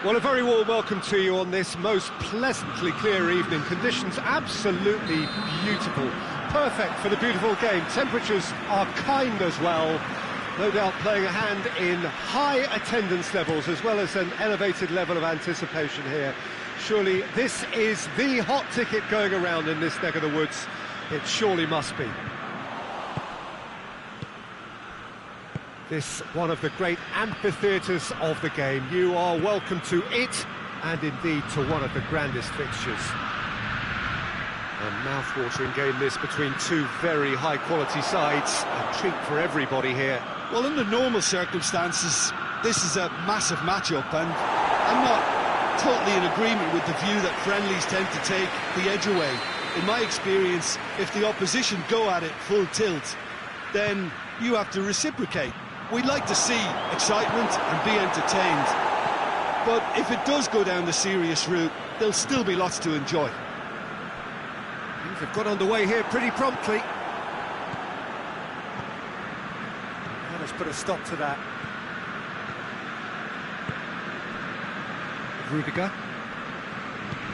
Well, a very warm welcome to you on this most pleasantly clear evening. Conditions absolutely beautiful. Perfect for the beautiful game. Temperatures are kind as well. No doubt playing a hand in high attendance levels as well as an elevated level of anticipation here. Surely this is the hot ticket going around in this neck of the woods. It surely must be. This one of the great amphitheatres of the game. You are welcome to it, and indeed to one of the grandest fixtures. A mouth-watering game this between two very high-quality sides. A treat for everybody here. Well, under normal circumstances, this is a massive match-up, and I'm not totally in agreement with the view that friendlies tend to take the edge away. In my experience, if the opposition go at it full tilt, then you have to reciprocate. We'd like to see excitement and be entertained, but if it does go down the serious route, there'll still be lots to enjoy. Things have got underway here pretty promptly. Well, let's put a stop to that. Rudiger.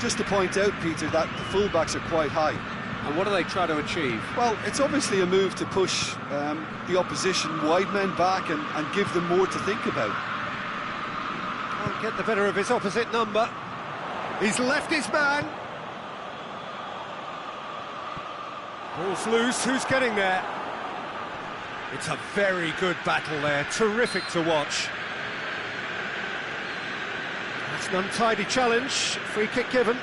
Just to point out, Peter, that the fullbacks are quite high. And what do they try to achieve? Well, it's obviously a move to push the opposition wide men back and give them more to think about. Can't get the better of his opposite number. He's left his man. Ball's loose, who's getting there? It's a very good battle there, terrific to watch. That's an untidy challenge, free kick given.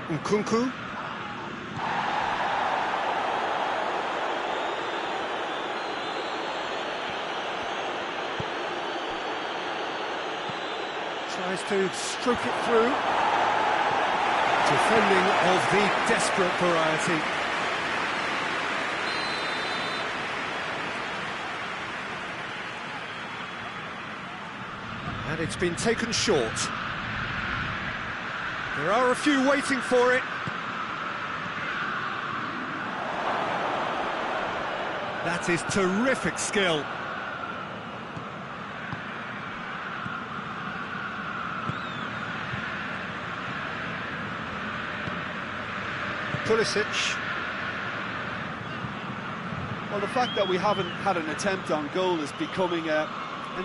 Nkunku. Tries to stroke it through. Defending of the desperate variety. And it's been taken short. There are a few waiting for it. That is terrific skill. Pulisic. Well, the fact that we haven't had an attempt on goal is becoming an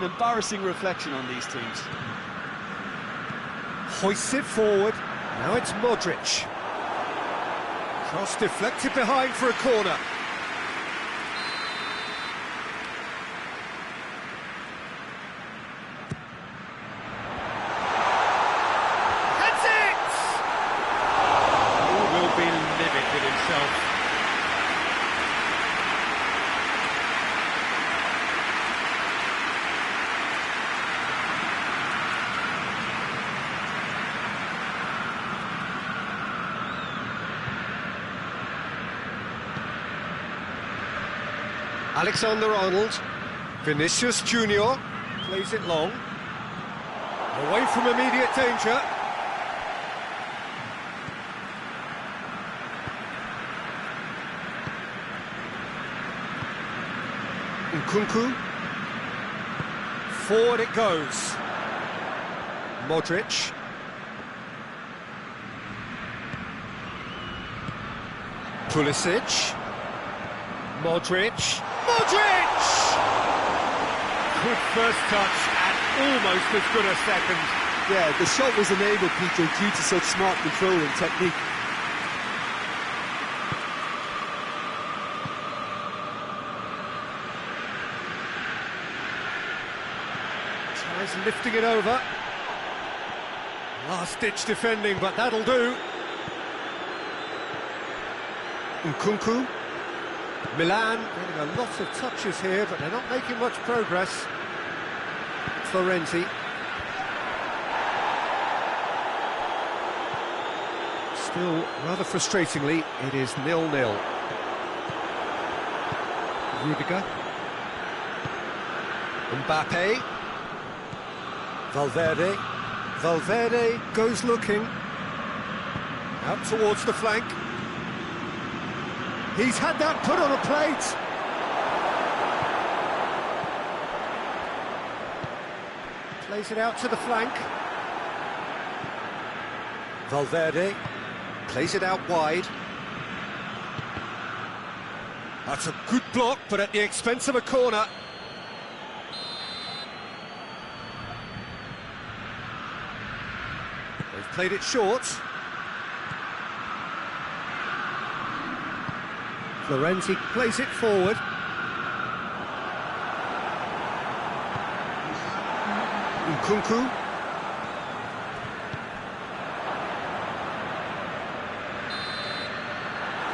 embarrassing reflection on these teams. Hoists it forward. Now it's Modric. Cross deflected behind for a corner. That's it! He will be livid with himself. Alexander-Arnold, Vinicius Junior plays it long, away from immediate danger. Nkunku, forward it goes. Modric. Pulisic. Modric. Modric! Good first touch and almost as good a second. Yeah, the shot was enabled, Peter, due to such smart control and technique. Tries lifting it over. Last-ditch defending, but that'll do. Nkunku. Milan getting a lot of touches here, but they're not making much progress. Florenzi. Still, rather frustratingly, it is 0-0. Rudiger. Mbappe. Valverde. Valverde goes looking. Out towards the flank. He's had that put on a plate. Plays it out to the flank. Valverde plays it out wide. That's a good block, but at the expense of a corner. They've played it short. Florenzi plays it forward. Nkunku.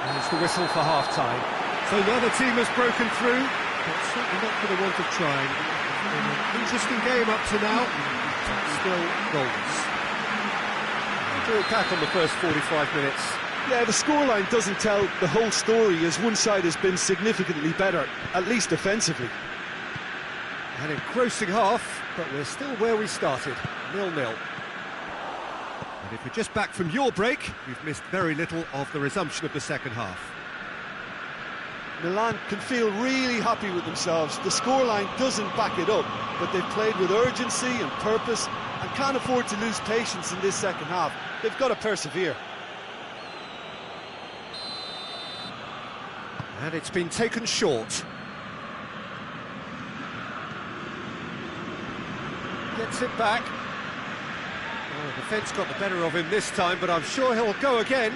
There's the whistle for half-time. So another team has broken through, but certainly not for the want of trying. An interesting game up to now, still goals. We'll do it back on the first 45 minutes. Yeah, the scoreline doesn't tell the whole story, as one side has been significantly better, at least defensively. An engrossing half, but we're still where we started, 0-0. And if you're just back from your break, you've missed very little of the resumption of the second half. Milan can feel really happy with themselves. The scoreline doesn't back it up, but they've played with urgency and purpose and can't afford to lose patience in this second half. They've got to persevere. And it's been taken short. Gets it back. Oh, the defence got the better of him this time, but I'm sure he'll go again.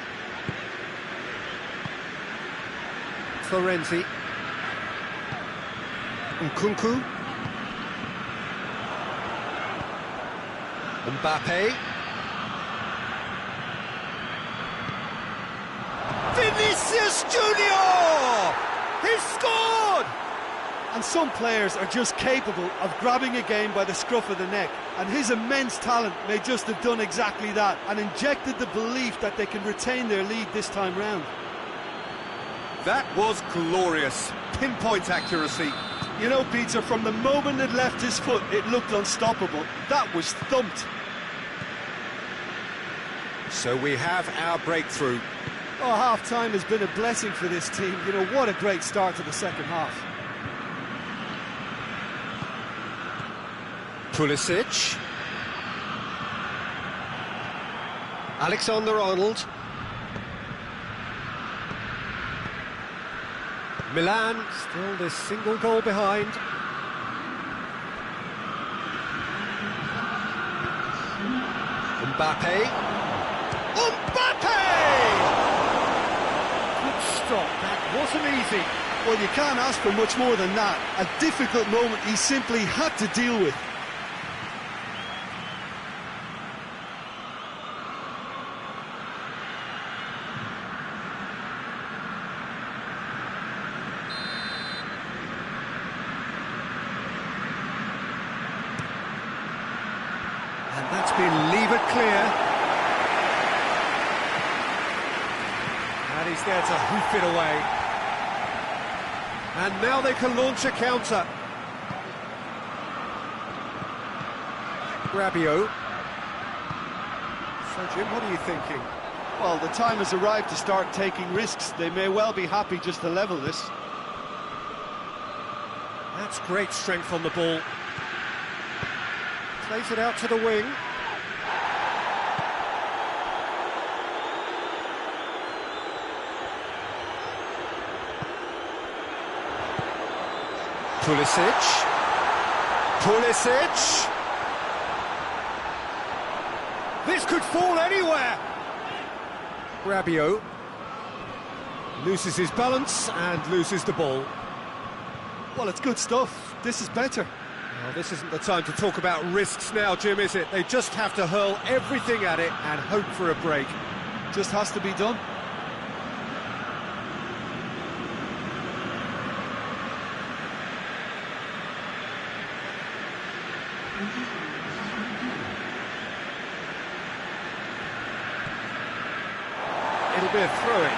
Florenzi. Nkunku. Mbappe. Vinicius Junior! He's scored! And some players are just capable of grabbing a game by the scruff of the neck, and his immense talent may just have done exactly that and injected the belief that they can retain their lead this time round. That was glorious. Pinpoint accuracy. You know, Peter, from the moment it left his foot, it looked unstoppable. That was thumped. So we have our breakthrough. Oh, half-time has been a blessing for this team. You know, what a great start to the second half. Pulisic. Alexander-Arnold. Milan still this single goal behind. Mbappe. Mbappe! Good stop, that wasn't easy. Well, you can't ask for much more than that. A difficult moment he simply had to deal with. And that's been levered clear. And he's there to hoof it away. And now they can launch a counter. Rabiot. So, Jim, what are you thinking? Well, the time has arrived to start taking risks. They may well be happy just to level this. That's great strength on the ball. Plays it out to the wing. Pulisic. Pulisic. This could fall anywhere. Rabiot loses his balance and loses the ball. Well, it's good stuff. This is better. Well, this isn't the time to talk about risks now, Jim, is it? They just have to hurl everything at it and hope for a break. Just has to be done. it'll be a throw-in.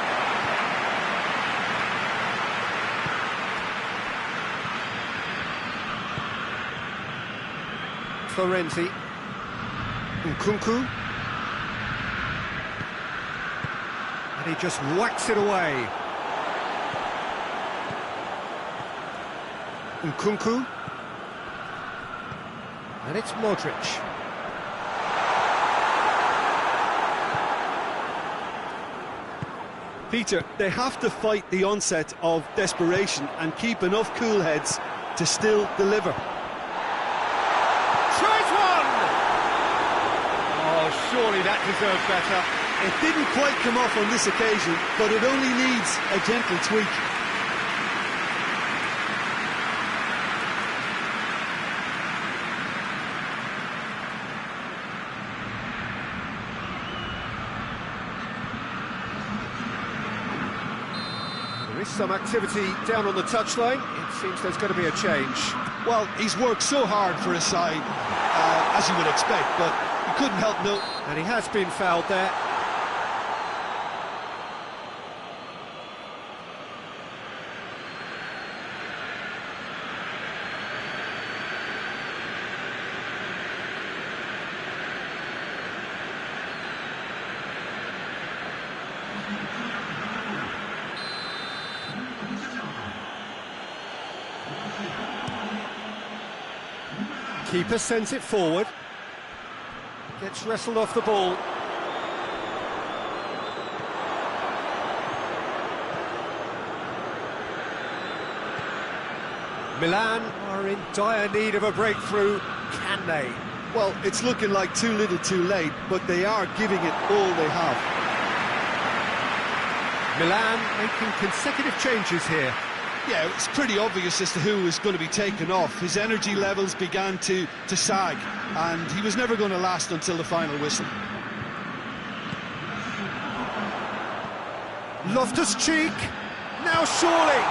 Florenzi. Nkunku. And he just whacks it away. Nkunku. And it's Modric. Peter, they have to fight the onset of desperation and keep enough cool heads to still deliver. Tries one! Oh, surely that deserved better. It didn't quite come off on this occasion, but it only needs a gentle tweak. There is some activity down on the touchline. It seems there's going to be a change. Well, he's worked so hard for his side, as you would expect, but you couldn't help note. And he has been fouled there. Keeper sends it forward. Gets wrestled off the ball. Milan are in dire need of a breakthrough. Can they? Well, it's looking like too little too late, but they are giving it all they have. Milan making consecutive changes here. Yeah, it's pretty obvious as to who was going to be taken off. His energy levels began to sag, and he was never going to last until the final whistle. Loftus-Cheek, now surely!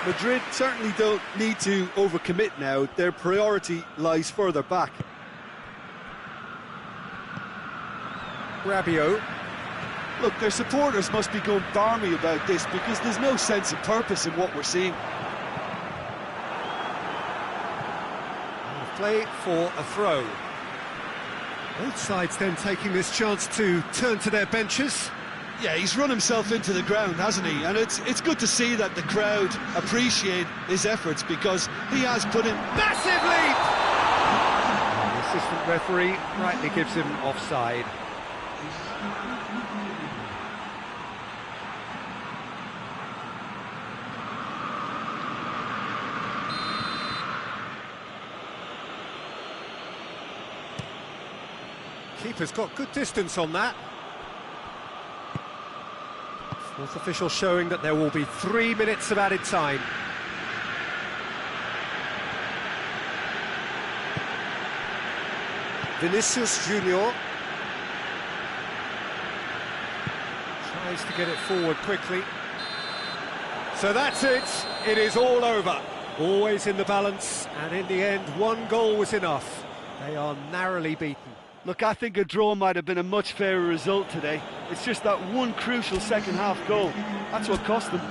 Madrid certainly don't need to overcommit now. Their priority lies further back. Rabiot. Look, their supporters must be going barmy about this because there's no sense of purpose in what we're seeing. Play for a throw. Both sides then taking this chance to turn to their benches. Yeah, he's run himself into the ground, hasn't he? And it's good to see that the crowd appreciate his efforts because he has put in massive leap! The assistant referee rightly gives him offside. Keeper's got good distance on that. Fourth official showing that there will be 3 minutes of added time. Vinicius Junior tries to get it forward quickly. So that's it. It is all over. Always in the balance, and in the end, one goal was enough. They are narrowly beaten. Look, I think a draw might have been a much fairer result today. It's just that one crucial second-half goal. That's what cost them.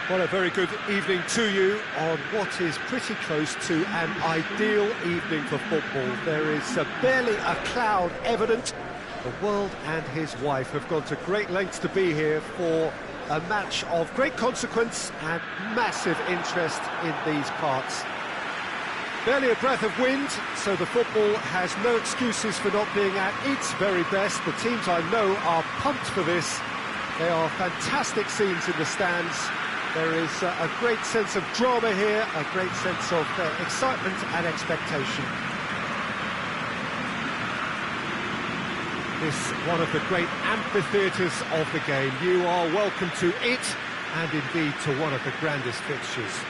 Well, a very good evening to you on what is pretty close to an ideal evening for football. There is barely a cloud evident. The world and his wife have gone to great lengths to be here for a match of great consequence and massive interest in these parts. Barely a breath of wind, so the football has no excuses for not being at its very best. The teams I know are pumped for this. They are fantastic scenes in the stands. There is a great sense of drama here, a great sense of excitement and expectation. This one of the great amphitheatres of the game. You are welcome to it, and indeed to one of the grandest fixtures.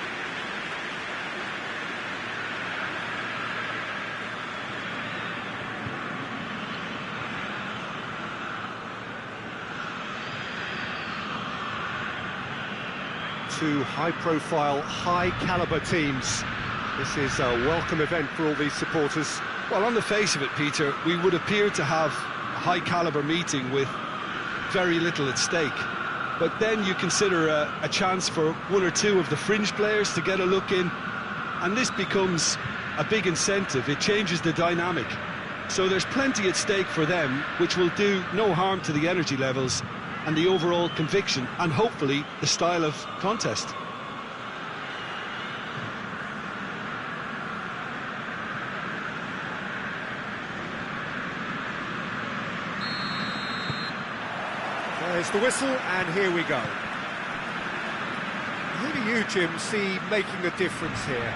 Two high-profile, high-caliber teams. This is a welcome event for all these supporters. Well, on the face of it, Peter, we would appear to have a high-caliber meeting with very little at stake. But then you consider a chance for one or two of the fringe players to get a look in, and this becomes a big incentive. It changes the dynamic. So there's plenty at stake for them, which will do no harm to the energy levels and the overall conviction, and hopefully the style of contest. There's the whistle, and here we go. Who do you, Jim, see making a difference here?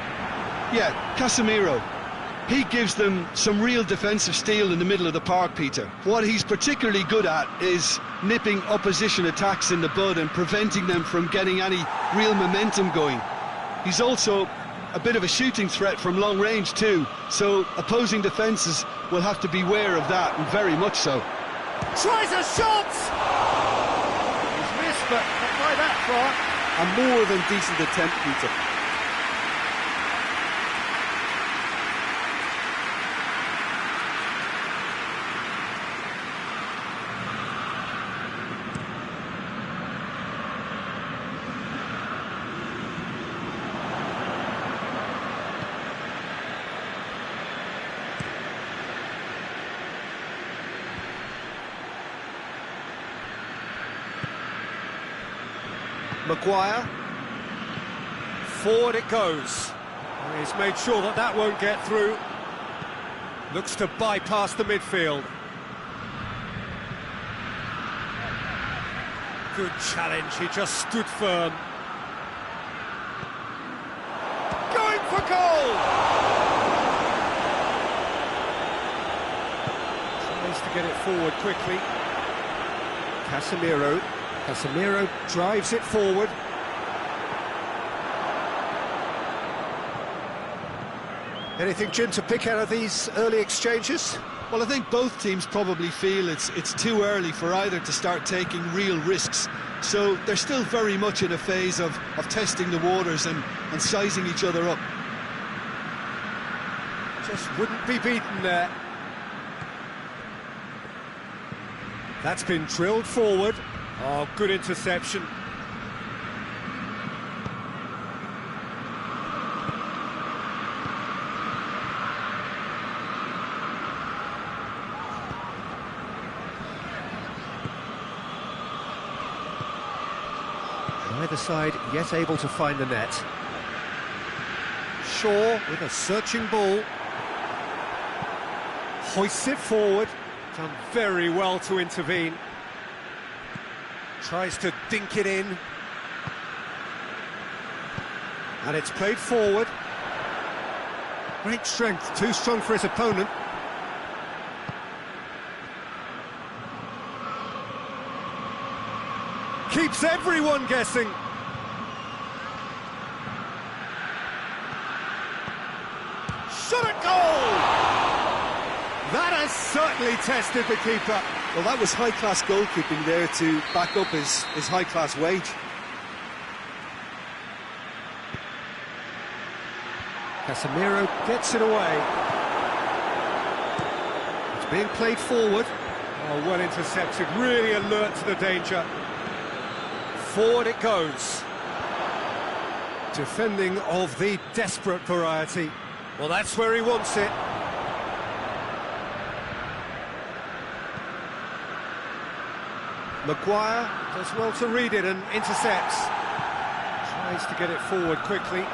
Yeah, Casemiro. He gives them some real defensive steel in the middle of the park, Peter. What he's particularly good at is nipping opposition attacks in the bud and preventing them from getting any real momentum going. He's also a bit of a shooting threat from long range too, so opposing defences will have to beware of that, and very much so. Tries a shot! He's missed, but not by that far. A more than decent attempt, Peter. Maguire, forward it goes. He's made sure that that won't get through. Looks to bypass the midfield. Good challenge, he just stood firm. Going for goal! Tries to get it forward quickly. Casemiro drives it forward. Anything, Jim, to pick out of these early exchanges? Well, I think both teams probably feel it's too early for either to start taking real risks. So they're still very much in a phase of testing the waters and sizing each other up. Just wouldn't be beaten there. That's been drilled forward. Oh, good interception. Neither side yet able to find the net. Shaw with a searching ball. Hoists it forward. Done very well to intervene. Tries to dink it in. And it's played forward. Great strength, too strong for his opponent. Keeps everyone guessing. Shot at goal! That has certainly tested the keeper. Well, that was high-class goalkeeping there to back up his high-class wage. Casemiro gets it away. It's being played forward. Oh, well intercepted, really alert to the danger. Forward it goes. Defending of the desperate variety. Well, that's where he wants it. Maguire does well to read it and intercepts. Tries to get it forward quickly.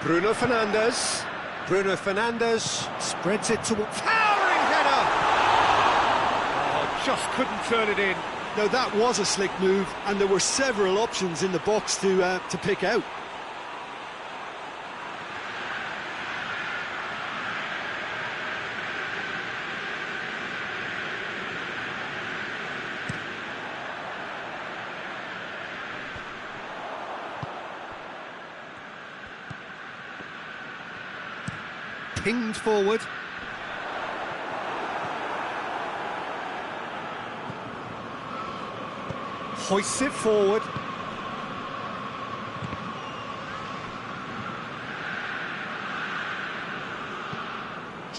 Bruno Fernandes. Bruno Fernandes spreads it toward... Towering header! Oh, just couldn't turn it in. Now that was a slick move, and there were several options in the box to pick out. Pinged forward. Hoists it forward.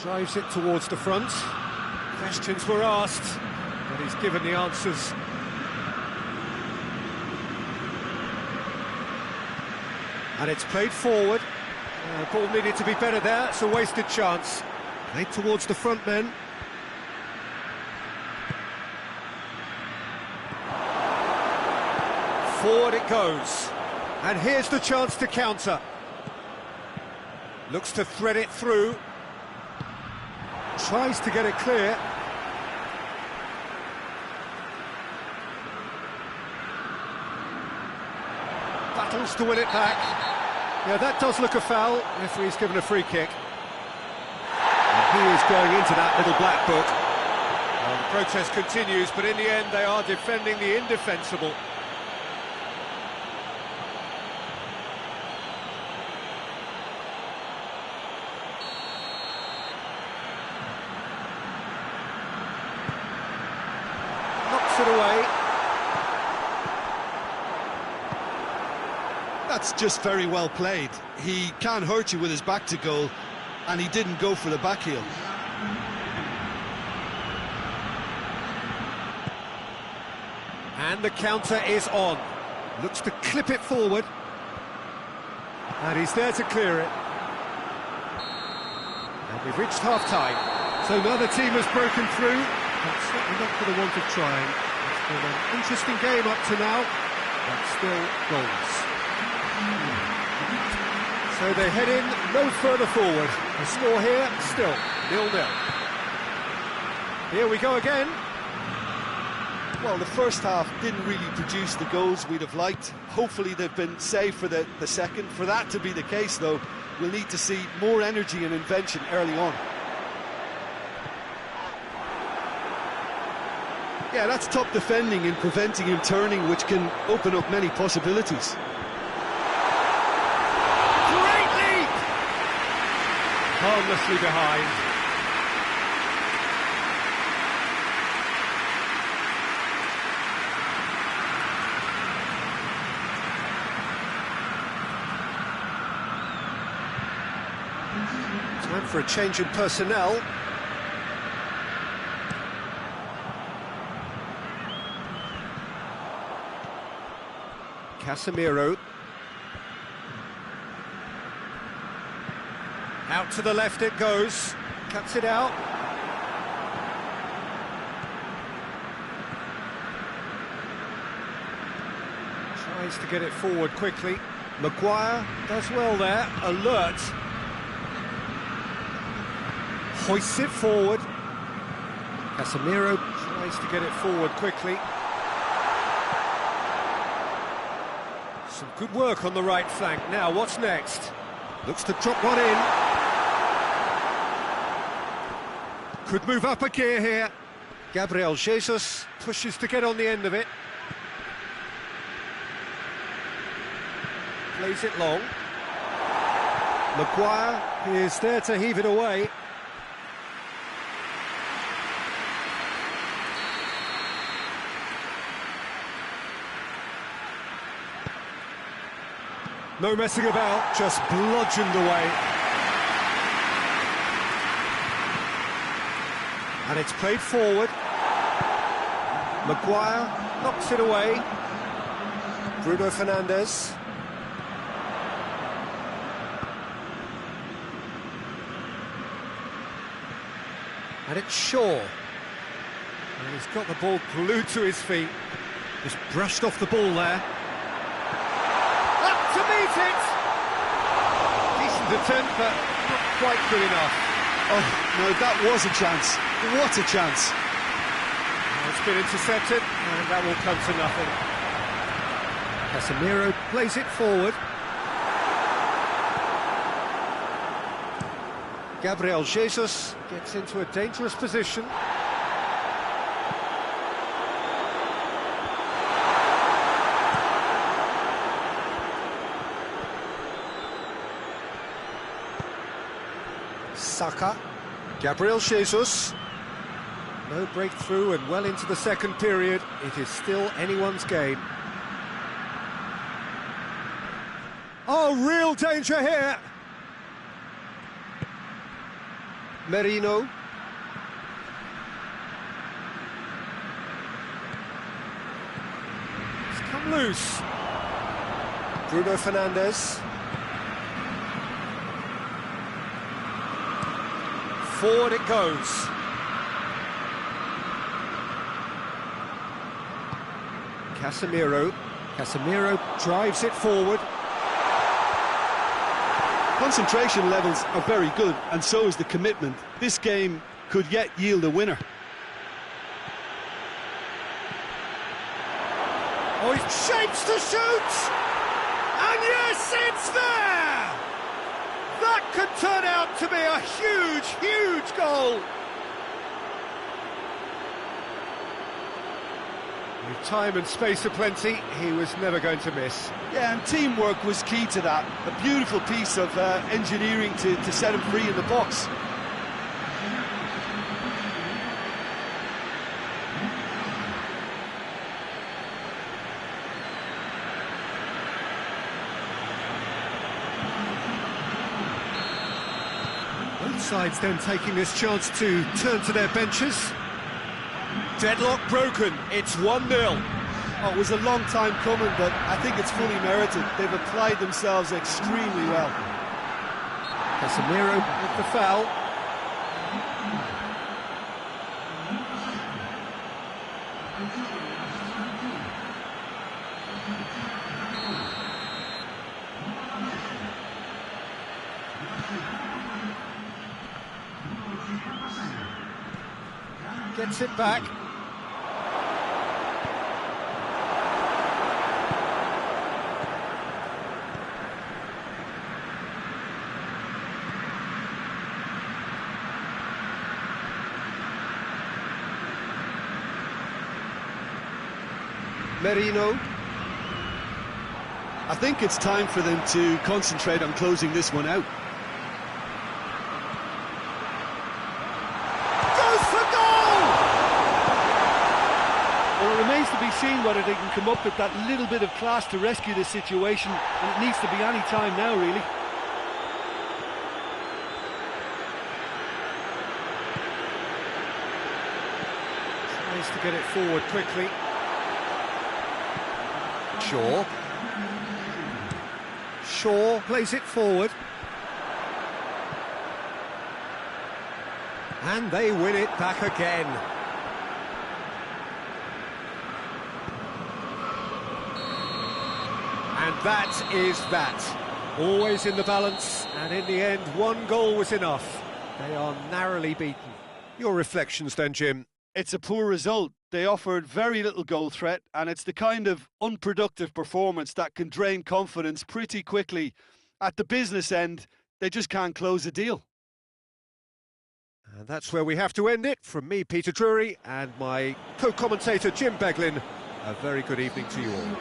Drives it towards the front. Questions were asked, but he's given the answers. And it's played forward. Ball needed to be better there, it's a wasted chance. Played towards the front men. Forward it goes. And here's the chance to counter. Looks to thread it through. Tries to get it clear. Battles to win it back. Yeah, that does look a foul. Referee's given a free kick. And he is going into that little black book. Well, the protest continues, but in the end they are defending the indefensible. Knocks it away. That's just very well played. He can't hurt you with his back to goal, and he didn't go for the back heel. And the counter is on. Looks to clip it forward. And he's there to clear it. And we've reached half-time. So neither team has broken through, but certainly not for the want of trying. It's been an interesting game up to now, but still goals. So they head in no further forward. The score here, still 0-0. Here we go again. Well, the first half didn't really produce the goals we'd have liked. Hopefully they've been saved for the second. For that to be the case, though, we'll need to see more energy and invention early on. Yeah, that's top defending and preventing him turning, which can open up many possibilities. Harmlessly behind. Time for a change in personnel. Casemiro. Out to the left it goes, cuts it out. Tries to get it forward quickly. Maguire does well there, alert. Hoists it forward. Casemiro tries to get it forward quickly. Some good work on the right flank. Now, what's next? Looks to drop one in. Could move up a gear here. Gabriel Jesus pushes to get on the end of it. Plays it long. Maguire is there to heave it away. No messing about, just bludgeoned away. And it's played forward. Maguire knocks it away. Bruno Fernandes. And it's Shaw. And he's got the ball glued to his feet. Just brushed off the ball there. Up to meet it! Decent attempt, but not quite good enough. Oh, no, that was a chance. What a chance. It's been intercepted, and that will come to nothing. Casemiro plays it forward. Gabriel Jesus gets into a dangerous position. Saka. Gabriel Jesus. No breakthrough and well into the second period. It is still anyone's game. Oh, real danger here. Merino. It's come loose. Bruno Fernandes. Forward it goes. Casemiro. Casemiro drives it forward. Concentration levels are very good, and so is the commitment. This game could yet yield a winner. Oh, he shapes to shoot! And yes, it's there! That could turn out to be a huge, huge goal! With time and space aplenty, he was never going to miss. Yeah, and teamwork was key to that. A beautiful piece of engineering to set him free in the box. Both sides then taking this chance to turn to their benches. Deadlock broken, it's 1-0. Oh, it was a long time coming, but I think it's fully merited. They've applied themselves extremely well. Casemiro with the foul. Gets it back. Merino. I think it's time for them to concentrate on closing this one out. Goes for goal! Well, it remains to be seen whether they can come up with that little bit of class to rescue this situation, and it needs to be any time now, really. Tries to get it forward quickly. Shaw. Shaw plays it forward. And they win it back again. And that is that. Always in the balance, and in the end, one goal was enough. They are narrowly beaten. Your reflections then, Jim? It's a poor result. They offered very little goal threat, and it's the kind of unproductive performance that can drain confidence pretty quickly. At the business end, they just can't close a deal. And that's where we have to end it. From me, Peter Drury, and my co-commentator, Jim Beglin, a very good evening to you all.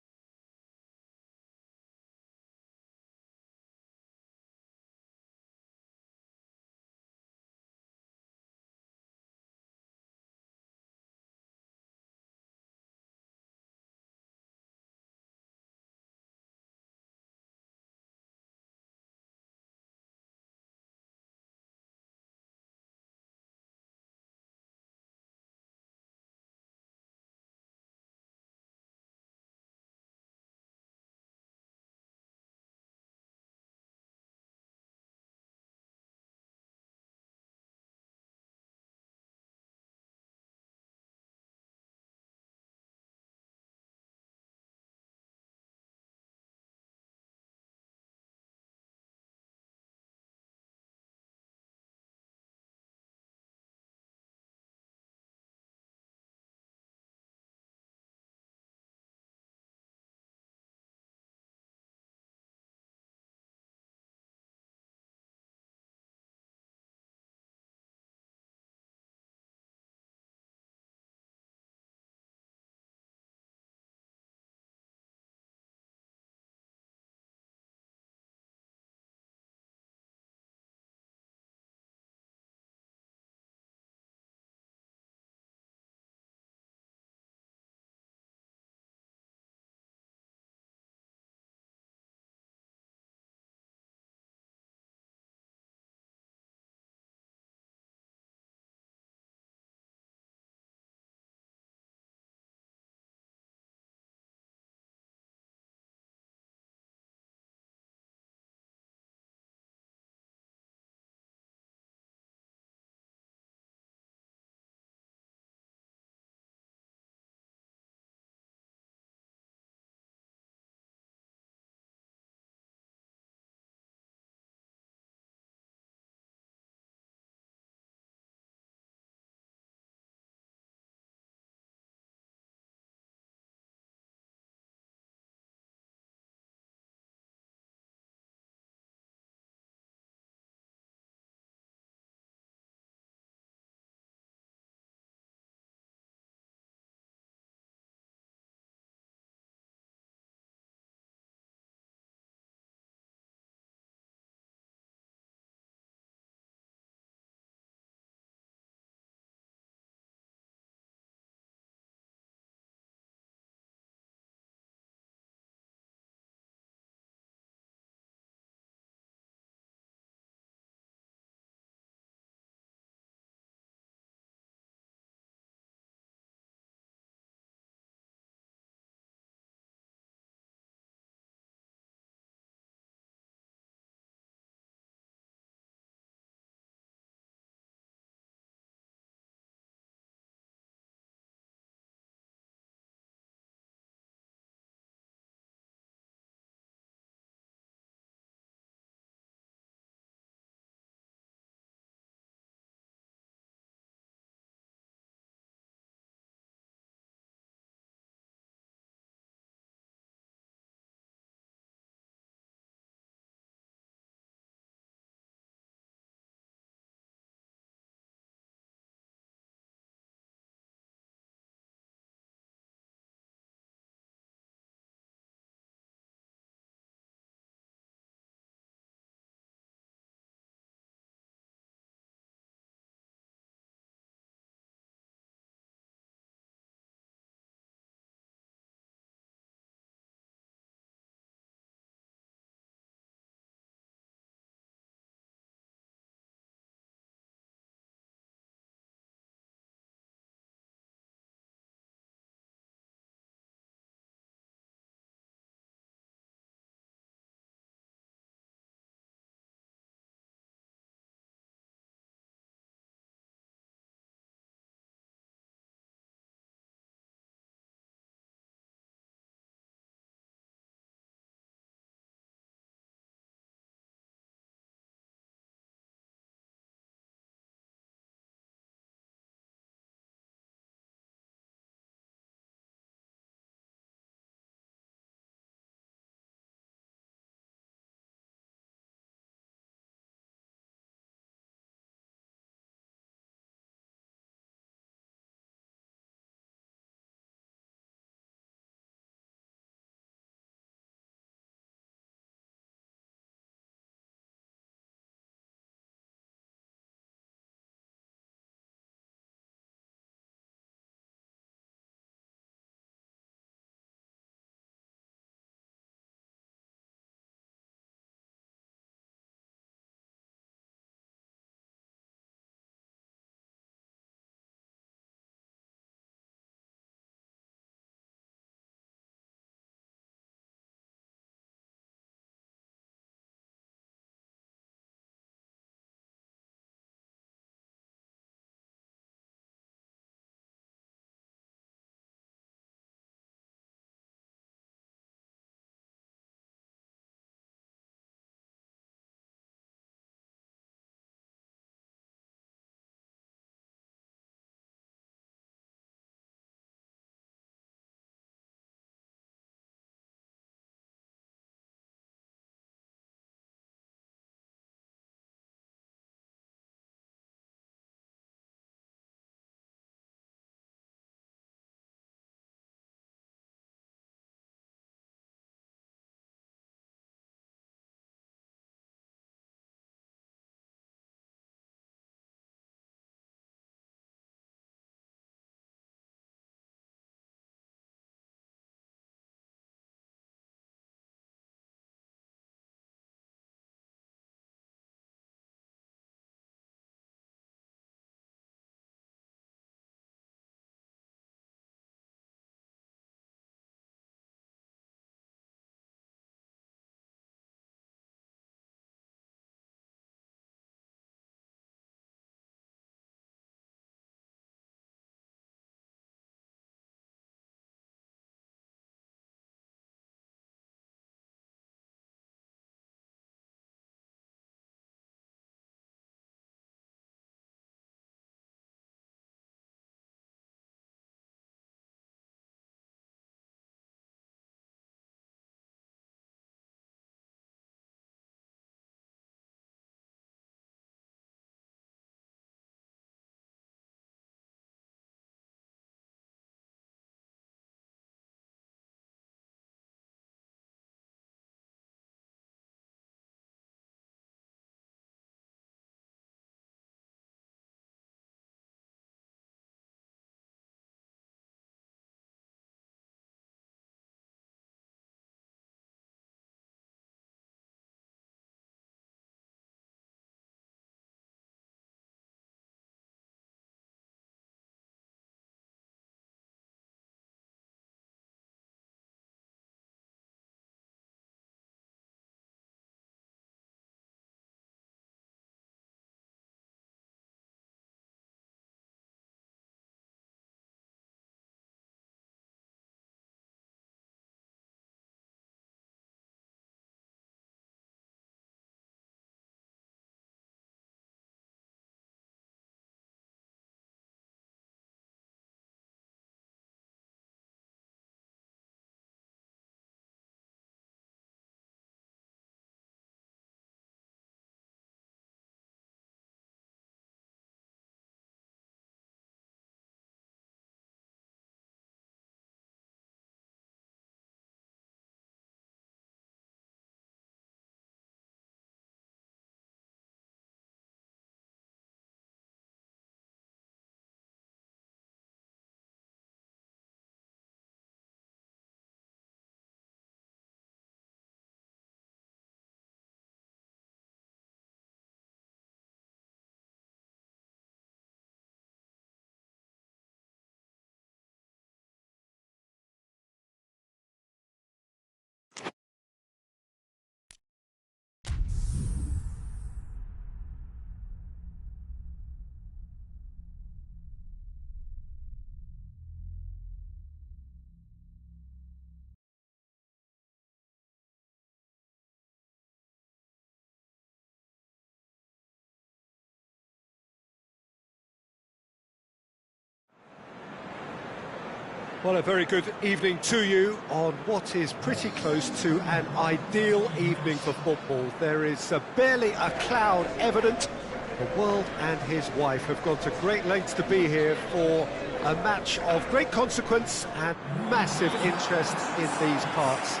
Well, a very good evening to you on what is pretty close to an ideal evening for football. There is barely a cloud evident. The world and his wife have gone to great lengths to be here for a match of great consequence and massive interest in these parts.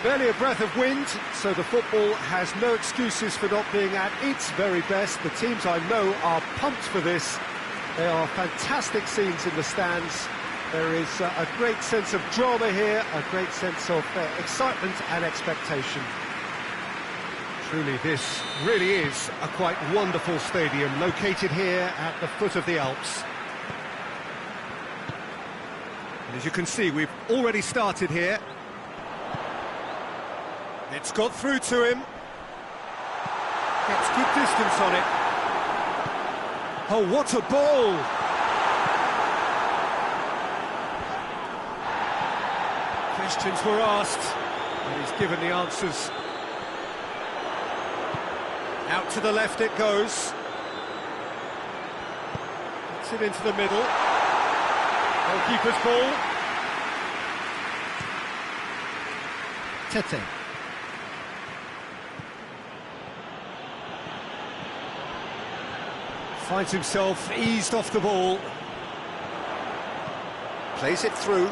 Barely a breath of wind, so the football has no excuses for not being at its very best. The teams I know are pumped for this. There are fantastic scenes in the stands. There is a great sense of drama here, a great sense of excitement and expectation. Truly, this really is a quite wonderful stadium, located here at the foot of the Alps. And as you can see, we've already started here. It's got through to him. Gets good distance on it. Oh, what a ball! Questions were asked, and he's given the answers. Out to the left it goes. Gets it into the middle. Goalkeeper's ball. Tete. Finds himself eased off the ball. Plays it through.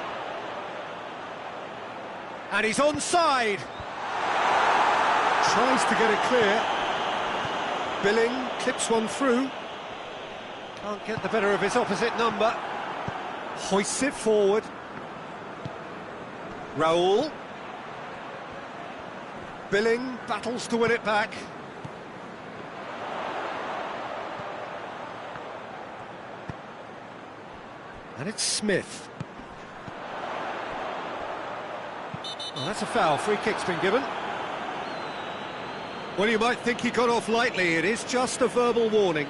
And he's onside. Tries to get it clear. Billing clips one through. Can't get the better of his opposite number. Hoists it forward. Raoul. Billing battles to win it back. And it's Smith. Oh, that's a foul. Free kick's been given. Well, you might think he got off lightly. It is just a verbal warning.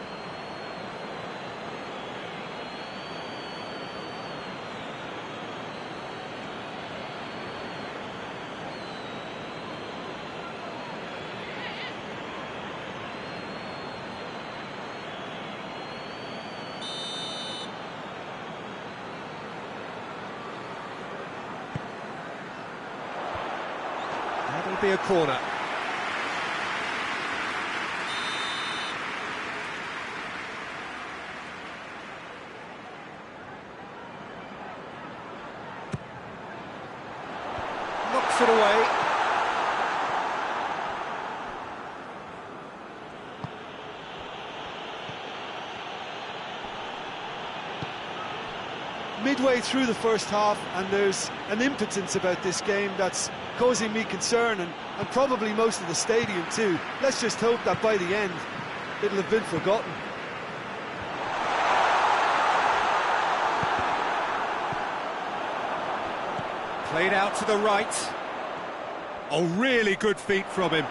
That'll be a corner. Knocks it away. Midway through the first half, and there's an impotence about this game that's causing me concern, and probably most of the stadium too. Let's just hope that by the end it'll have been forgotten. Played out to the right. Oh, really good feet from him.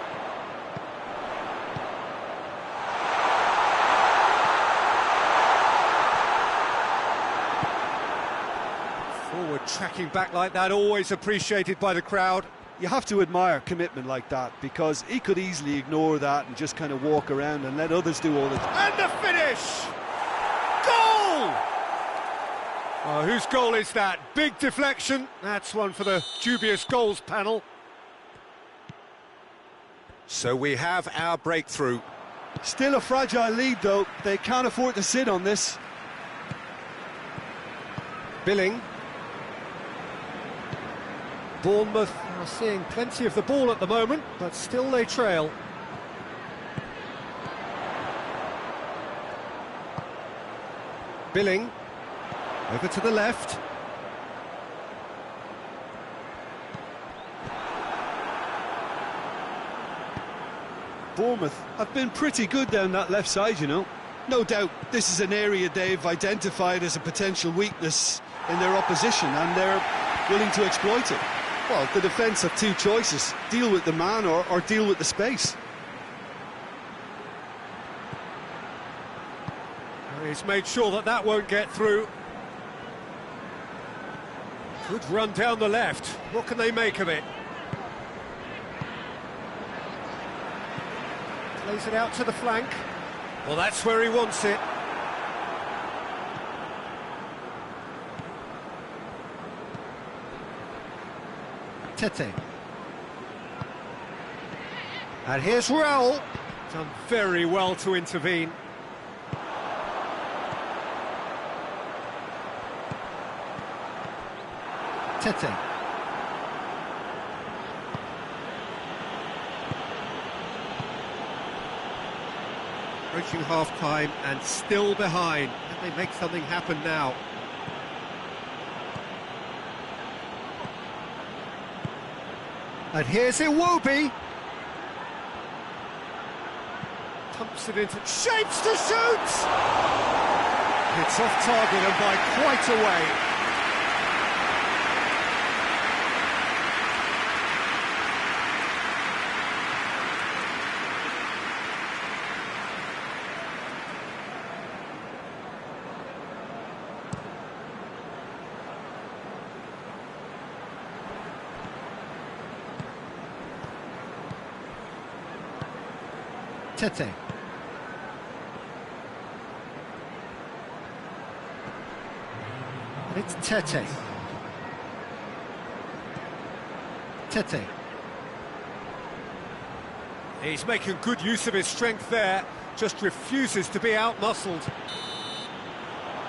Forward tracking back like that, always appreciated by the crowd. You have to admire commitment like that, because he could easily ignore that and just kind of walk around and let others do all the And the finish! Goal! Oh, whose goal is that? Big deflection. That's one for the dubious goals panel. So we have our breakthrough. Still a fragile lead though, they can't afford to sit on this. Billing. Bournemouth are seeing plenty of the ball at the moment, but still they trail. Billing. Over to the left. Bournemouth have been pretty good down that left side, you know. No doubt this is an area they've identified as a potential weakness in their opposition, and they're willing to exploit it. Well, the defence have two choices: deal with the man or deal with the space. He's made sure that that won't get through. Good run down the left. What can they make of it? Plays it out to the flank. Well, that's where he wants it. Tete. And here's Raul. Done very well to intervene. Tete. Approaching half-time and still behind. Can they make something happen now? And here's Iwobi. Pumps it into... shapes to shoot! It's off target and by quite a way. Tete. It's Tete. Tete. He's making good use of his strength there, just refuses to be out-muscled.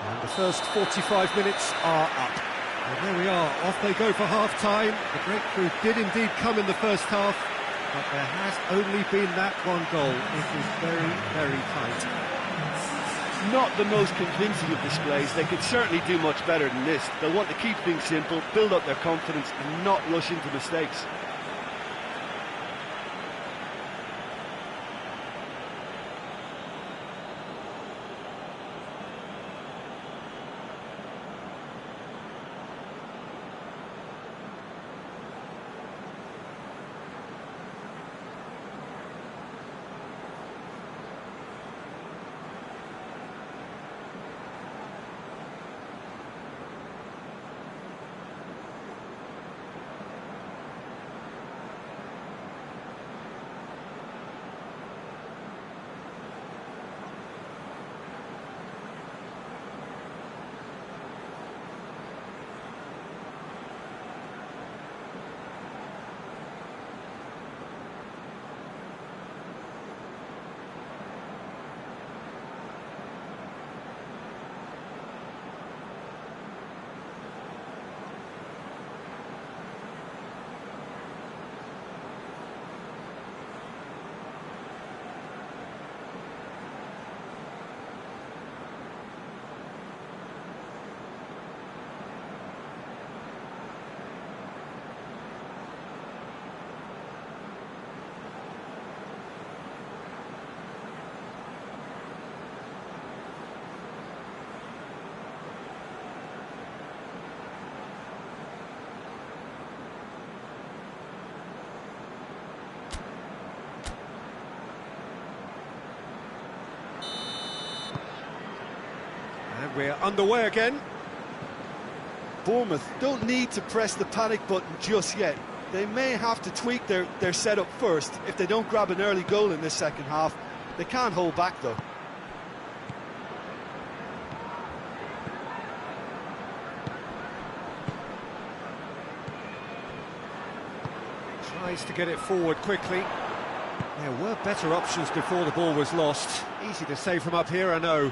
And the first 45 minutes are up. And there we are, off they go for half-time. The breakthrough did indeed come in the first half, but there has only been that one goal. It is very, very tight. Not the most convincing of displays. They could certainly do much better than this. They'll want to keep things simple, build up their confidence and not rush into mistakes. And we're underway again. Bournemouth don't need to press the panic button just yet. They may have to tweak their setup first if they don't grab an early goal in this second half. They can't hold back though. Tries to get it forward quickly. There were better options before the ball was lost. Easy to say from up here, I know.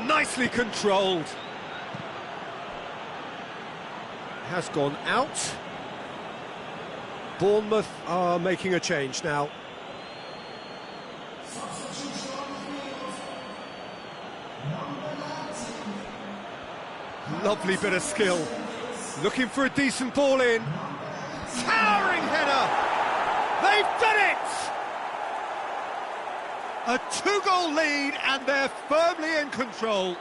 Nicely controlled. Has gone out. Bournemouth are making a change now. Lovely bit of skill. Looking for a decent ball in. Towering header. They've done it! A two-goal lead and they're firmly in control.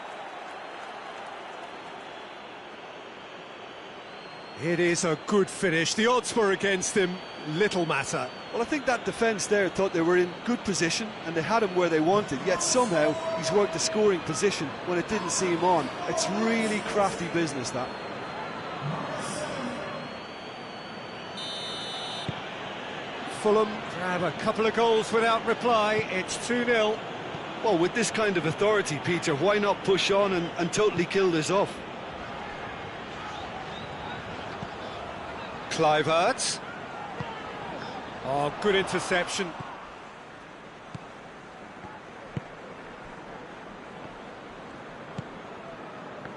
It is a good finish. The odds were against him. Little matter. Well, I think that defence there thought they were in good position and they had him where they wanted, yet somehow he's worked the scoring position when it didn't see him on. It's really crafty business, that. Fulham And a couple of goals without reply, it's 2-0. Well, with this kind of authority, Peter, why not push on and totally kill this off? Kluivert. Oh, good interception.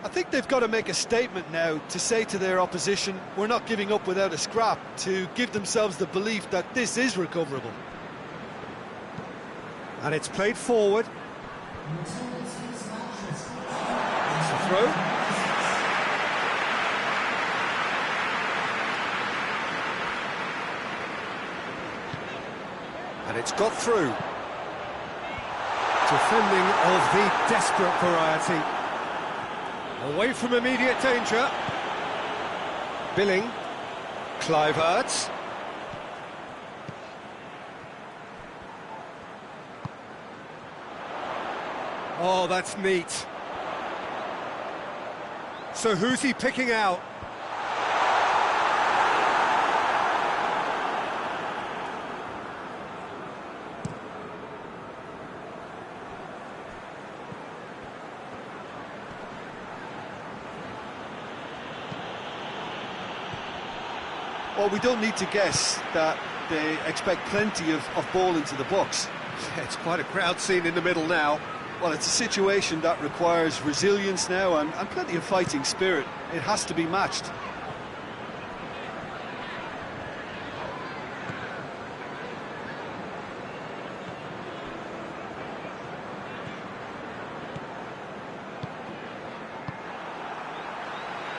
I think they've got to make a statement now to say to their opposition, we're not giving up without a scrap, to give themselves the belief that this is recoverable. And it's played forward. It's a throw. And it's got through. Defending of the desperate variety. Away from immediate danger. Billing. Kluivert. Oh, that's neat. So who's he picking out? Well, we don't need to guess that they expect plenty of ball into the box. Yeah, it's quite a crowd scene in the middle now. Well, it's a situation that requires resilience now and plenty of fighting spirit. It has to be matched.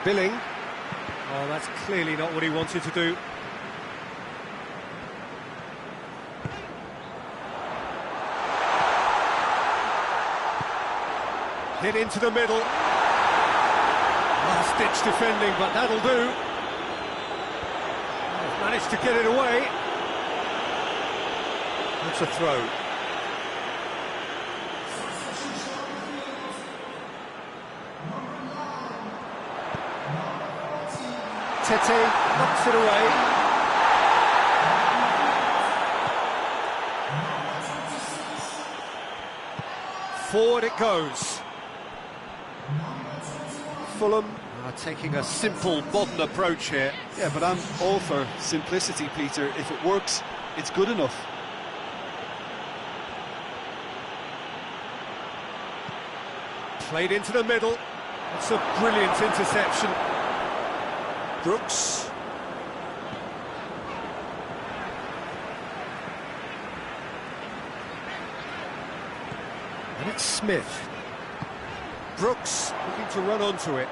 Billing. Oh, that's clearly not what he wanted to do. Hit into the middle. Last-ditch defending, but that'll do. They've managed to get it away. That's a throw. Tete knocks it away. Forward it goes. Fulham are taking a simple, modern approach here. Yeah, but I'm all for simplicity, Peter. If it works, it's good enough. Played into the middle. It's a brilliant interception. Brooks. And it's Smith. Brooks looking to run onto it.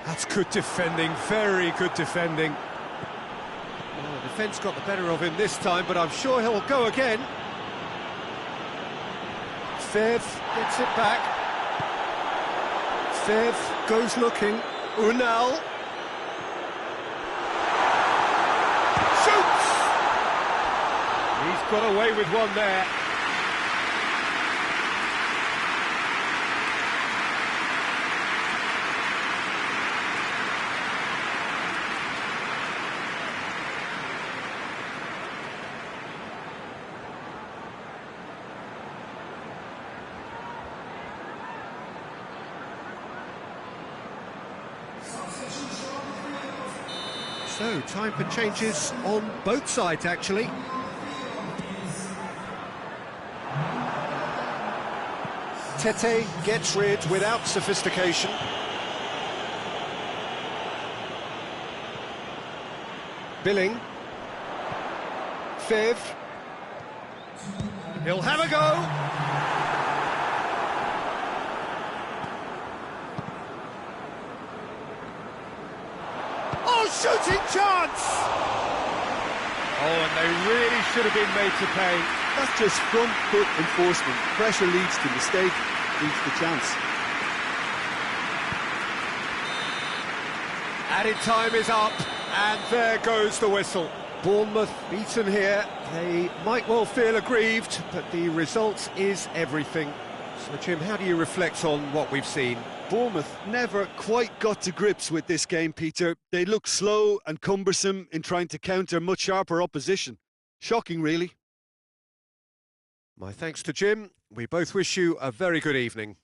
That's good defending, very good defending. Well, the defence got the better of him this time, but I'm sure he'll go again. Fev gets it back. Fev goes looking. Unal. Shoots! He's got away with one there. So, time for changes on both sides, actually. Tete gets rid without sophistication. Billing. Fev. He'll have a go. Shooting chance! Oh, and they really should have been made to pay. That's just front foot enforcement. Pressure leads to mistake, leads to chance. Added time is up, and there goes the whistle. Bournemouth beaten here. They might well feel aggrieved, but the result is everything. So, Jim, how do you reflect on what we've seen? Bournemouth never quite got to grips with this game, Peter. They look slow and cumbersome in trying to counter much sharper opposition. Shocking, really. My thanks to Jim. We both wish you a very good evening.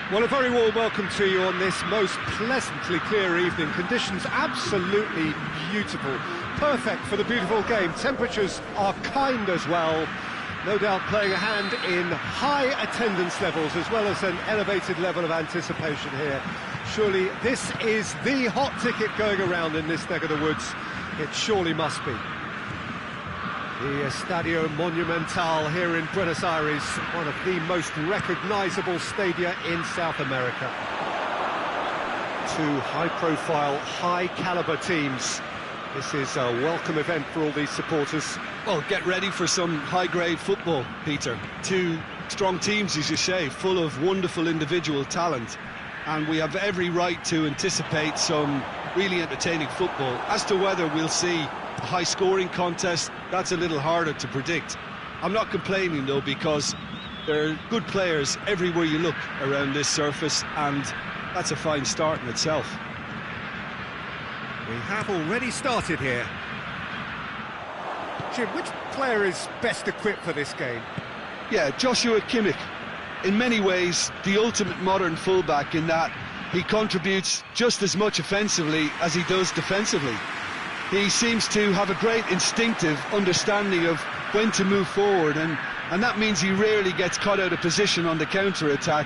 Well, a very warm welcome to you on this most pleasantly clear evening. Conditions absolutely beautiful. Perfect for the beautiful game. Temperatures are kind as well. No doubt playing a hand in high attendance levels as well as an elevated level of anticipation here. Surely this is the hot ticket going around in this neck of the woods. It surely must be. The Estadio Monumental here in Buenos Aires, one of the most recognisable stadia in South America. Two high-profile, high-caliber teams. This is a welcome event for all these supporters. Well, get ready for some high-grade football, Peter. Two strong teams, as you say, full of wonderful individual talent. And we have every right to anticipate some really entertaining football. As to whether we'll see a high-scoring contest, that's a little harder to predict. I'm not complaining, though, because there are good players everywhere you look around this surface, and that's a fine start in itself. We have already started here. Jim, which player is best equipped for this game? Yeah, Joshua Kimmich. In many ways, the ultimate modern fullback in that he contributes just as much offensively as he does defensively. He seems to have a great instinctive understanding of when to move forward, and that means he rarely gets caught out of position on the counter-attack.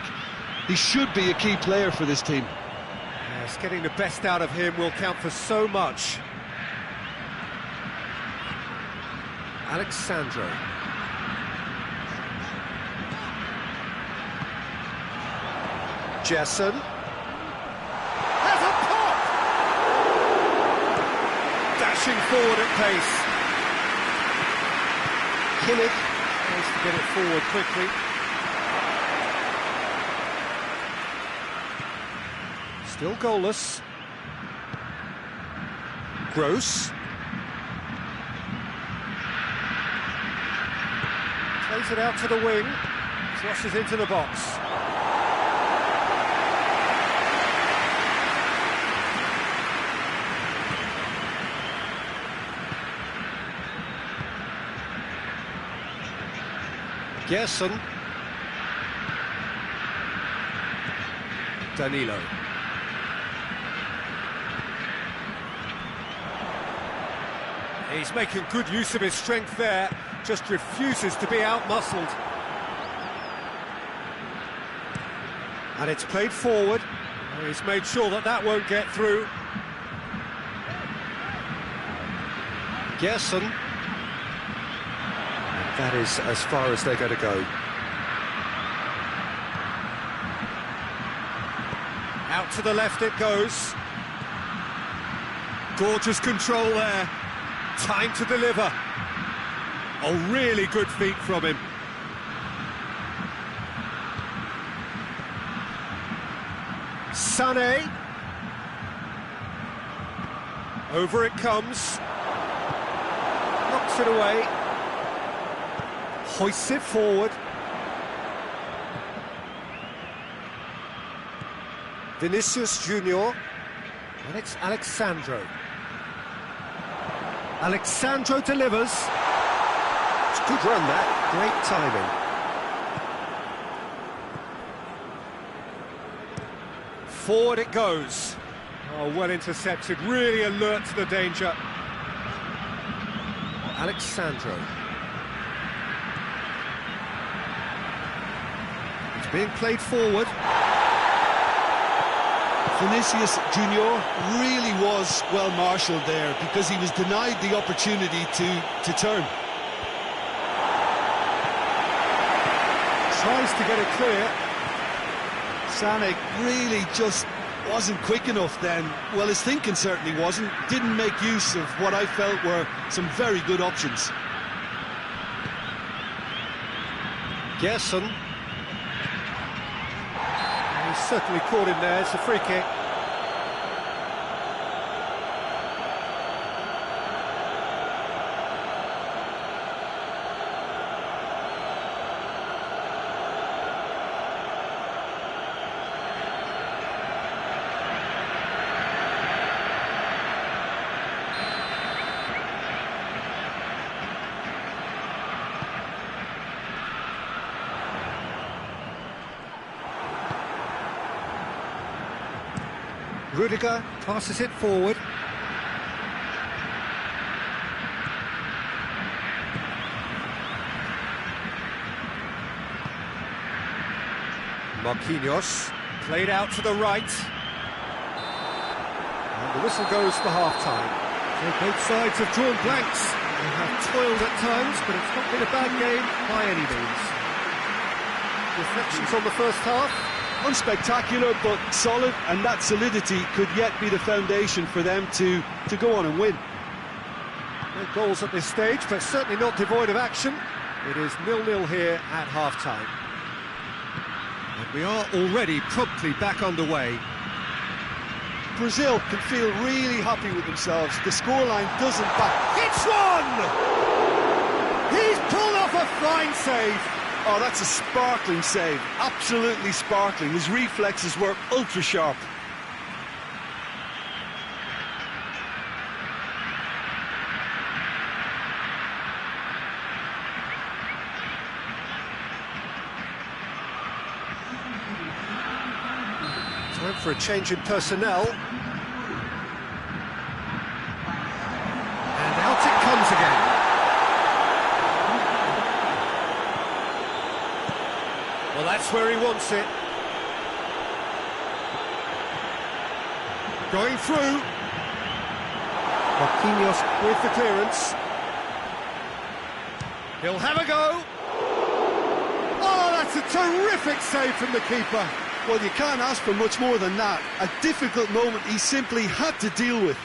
He should be a key player for this team. Yes, getting the best out of him will count for so much. Alexandro. Jesson. There's a pop! Dashing forward at pace. Kimmich tries to get it forward quickly. Still goalless. Gross. Plays it out to the wing. Crosses into the box. Gerson. Danilo. He's making good use of his strength there, just refuses to be out-muscled. And it's played forward. He's made sure that that won't get through. Gerson. That is as far as they're going to go. Out to the left it goes. Gorgeous control there. Time to deliver. Oh, really good feet from him. Sané. Over it comes. Knocks it away. Hoists it forward. Vinicius Junior. And it's Alexandro. Alexandro delivers. It's a good run, that. Great timing. Forward it goes. Oh, well intercepted. Really alert to the danger. Alexandro. It's being played forward. Vinicius Junior really was well marshalled there because he was denied the opportunity to turn. Tries to get it clear. Sané really just wasn't quick enough then. Well, his thinking certainly wasn't. Didn't make use of what I felt were some very good options. Gerson. He's certainly caught him there. It's a free kick. Rudiger passes it forward. Marquinhos, played out to the right. And the whistle goes for half-time. So both sides have drawn blanks. They have toiled at times, but it's not been a bad game by any means. Reflections on the first half? Unspectacular, but solid, and that solidity could yet be the foundation for them to go on and win. No goals at this stage, but certainly not devoid of action. It is 0-0 here at half-time. And we are already promptly back underway. Brazil can feel really happy with themselves. The scoreline doesn't back... It's one! He's pulled off a fine save. Oh, that's a sparkling save. Absolutely sparkling. His reflexes were ultra-sharp. Time for a change in personnel. And out it comes again. Well, that's where he wants it. Going through. Marquinhos with the clearance. He'll have a go. Oh, that's a terrific save from the keeper. Well, you can't ask for much more than that. A difficult moment he simply had to deal with.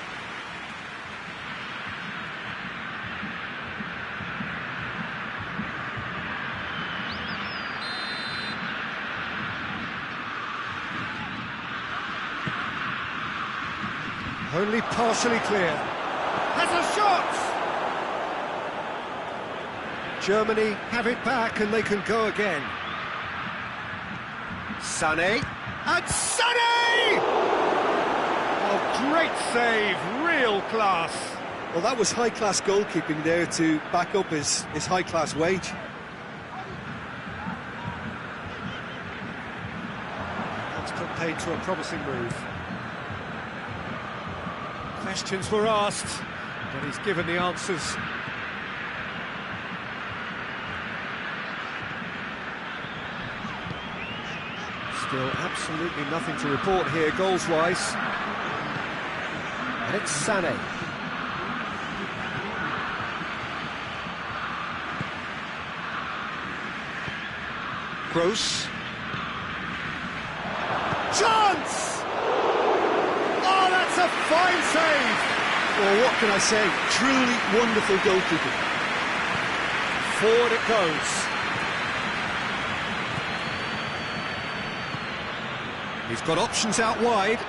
Only partially clear. Has a shot! Germany have it back and they can go again. Sané, and Sané! Oh, great save, real class. Well, that was high-class goalkeeping there to back up his high-class wage. That's put paid to a promising move. Questions were asked, but he's given the answers. Still absolutely nothing to report here, goals-wise. And it's Sané. Gross. Chance! Oh, that's a fine save! Well, what can I say? Truly wonderful goalkeeping. Forward it goes. He's got options out wide.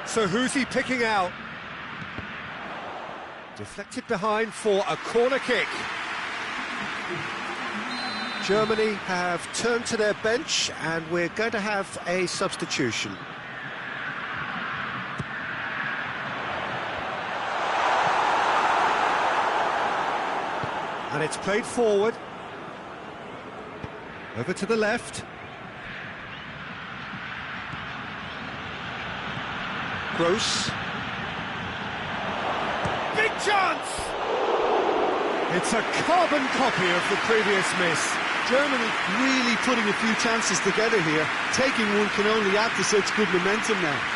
So who's he picking out? Deflected behind for a corner kick. Germany have turned to their bench and we're going to have a substitution. And it's played forward. Over to the left. Gross. Big chance! It's a carbon copy of the previous miss. Germany really putting a few chances together here. Taking one can only add to such good momentum now.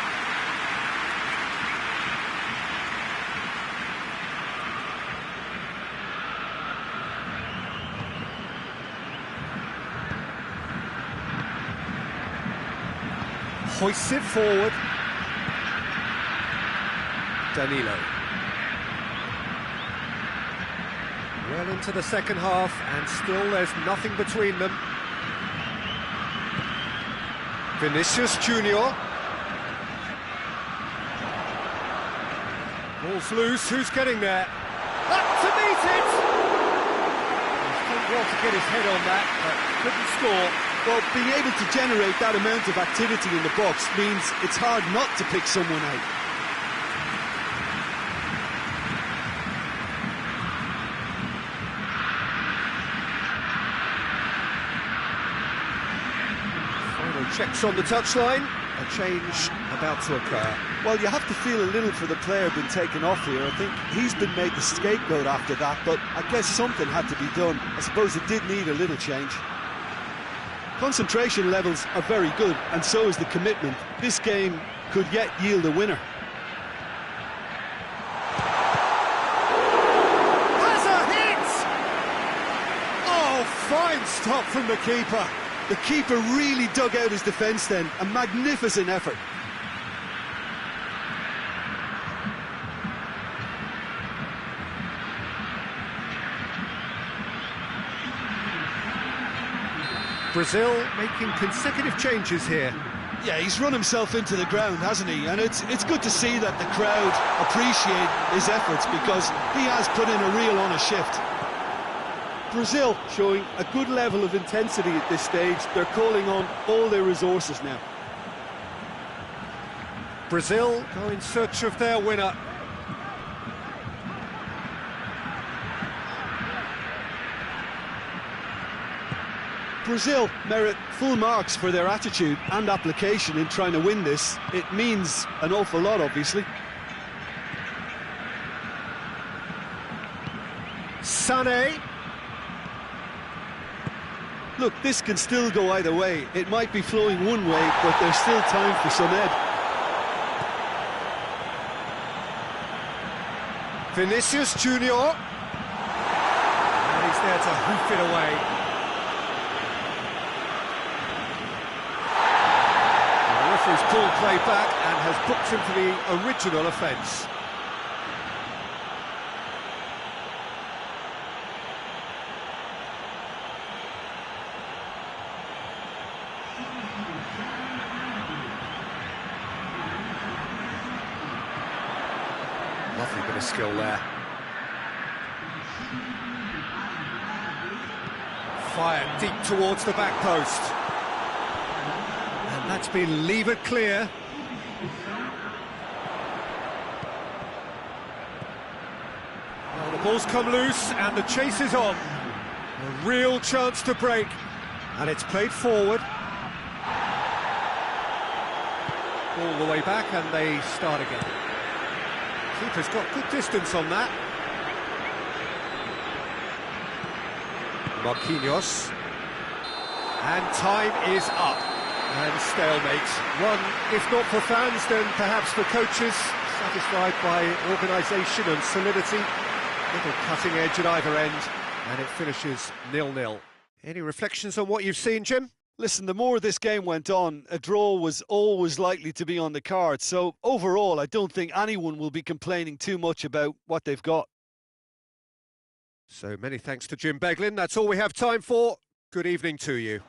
Hoists it forward. Danilo. Well into the second half, and still there's nothing between them. Vinicius Junior. Ball's loose, who's getting there? Up to meet it! He's done well to get his head on that, but couldn't score. Well, being able to generate that amount of activity in the box means it's hard not to pick someone out. Final Checks on the touchline, a change about to occur. Well, you have to feel a little for the player being taken off here. I think he's been made the scapegoat after that, but I guess something had to be done. I suppose it did need a little change. Concentration levels are very good, and so is the commitment. This game could yet yield a winner. Has a hit! Oh, fine stop from the keeper. The keeper really dug out his defence then. A magnificent effort. Brazil making consecutive changes here. Yeah, he's run himself into the ground, hasn't he? And it's good to see that the crowd appreciate his efforts, because he has put in a real honest shift. Brazil showing a good level of intensity at this stage. They're calling on all their resources now. Brazil go in search of their winner. Brazil merit full marks for their attitude and application in trying to win this. It means an awful lot, obviously. Sané. Look, this can still go either way. It might be flowing one way, but there's still time for some ebb. Vinicius Junior. And he's there to hoof it away. The referee's called play back and has booked him for the original offence. Lovely bit of skill there. Fired deep towards the back post. And that's been levered clear. Well, the ball's come loose and the chase is on. A real chance to break. And it's played forward. All the way back and they start again. Keeper's got good distance on that. Marquinhos. And time is up. And stalemate. One, if not for fans, then perhaps for coaches, satisfied by organisation and solidity. Little cutting edge at either end, and it finishes 0-0. Any reflections on what you've seen, Jim? Listen, the more this game went on, a draw was always likely to be on the cards. So overall, I don't think anyone will be complaining too much about what they've got. So many thanks to Jim Beglin. That's all we have time for. Good evening to you.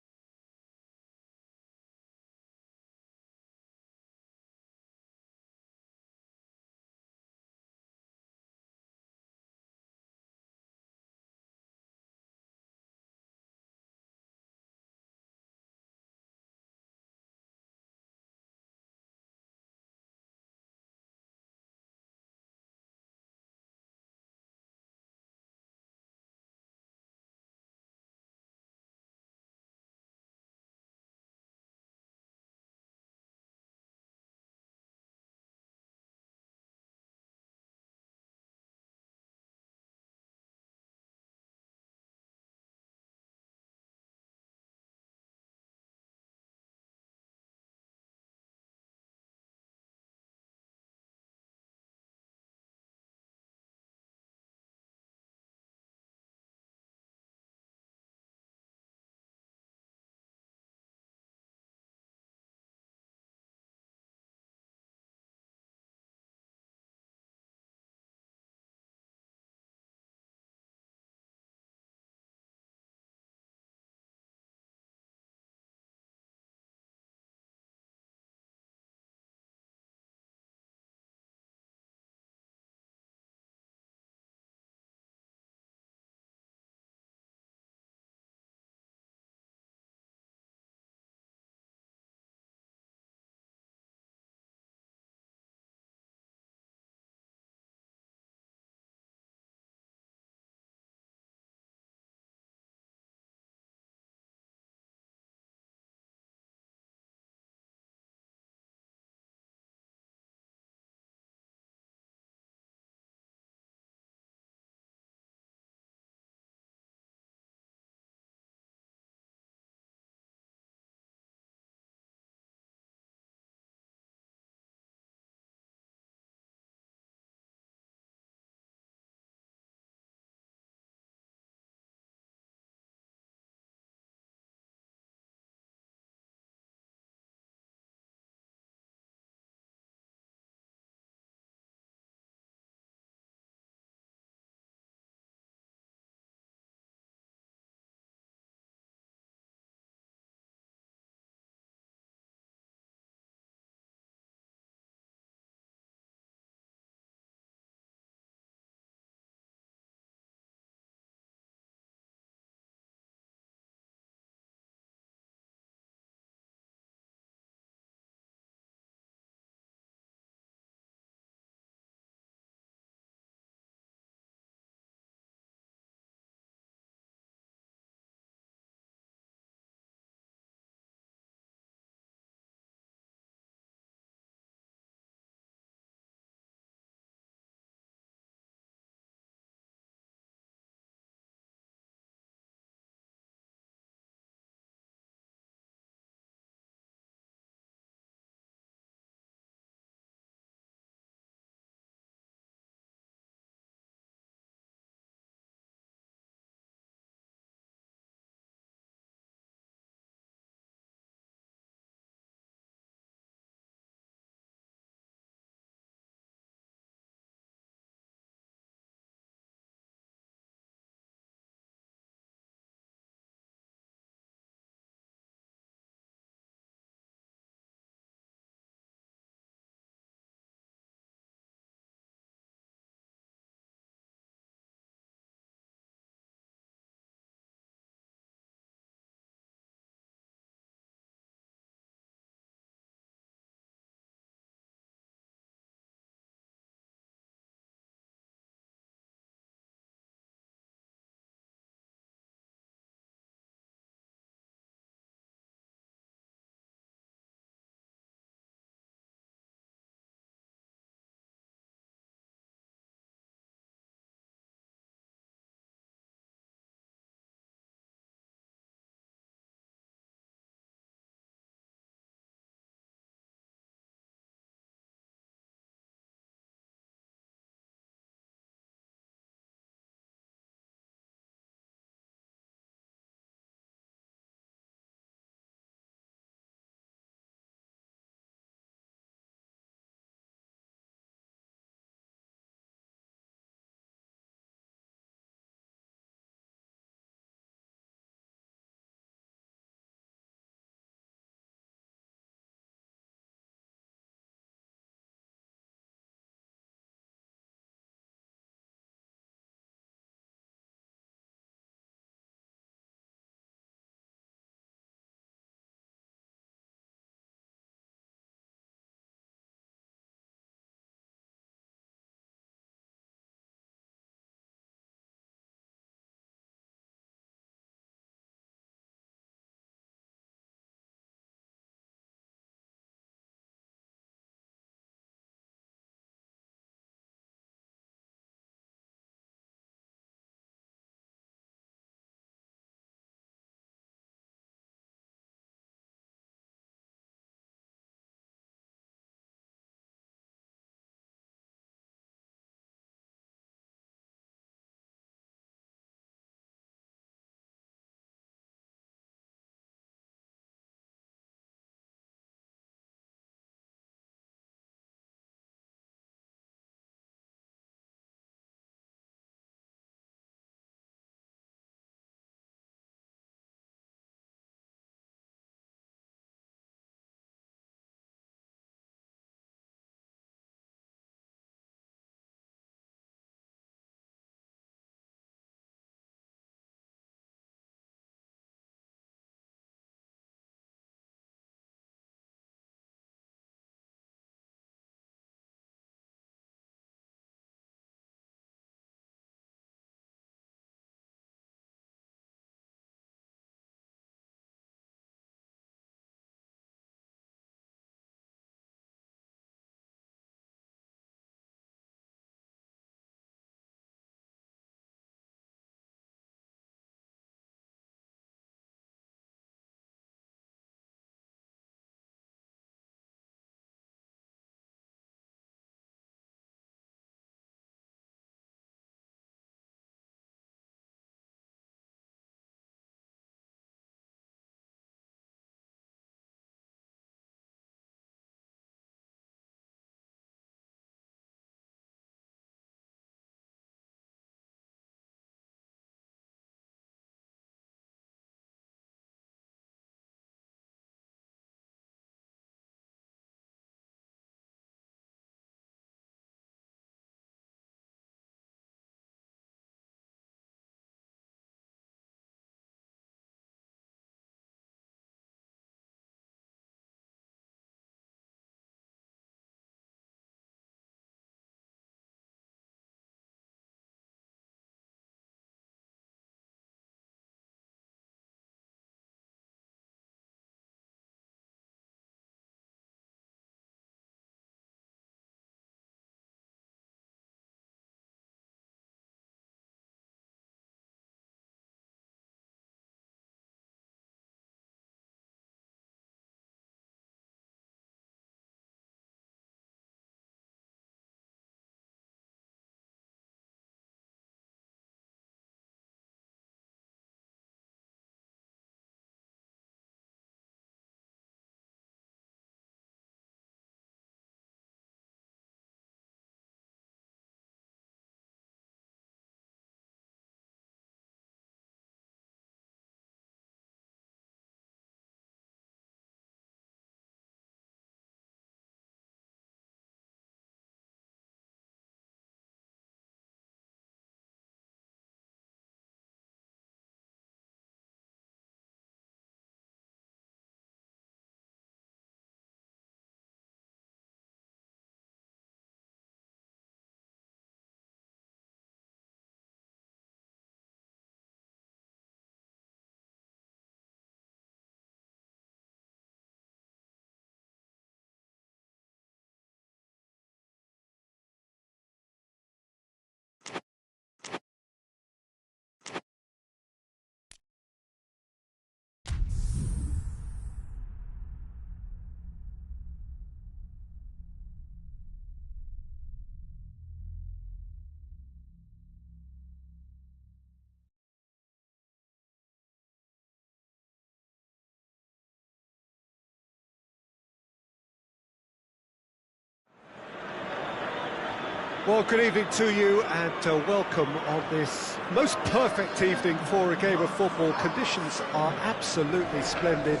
Well, good evening to you and welcome on this most perfect evening for a game of football. Conditions are absolutely splendid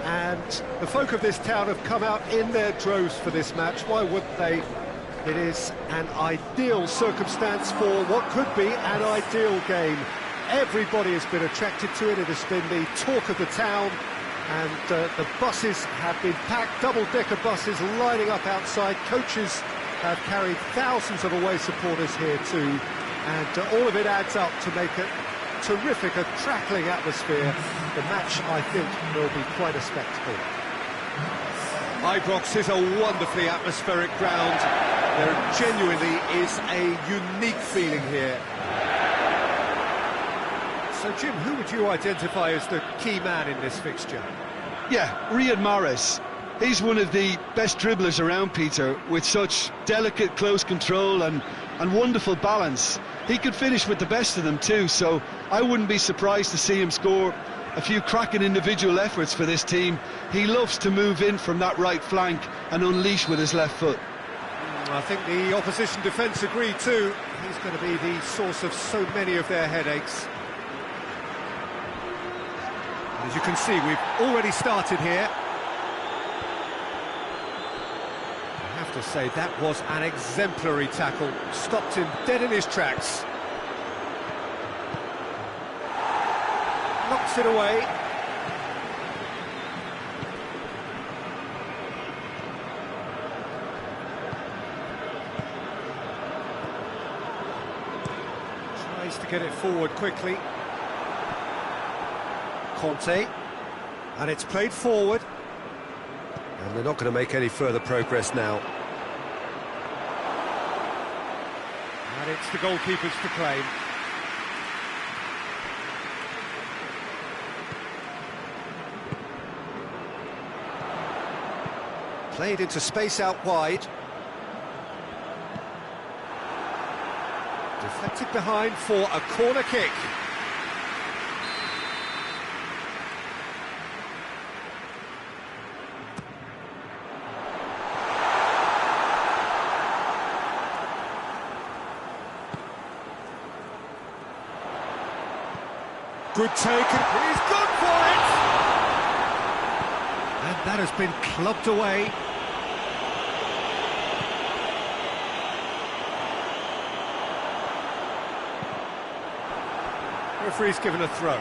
and the folk of this town have come out in their droves for this match. Why wouldn't they? It is an ideal circumstance for what could be an ideal game. Everybody has been attracted to it. It has been the talk of the town and the buses have been packed, double-decker buses lining up outside. Coaches have carried thousands of away supporters here too, and all of it adds up to make a terrific, crackling atmosphere. The match, I think, will be quite a spectacle. Ibrox is a wonderfully atmospheric ground. There genuinely is a unique feeling here. So, Jim, who would you identify as the key man in this fixture? Yeah, Riyad Mahrez. He's one of the best dribblers around, Peter, with such delicate, close control and wonderful balance. He could finish with the best of them too, so I wouldn't be surprised to see him score a few cracking individual efforts for this team. He loves to move in from that right flank and unleash with his left foot. I think the opposition defence agree too. He's going to be the source of so many of their headaches. As you can see, we've already started here. I have to say, that was an exemplary tackle. Stopped him dead in his tracks. Knocks it away. Tries to get it forward quickly. Conte, and it's played forward, and they're not going to make any further progress now. And it's the goalkeepers to claim. Played into space out wide. Deflected behind for a corner kick. Good take, and he's gone for it! And that has been clubbed away. Referee's given a throw.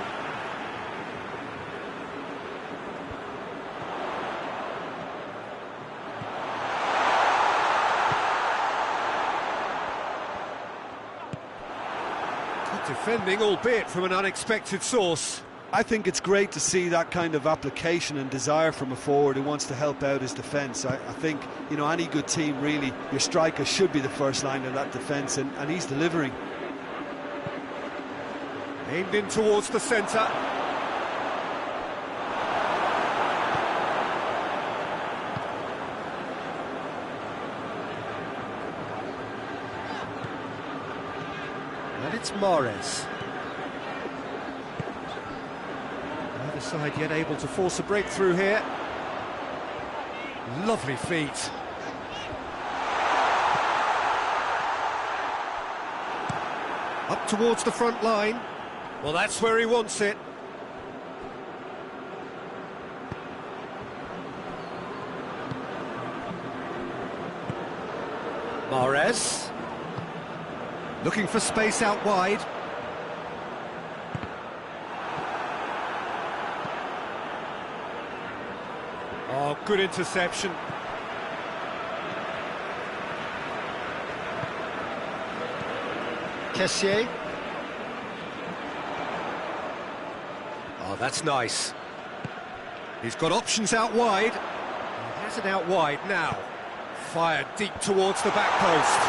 Defending, albeit from an unexpected source. I think it's great to see that kind of application and desire from a forward who wants to help out his defence. I think, you know, any good team, really, your striker should be the first line of that defence, and he's delivering. Aimed in towards the centre. And it's Mahrez. Neither side yet able to force a breakthrough here. Lovely feet. Up towards the front line. Well, that's where he wants it. Mahrez. Looking for space out wide. Oh, good interception. Kessié. Oh, that's nice. He's got options out wide. He has it out wide now. Fired deep towards the back post.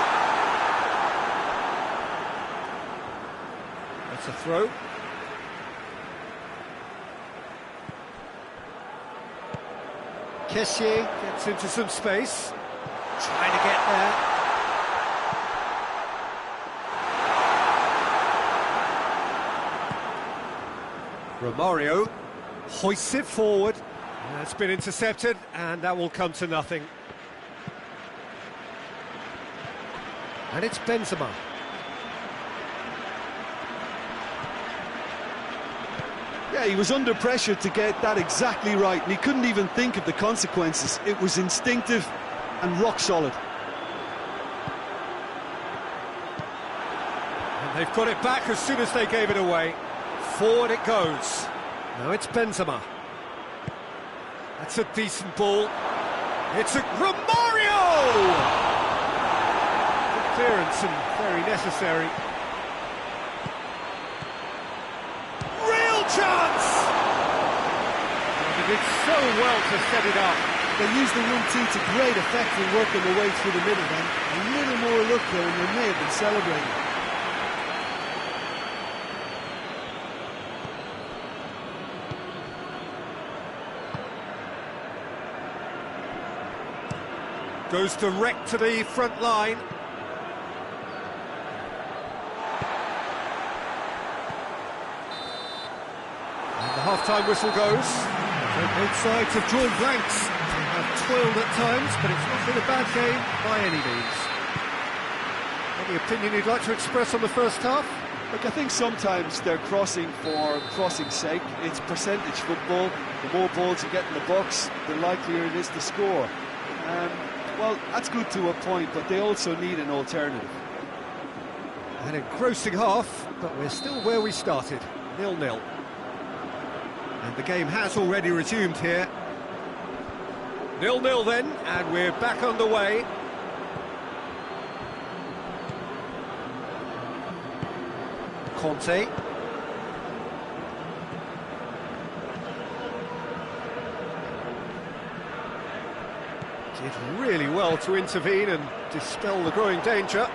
That's a throw. Kessié gets into some space. Trying to get there. Romario hoists it forward. That's been intercepted, and that will come to nothing. And it's Benzema. Yeah, he was under pressure to get that exactly right, and he couldn't even think of the consequences. It was instinctive and rock solid. And they've got it back as soon as they gave it away. Forward it goes. Now it's Benzema. That's a decent ball. It's a Romario! Good clearance and very necessary. Real chance! They did so well to set it up. They used the 1-2 to great effect in working their way through the middle then. A little more luck there and they may have been celebrating. Goes direct to the front line. And the half-time whistle goes. So both sides have drawn blanks. They have toiled at times, but it's not been a bad game by any means. Any opinion you'd like to express on the first half? Look, I think sometimes they're crossing for crossing's sake. It's percentage football. The more balls you get in the box, the likelier it is to score. Well, that's good to a point, but they also need an alternative. An engrossing half, but we're still where we started, 0-0. And the game has already resumed here. 0-0 then, and we're back underway. Conte. Did really well to intervene and dispel the growing danger.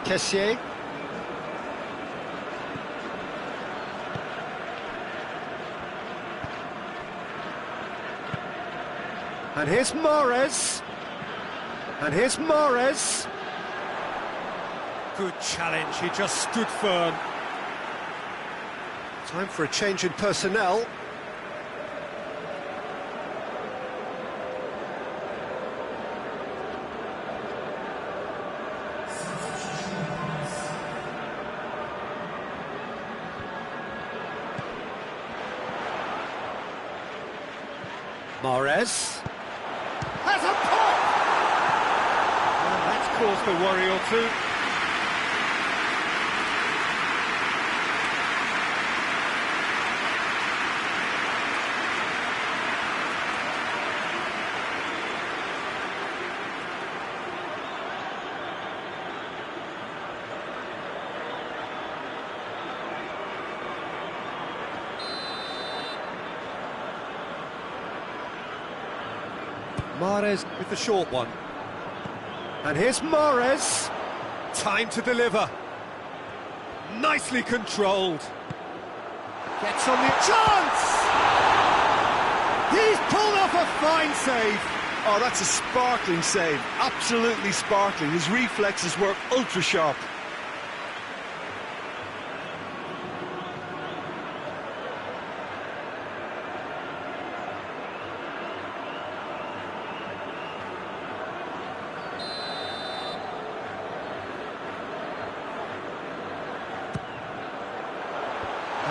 Kessié. And here's Mahrez. And here's Mahrez. Good challenge, he just stood firm. Time for a change in personnel. Mahrez has a pop! And that's caused a worry or two. Mahrez with the short one. And here's Mahrez. Time to deliver. Nicely controlled. Gets on the chance! He's pulled off a fine save. Oh, that's a sparkling save. Absolutely sparkling. His reflexes were ultra sharp.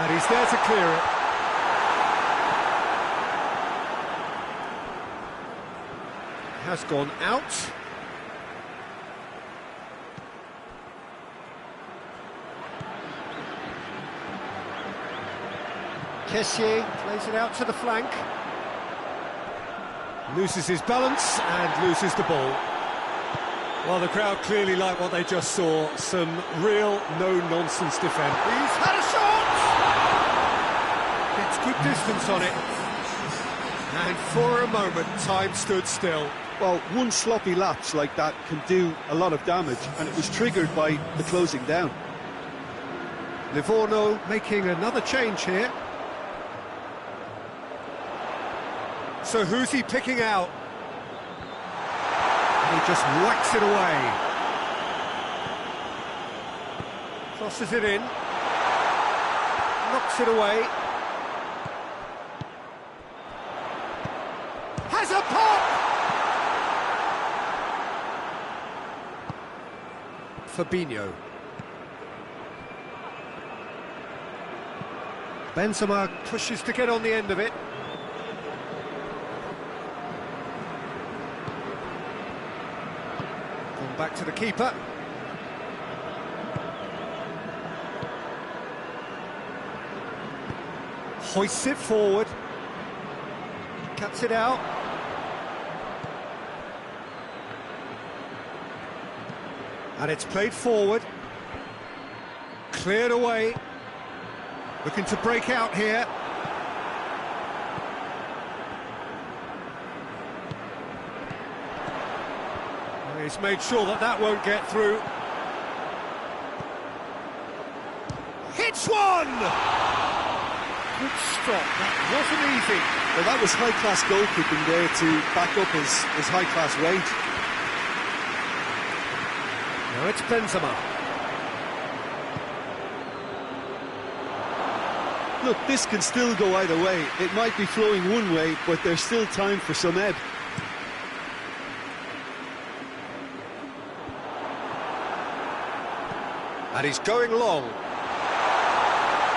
And he's there to clear it. Has gone out. Kessié plays it out to the flank. Loses his balance and loses the ball. Well, the crowd clearly like what they just saw. Some real no-nonsense defence. He's had a shot! Gets good distance on it. And for a moment, time stood still. Well, one sloppy lapse like that can do a lot of damage, and it was triggered by the closing down. Livorno making another change here. So who's he picking out? And he just whacks it away. Crosses it in. Knocks it away. Fabinho. Benzema pushes to get on the end of it. Gone back to the keeper. Hoists it forward. Cuts it out. And it's played forward. Cleared away. Looking to break out here. Well, he's made sure that that won't get through. Hits one! Good stop, that wasn't easy. Well, that was high-class goalkeeping there to back up his high-class range. Now it's Benzema. Look, this can still go either way. It might be flowing one way, but there's still time for some ebb. And he's going long.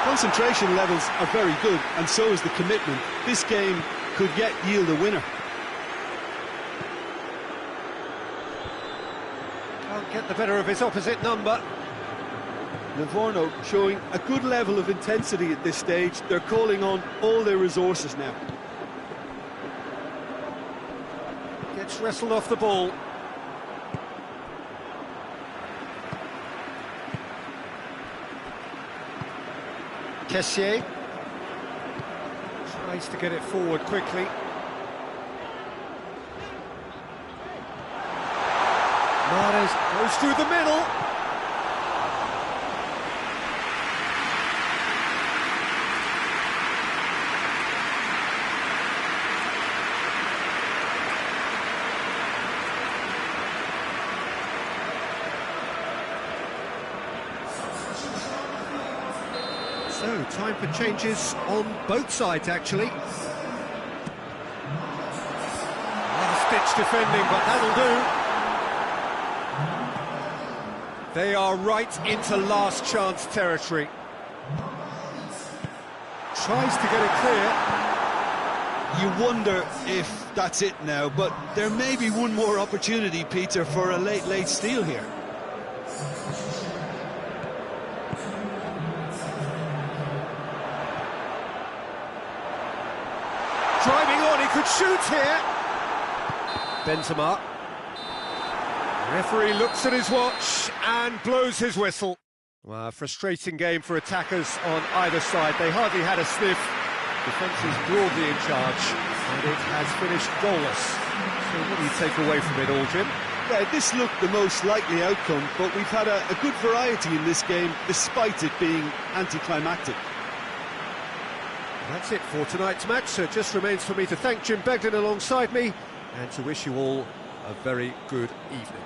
Concentration levels are very good, and so is the commitment. This game could yet yield a winner. Can't get the better of his opposite number. Livorno showing a good level of intensity at this stage. They're calling on all their resources now. Gets wrestled off the ball. Kessié tries to get it forward quickly. Mahrez goes through the middle. So, time for changes on both sides, actually. Last-ditch defending, but that'll do. They are right into last chance territory. Tries to get it clear. You wonder if that's it now, but there may be one more opportunity, Peter, for a late steal here. Driving on, he could shoot here. Benzema. Referee looks at his watch and blows his whistle. Well, a frustrating game for attackers on either side. They hardly had a sniff. Defence is broadly in charge, and it has finished goalless. So what do you take away from it all, Jim? Yeah, this looked the most likely outcome, but we've had a good variety in this game, despite it being anticlimactic. That's it for tonight's match, so it just remains for me to thank Jim Begden alongside me and to wish you all a very good evening.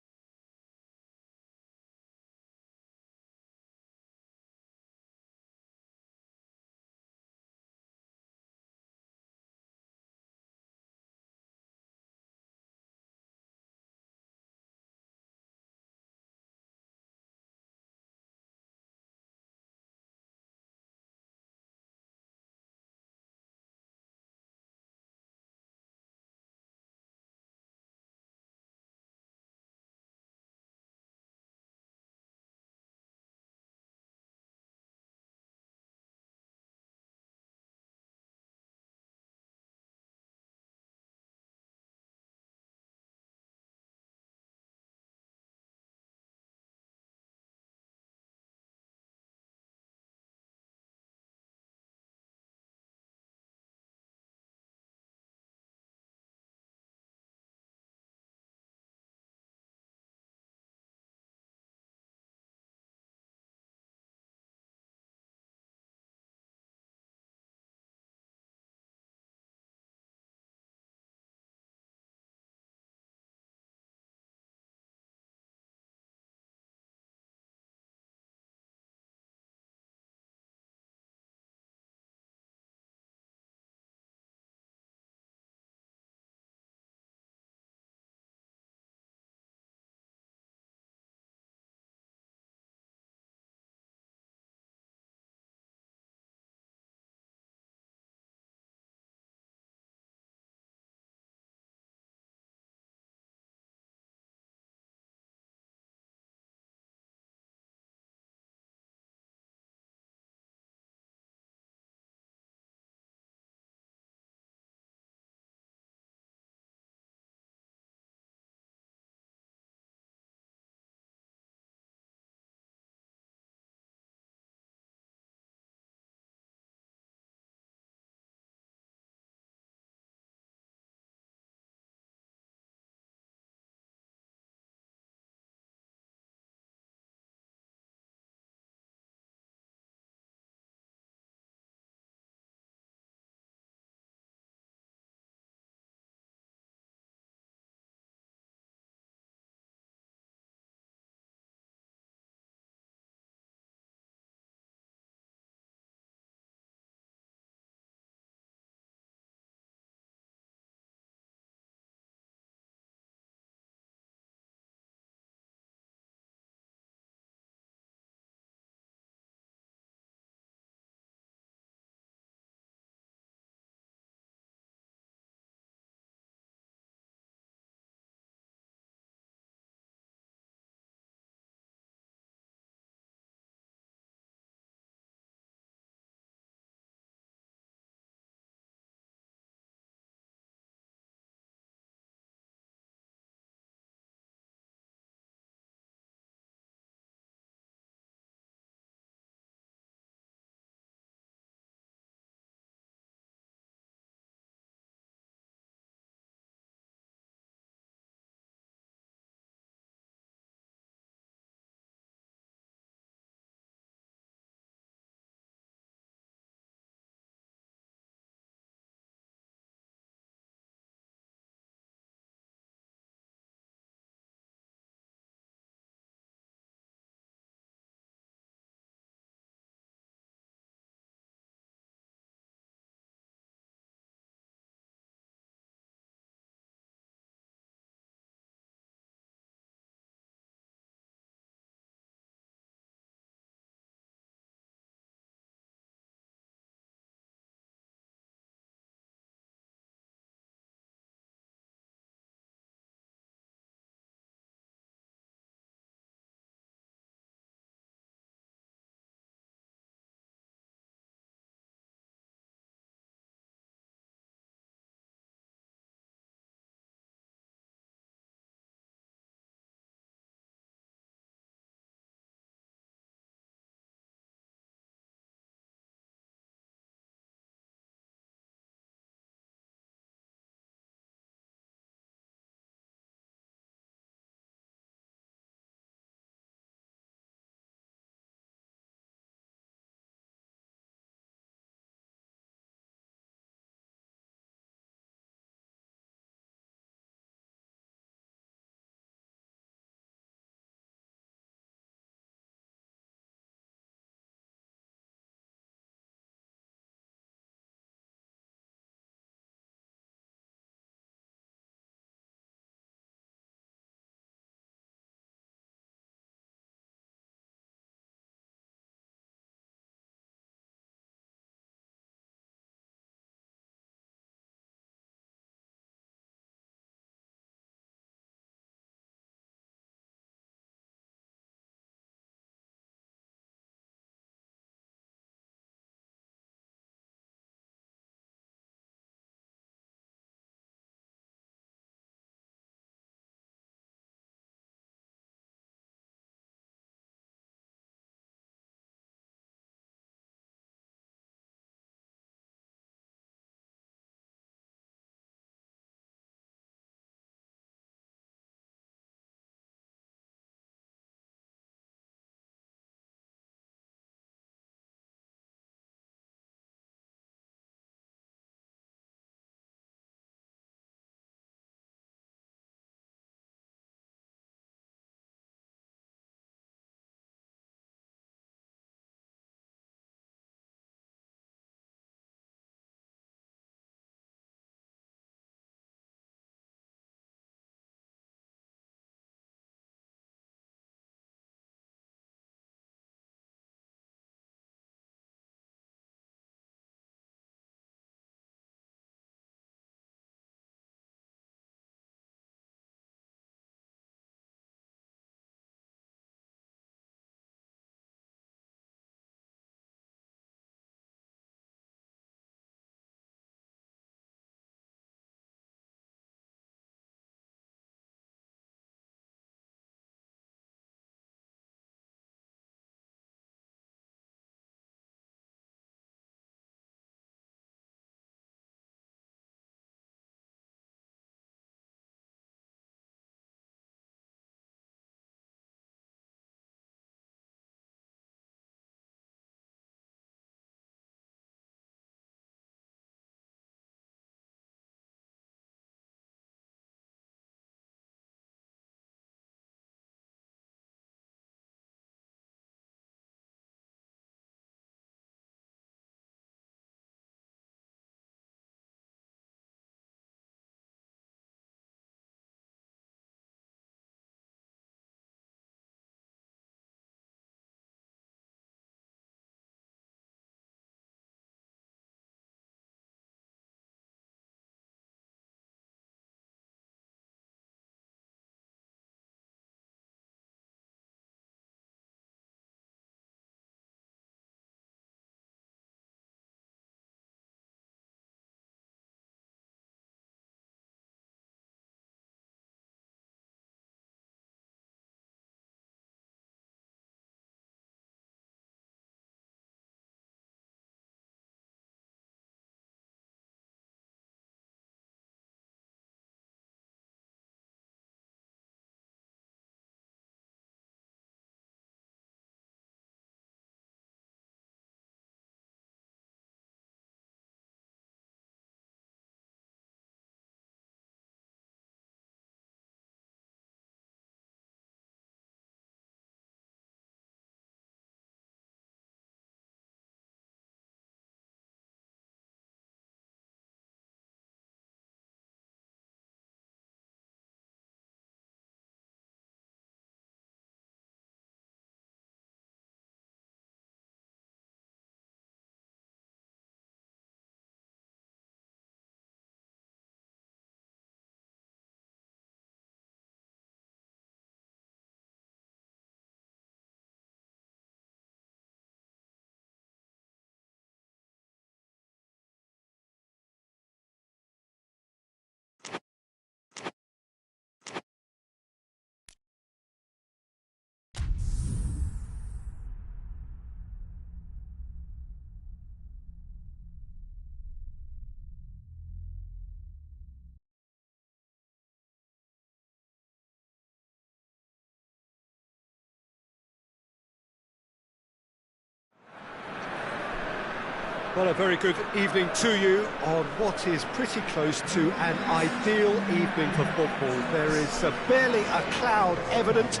Well, a very good evening to you on what is pretty close to an ideal evening for football. There is barely a cloud evident.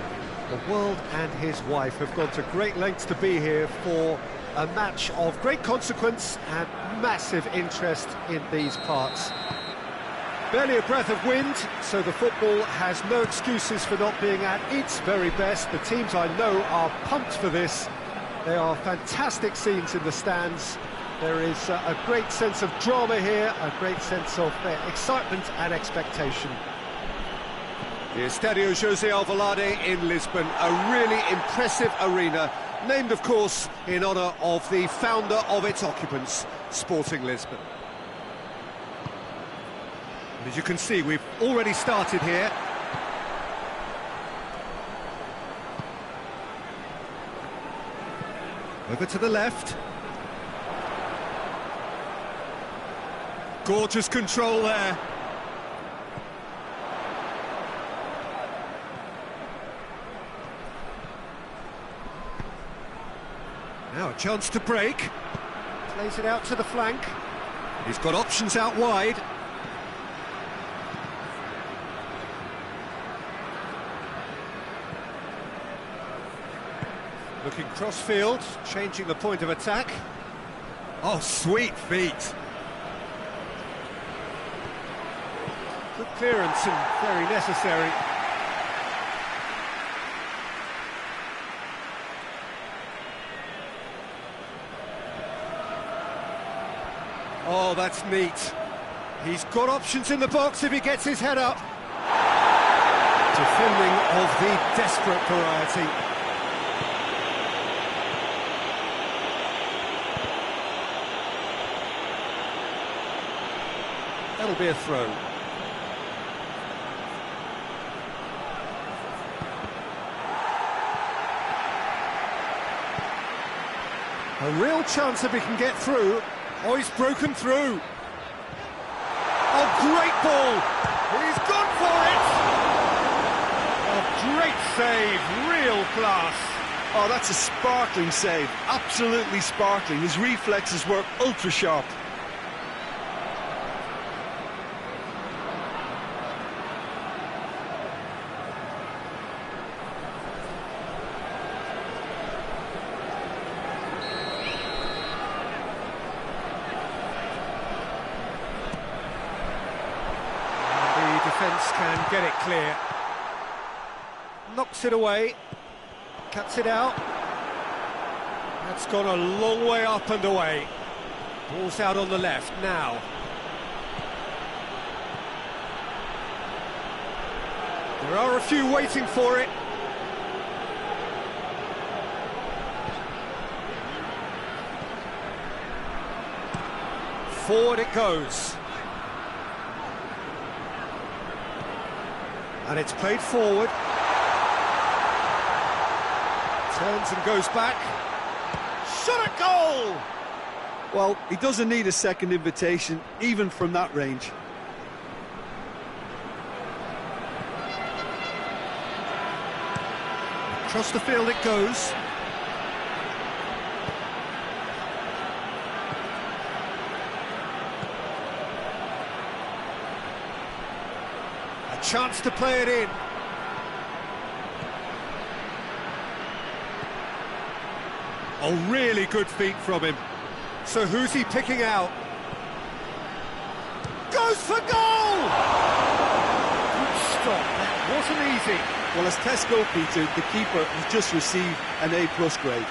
The world and his wife have gone to great lengths to be here for a match of great consequence and massive interest in these parts. Barely a breath of wind, so the football has no excuses for not being at its very best. The teams I know are pumped for this. They are fantastic scenes in the stands. There is a great sense of drama here, a great sense of excitement and expectation. The Estadio José Alvalade in Lisbon, a really impressive arena, named, of course, in honour of the founder of its occupants, Sporting Lisbon. And as you can see, we've already started here. Over to the left. Gorgeous control there. Now a chance to break. Plays it out to the flank. He's got options out wide. Looking cross-field, changing the point of attack. Oh, sweet feet. Good clearance and very necessary. Oh, that's neat. He's got options in the box if he gets his head up. Defending of the desperate variety. That'll be a throw. A real chance if he can get through. Oh, he's broken through. Oh, great ball. He's gone for it. A great save, real class. Oh, that's a sparkling save, absolutely sparkling. His reflexes were ultra sharp. Defence can get it clear. Knocks it away. Cuts it out. That's gone a long way up and away. Ball's out on the left now. There are a few waiting for it. Forward it goes. And it's played forward. Turns and goes back. Shot at goal! Well, he doesn't need a second invitation, even from that range. Across the field it goes. Chance to play it in. Oh, really good feet from him. So who's he picking out? Goes for goal! Good stop, that wasn't easy. Well, as Tesco, Peter, the keeper has just received an A+ grade.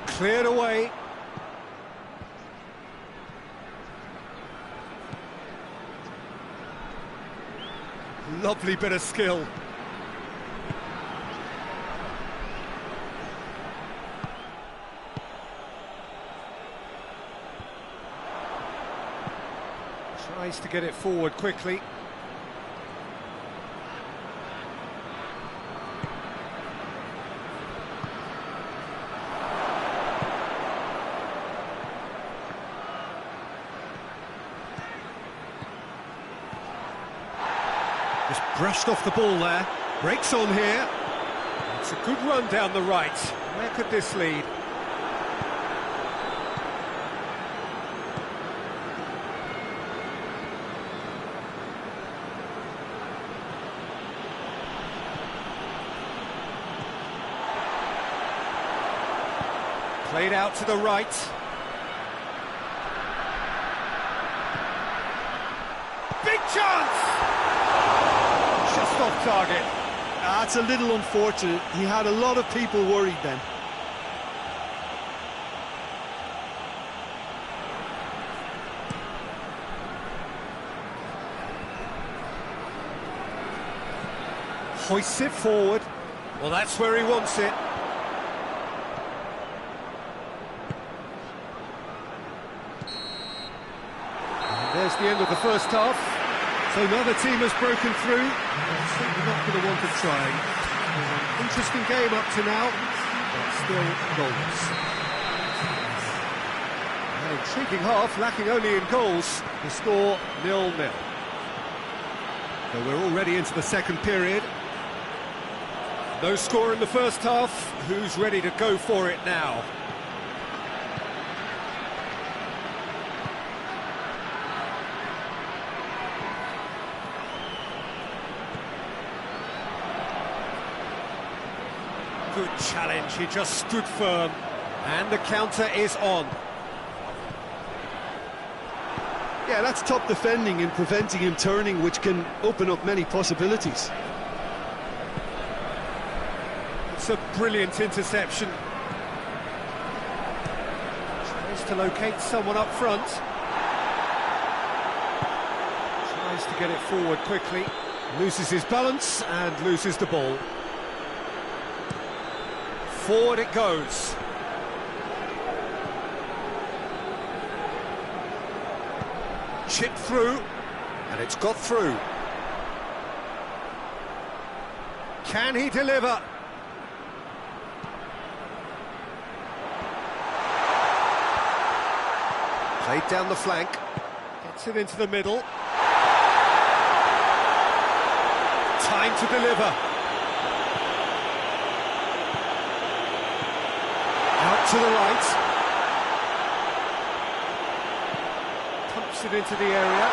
Cleared away. Lovely bit of skill. Tries to get it forward quickly. Just brushed off the ball there. Breaks on here. It's a good run down the right. Where could this lead? Played out to the right. Big chance! Just off target. That's a little unfortunate. He had a lot of people worried then. Hoists it forward. Well, that's where he wants it. There's the end of the first half. So neither team has broken through. They're certainly not going to want to try. An interesting game up to now, but still goals. An intriguing half, lacking only in goals. The score 0-0. So we're already into the second period. No score in the first half. Who's ready to go for it now? Good challenge, he just stood firm, and the counter is on. Yeah, that's top defending and preventing him turning, which can open up many possibilities. It's a brilliant interception. Tries to locate someone up front. Tries to get it forward quickly. Loses his balance and loses the ball. Forward it goes. Chipped through, and it's got through. Can he deliver? Played down the flank. Gets it into the middle. Time to deliver. Out to the right. Pumps it into the area.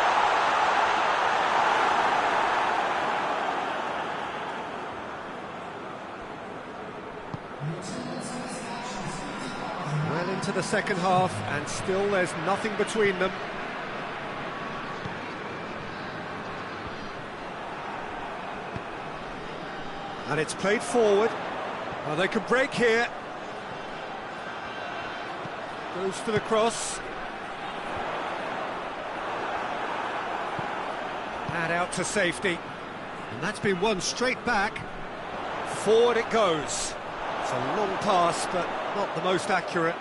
Well into the second half, and still there's nothing between them. And it's played forward. Well, they could break here. Goes for the cross. And out to safety. And that's been won straight back. Forward it goes. It's a long pass, but not the most accurate.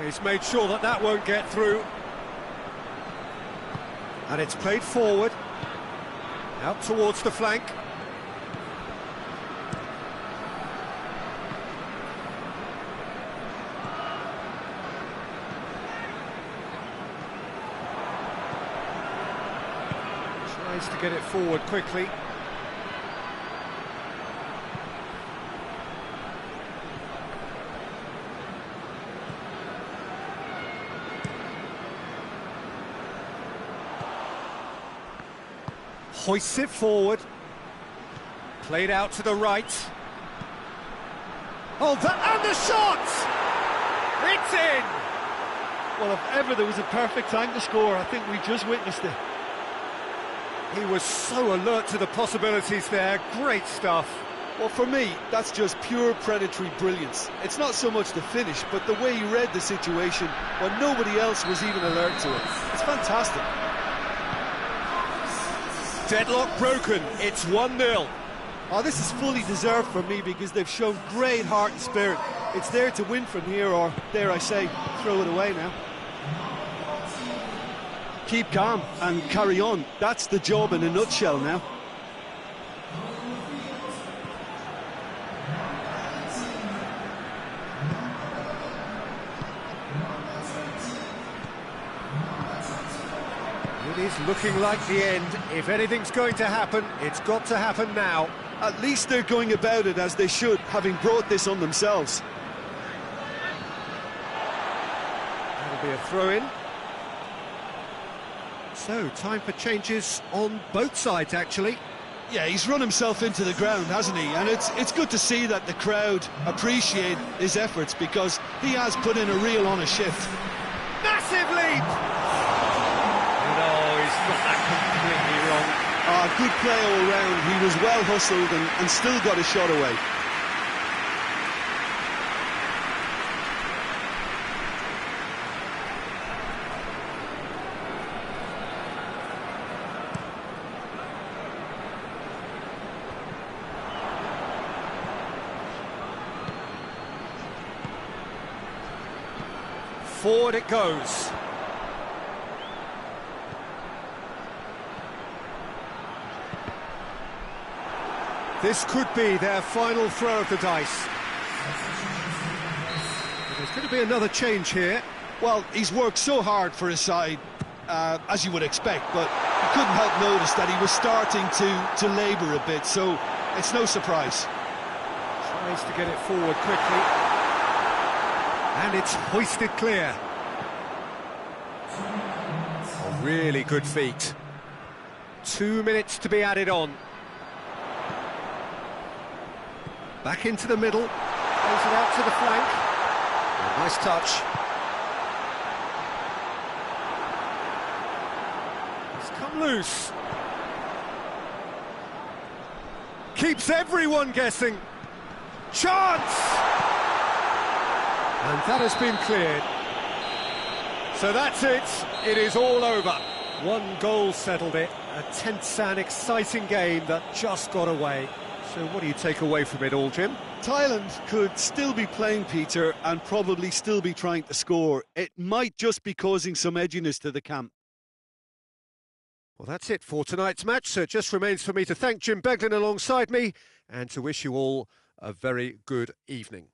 He's made sure that that won't get through. And it's played forward. Out towards the flank. Tries to get it forward quickly. Hoists it forward. Played out to the right. Oh, and the shot! It's in! Well, if ever there was a perfect time to score, I think we just witnessed it. He was so alert to the possibilities there. Great stuff. Well, for me, that's just pure predatory brilliance. It's not so much the finish, but the way he read the situation when nobody else was even alert to it. It's fantastic. Deadlock broken, it's 1-0. Oh, this is fully deserved for me because they've shown great heart and spirit. It's there to win from here, or dare I say, throw it away now. Keep calm and carry on. That's the job in a nutshell now. It is looking like the end. If anything's going to happen, it's got to happen now. At least they're going about it as they should, having brought this on themselves. That'll be a throw-in. So, time for changes on both sides, actually. Yeah, he's run himself into the ground, hasn't he? And it's good to see that the crowd appreciate his efforts, because he has put in a real honest shift. Massive leap! No, he's got that completely wrong. Good play all round. He was well hustled and still got a shot away. Forward it goes. This could be their final throw of the dice. There's going to be another change here. Well, he's worked so hard for his side, as you would expect, but you couldn't help notice that he was starting to labour a bit, so it's no surprise. Tries to get it forward quickly. And it's hoisted clear. A really good feat. 2 minutes to be added on. Back into the middle. Plays it out to the flank. Oh, nice touch. It's come loose. Keeps everyone guessing. Chance! And that has been cleared. So that's it. It is all over. One goal settled it. A tense and exciting game that just got away. So what do you take away from it all, Jim? Thailand could still be playing, Peter, and probably still be trying to score. It might just be causing some edginess to the camp. Well, that's it for tonight's match. So it just remains for me to thank Jim Beglin alongside me and to wish you all a very good evening.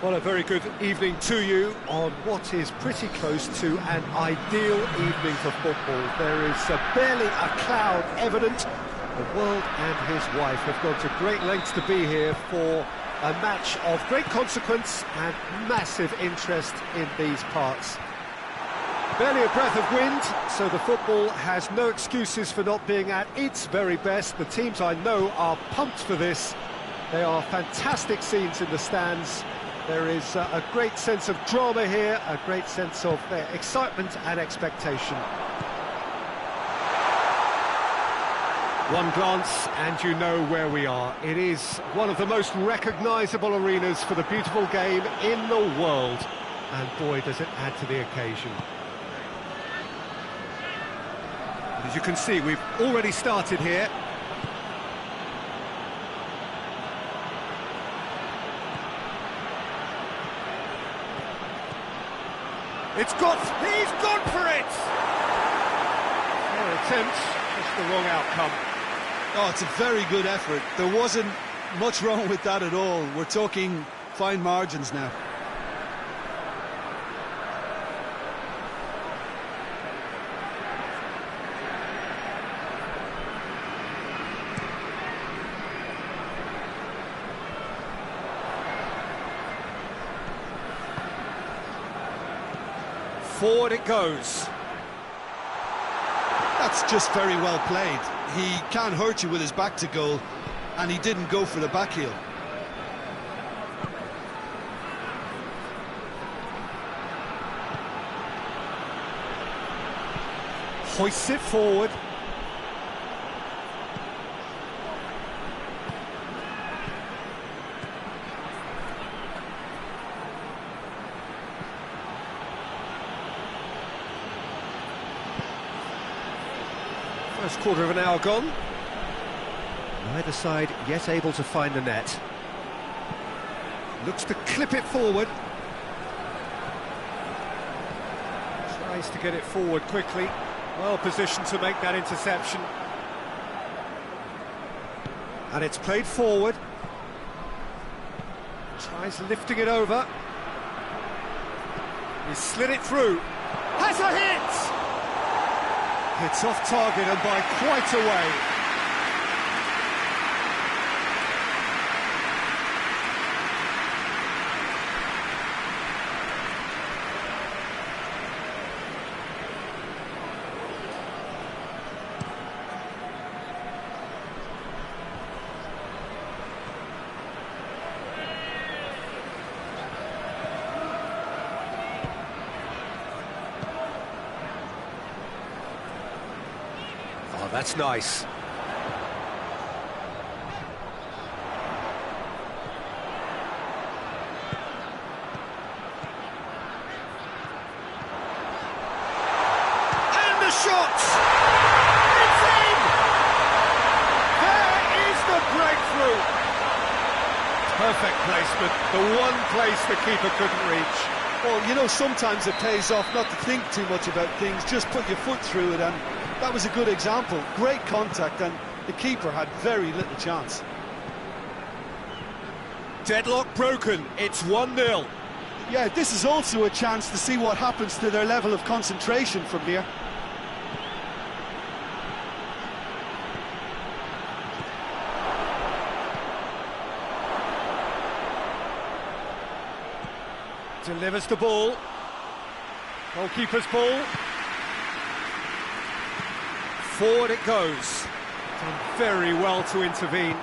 Well, a very good evening to you on what is pretty close to an ideal evening for football. There is barely a cloud evident. The world and his wife have gone to great lengths to be here for a match of great consequence and massive interest in these parts. Barely a breath of wind, so the football has no excuses for not being at its very best. The teams I know are pumped for this. They are fantastic scenes in the stands. There is a great sense of drama here, a great sense of excitement and expectation. One glance and you know where we are. It is one of the most recognisable arenas for the beautiful game in the world. And boy, does it add to the occasion. As you can see, we've already started here. He's gone for it! Fair attempt, just the wrong outcome. Oh, it's a very good effort. There wasn't much wrong with that at all. We're talking fine margins now. Forward it goes. That's just very well played. He can't hurt you with his back to goal, and he didn't go for the back heel. Hoists it forward. First quarter of an hour gone. Neither side yet able to find the net. Looks to clip it forward. Tries to get it forward quickly. Well positioned to make that interception. And it's played forward. Tries lifting it over. He's slid it through. Has a hit! It's off target and by quite a way. Oh, that's nice. And the shot! It's in! There is the breakthrough! Perfect placement, the one place the keeper couldn't reach. Well, you know, sometimes it pays off not to think too much about things, just put your foot through it, and that was a good example. Great contact, and the keeper had very little chance. Deadlock broken, it's 1-0. Yeah, this is also a chance to see what happens to their level of concentration from here. Delivers the ball. Goalkeeper's ball. Forward it goes. Done very well to intervene.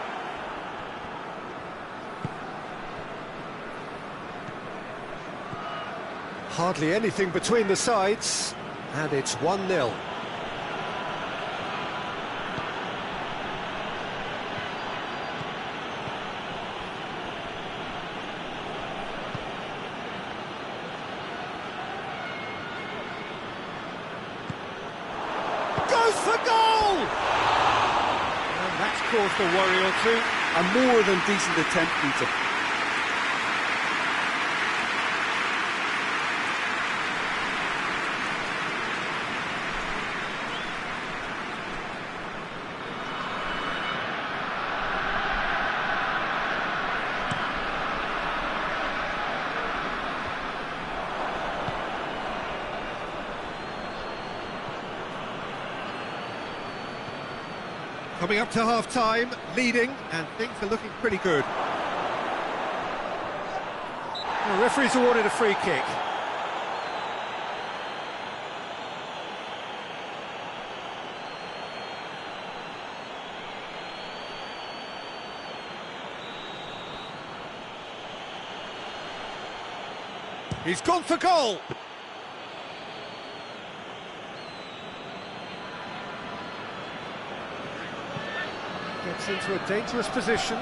Hardly anything between the sides, and it's 1-0. Goes for goal! And that's caused a worry or two. A more than decent attempt, Peter. Coming up to half-time, leading, and things are looking pretty good. The referee's awarded a free kick. He's gone for goal! Gets into a dangerous position.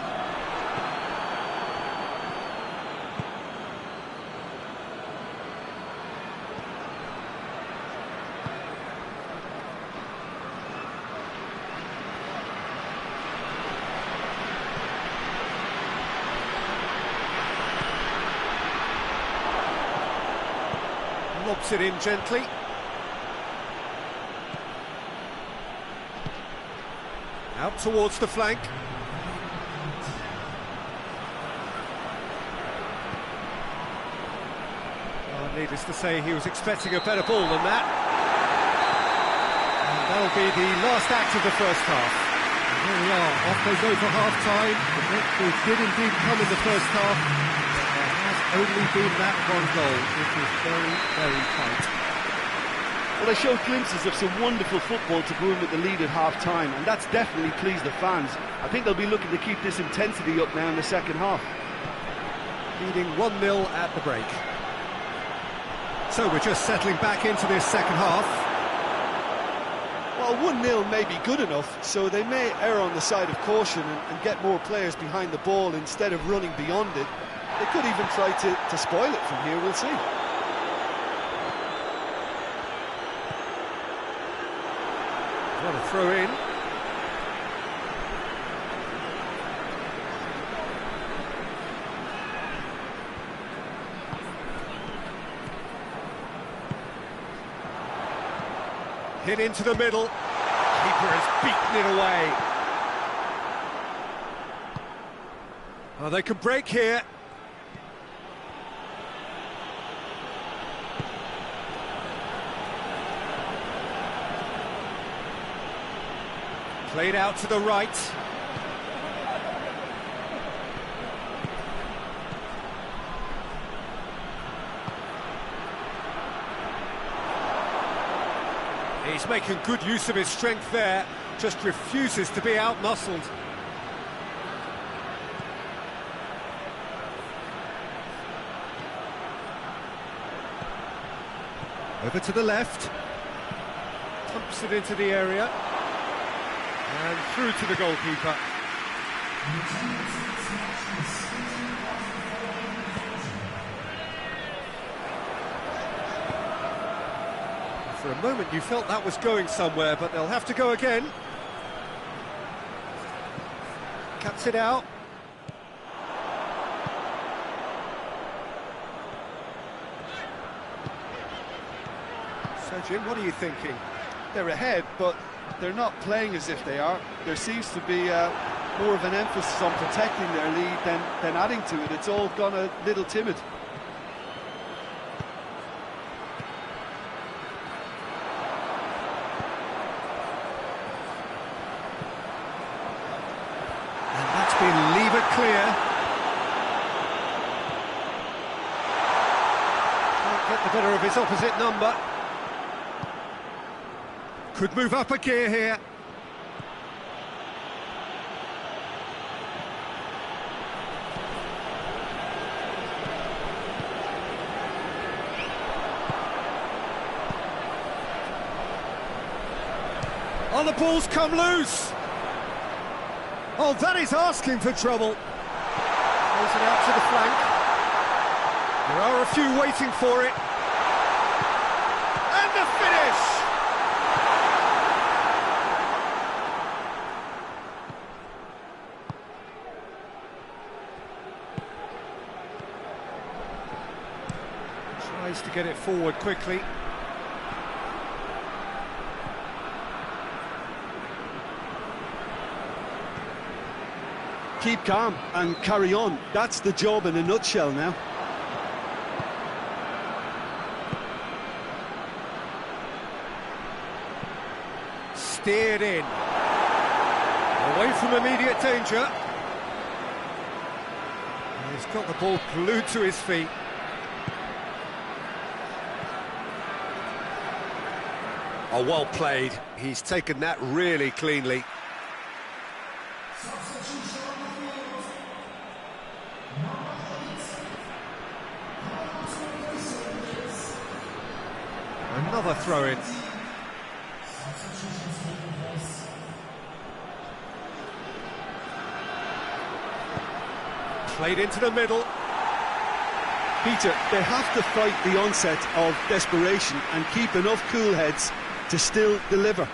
Lobs it in gently. Out towards the flank. Well, needless to say, he was expecting a better ball than that. And that'll be the last act of the first half. And here we are, off they go for half-time. The breakthrough did indeed come in the first half. There has only been that one goal, which is very, very tight. Well, they showed glimpses of some wonderful football to go in with the lead at half-time, and that's definitely pleased the fans. I think they'll be looking to keep this intensity up now in the second half. Leading 1-0 at the break. So we're just settling back into this second half. Well, 1-0 may be good enough, so they may err on the side of caution and get more players behind the ball instead of running beyond it. They could even try to spoil it from here, we'll see. What a throw in. Hit into the middle. Keeper has beaten it away. Oh, they can break here. Played out to the right. He's making good use of his strength there, just refuses to be out-muscled. Over to the left. Pumps it into the area. And through to the goalkeeper. For a moment you felt that was going somewhere, but they'll have to go again. Cuts it out. So Jim, what are you thinking? They're ahead, but they're not playing as if they are. There seems to be more of an emphasis on protecting their lead than adding to it. It's all gone a little timid. And that's been levered clear. Can't get the better of his opposite number. Could move up a gear here. Oh, the ball's come loose. Oh, that is asking for trouble. Throws it out to the flank. There are a few waiting for it. And the finish! Tries to get it forward quickly. Keep calm and carry on. That's the job in a nutshell now. Steered in. Away from immediate danger. He's got the ball glued to his feet. Oh, well played. He's taken that really cleanly. Another throw-in. Played into the middle. Peter, they have to fight the onset of desperation and keep enough cool heads to still deliver.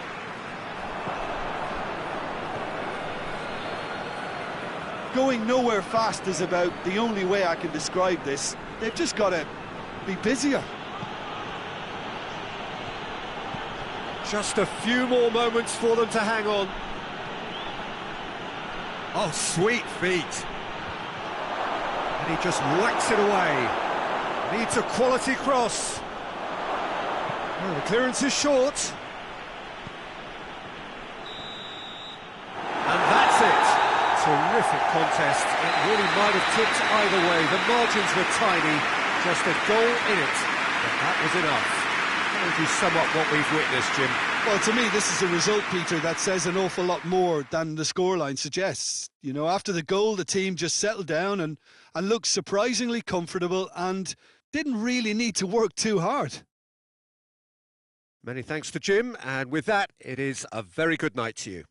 Going nowhere fast is about the only way I can describe this. They've just got to be busier. Just a few more moments for them to hang on. Oh, sweet feet. And he just whacks it away. Needs a quality cross. Oh, the clearance is short. And that's it. Terrific contest. It really might have tipped either way. The margins were tiny. Just a goal in it. But that was enough. How would you sum up what we've witnessed, Jim? Well, to me, this is a result, Peter, that says an awful lot more than the scoreline suggests. You know, after the goal, the team just settled down and looked surprisingly comfortable and didn't really need to work too hard. Many thanks to Jim, and with that, it is a very good night to you.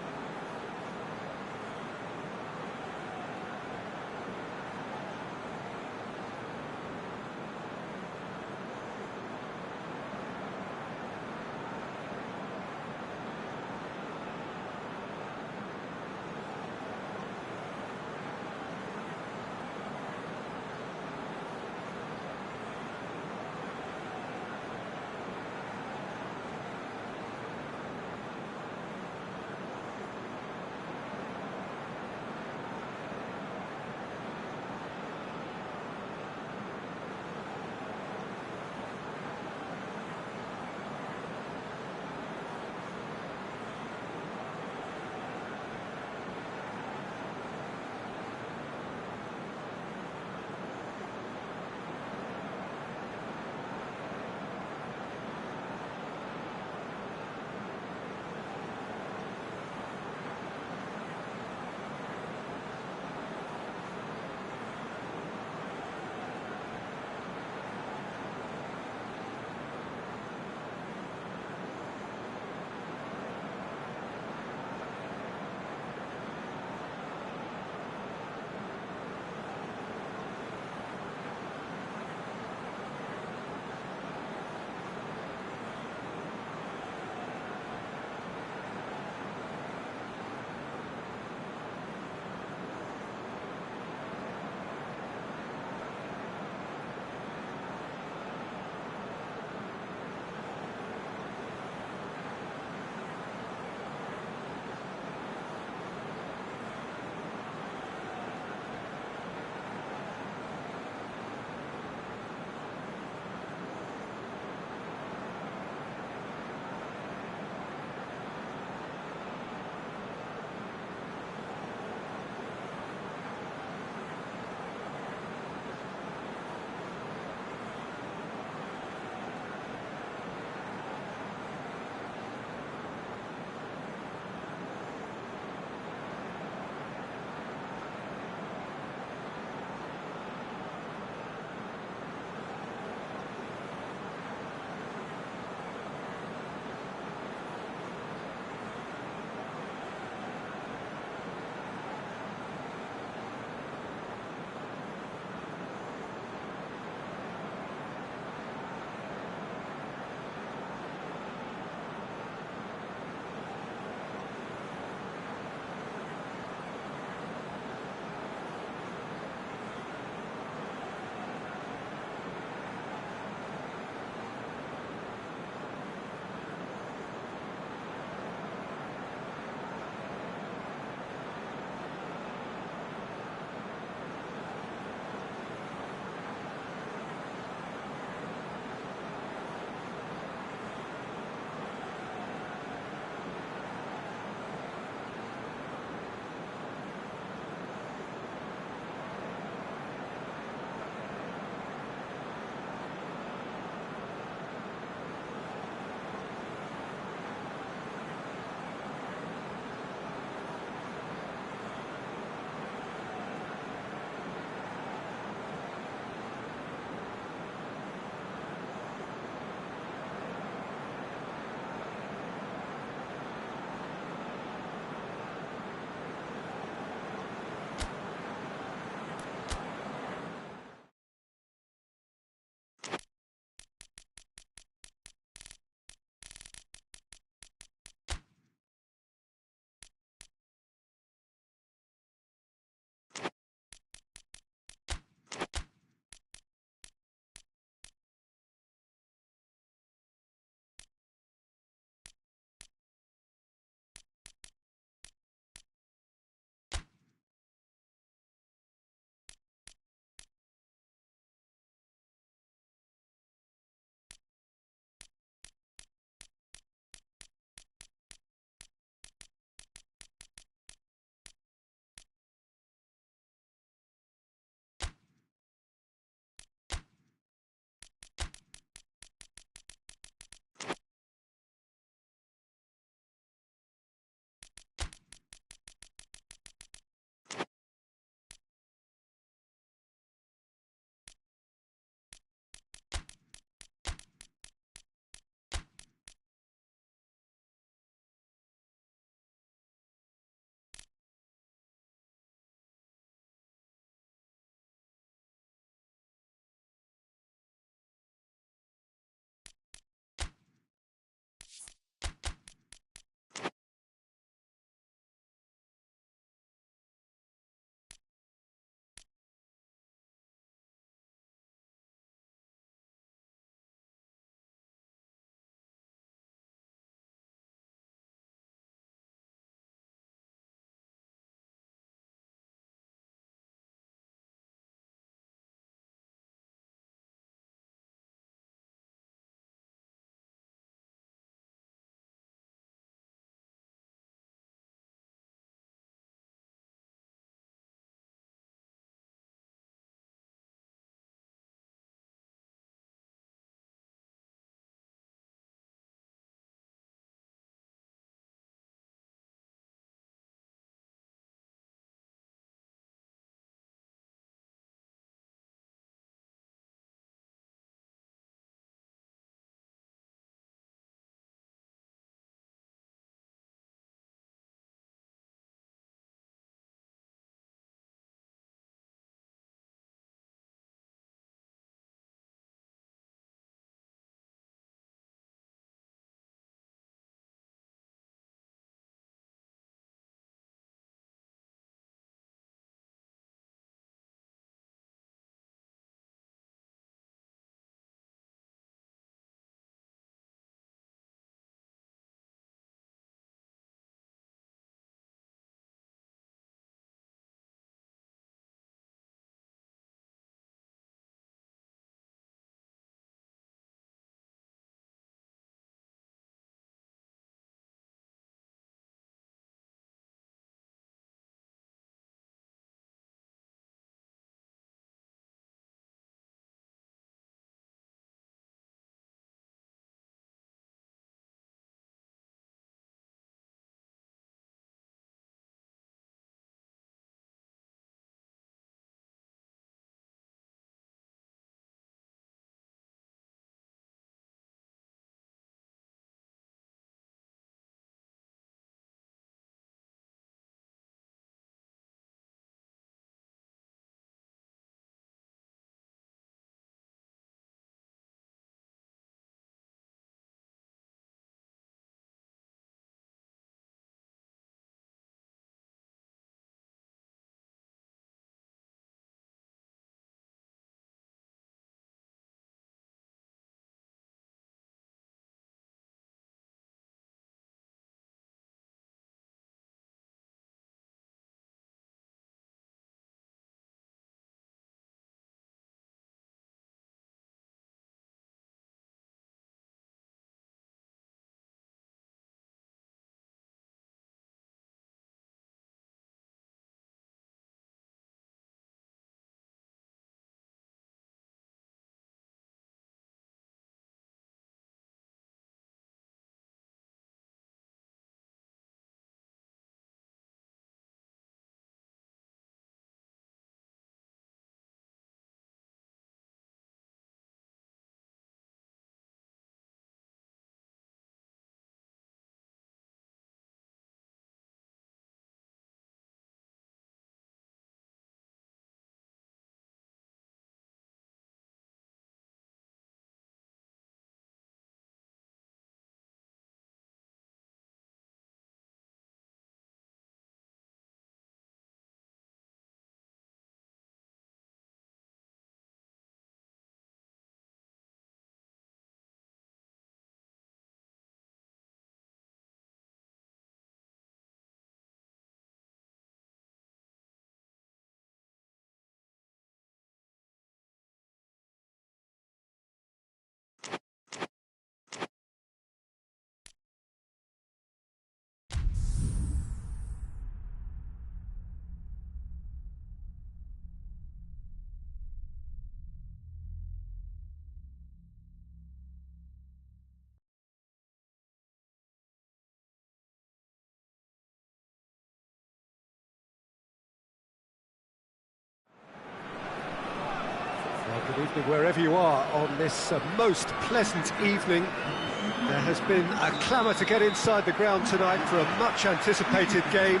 Well, good evening wherever you are on this most pleasant evening. There has been a clamour to get inside the ground tonight for a much-anticipated game.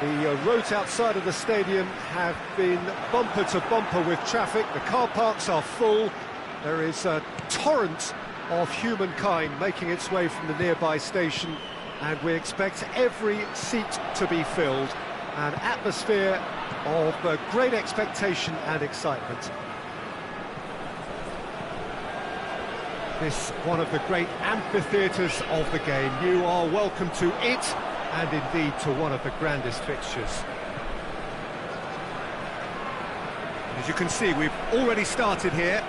The roads outside of the stadium have been bumper to bumper with traffic. The car parks are full. There is a torrent of humankind making its way from the nearby station, and we expect every seat to be filled. An atmosphere of great expectation and excitement. This one of the great amphitheatres of the game. You are welcome to it, and indeed to one of the grandest fixtures. As you can see, we've already started here.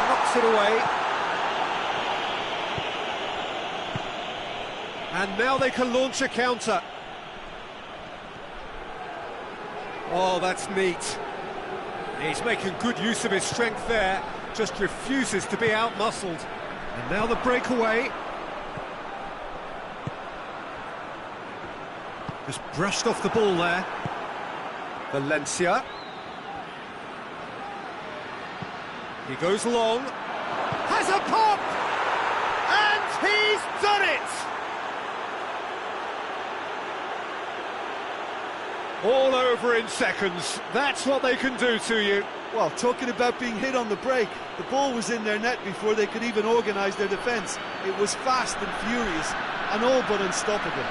Knocks it away. And now they can launch a counter. Oh, that's neat. He's making good use of his strength there, just refuses to be out-muscled. And now the breakaway. Just brushed off the ball there. Valencia. He goes long. Has a pop! And he's done it! All over in seconds. That's what they can do to you. Well, talking about being hit on the break, the ball was in their net before they could even organise their defence. It was fast and furious, and all but unstoppable.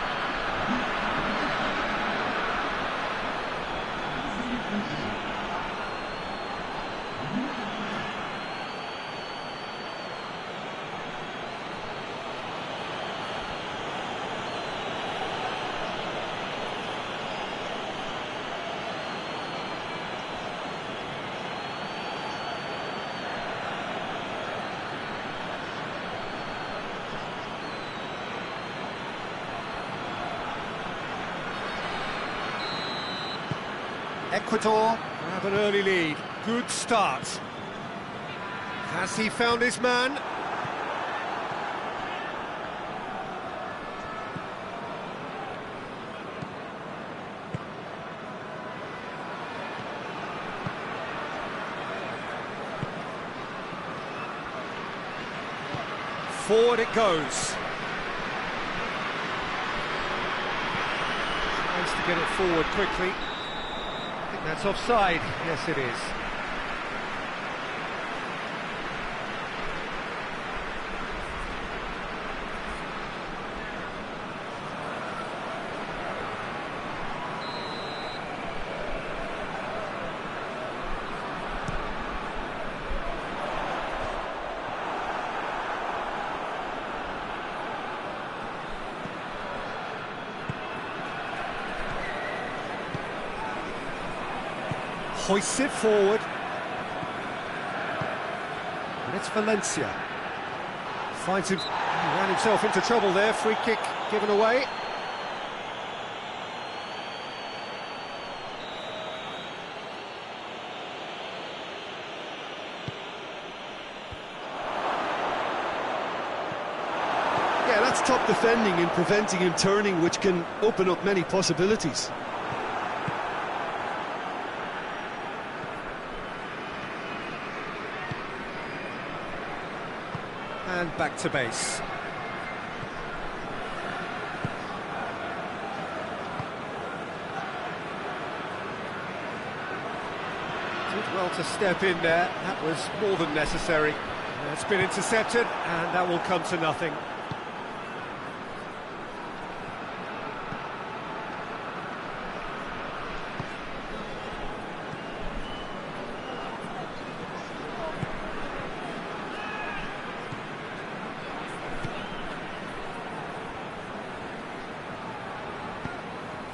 Ecuador have an early lead. Good start. Has he found his man? Forward it goes. Tries to get it forward quickly. That's offside. Yes, it is. Hoists it forward. And it's Valencia. Finds him, he ran himself into trouble there. Free kick given away. Yeah, that's top defending and preventing him turning, which can open up many possibilities. And back to base. Did well to step in there. That was more than necessary. It's been intercepted, and that will come to nothing.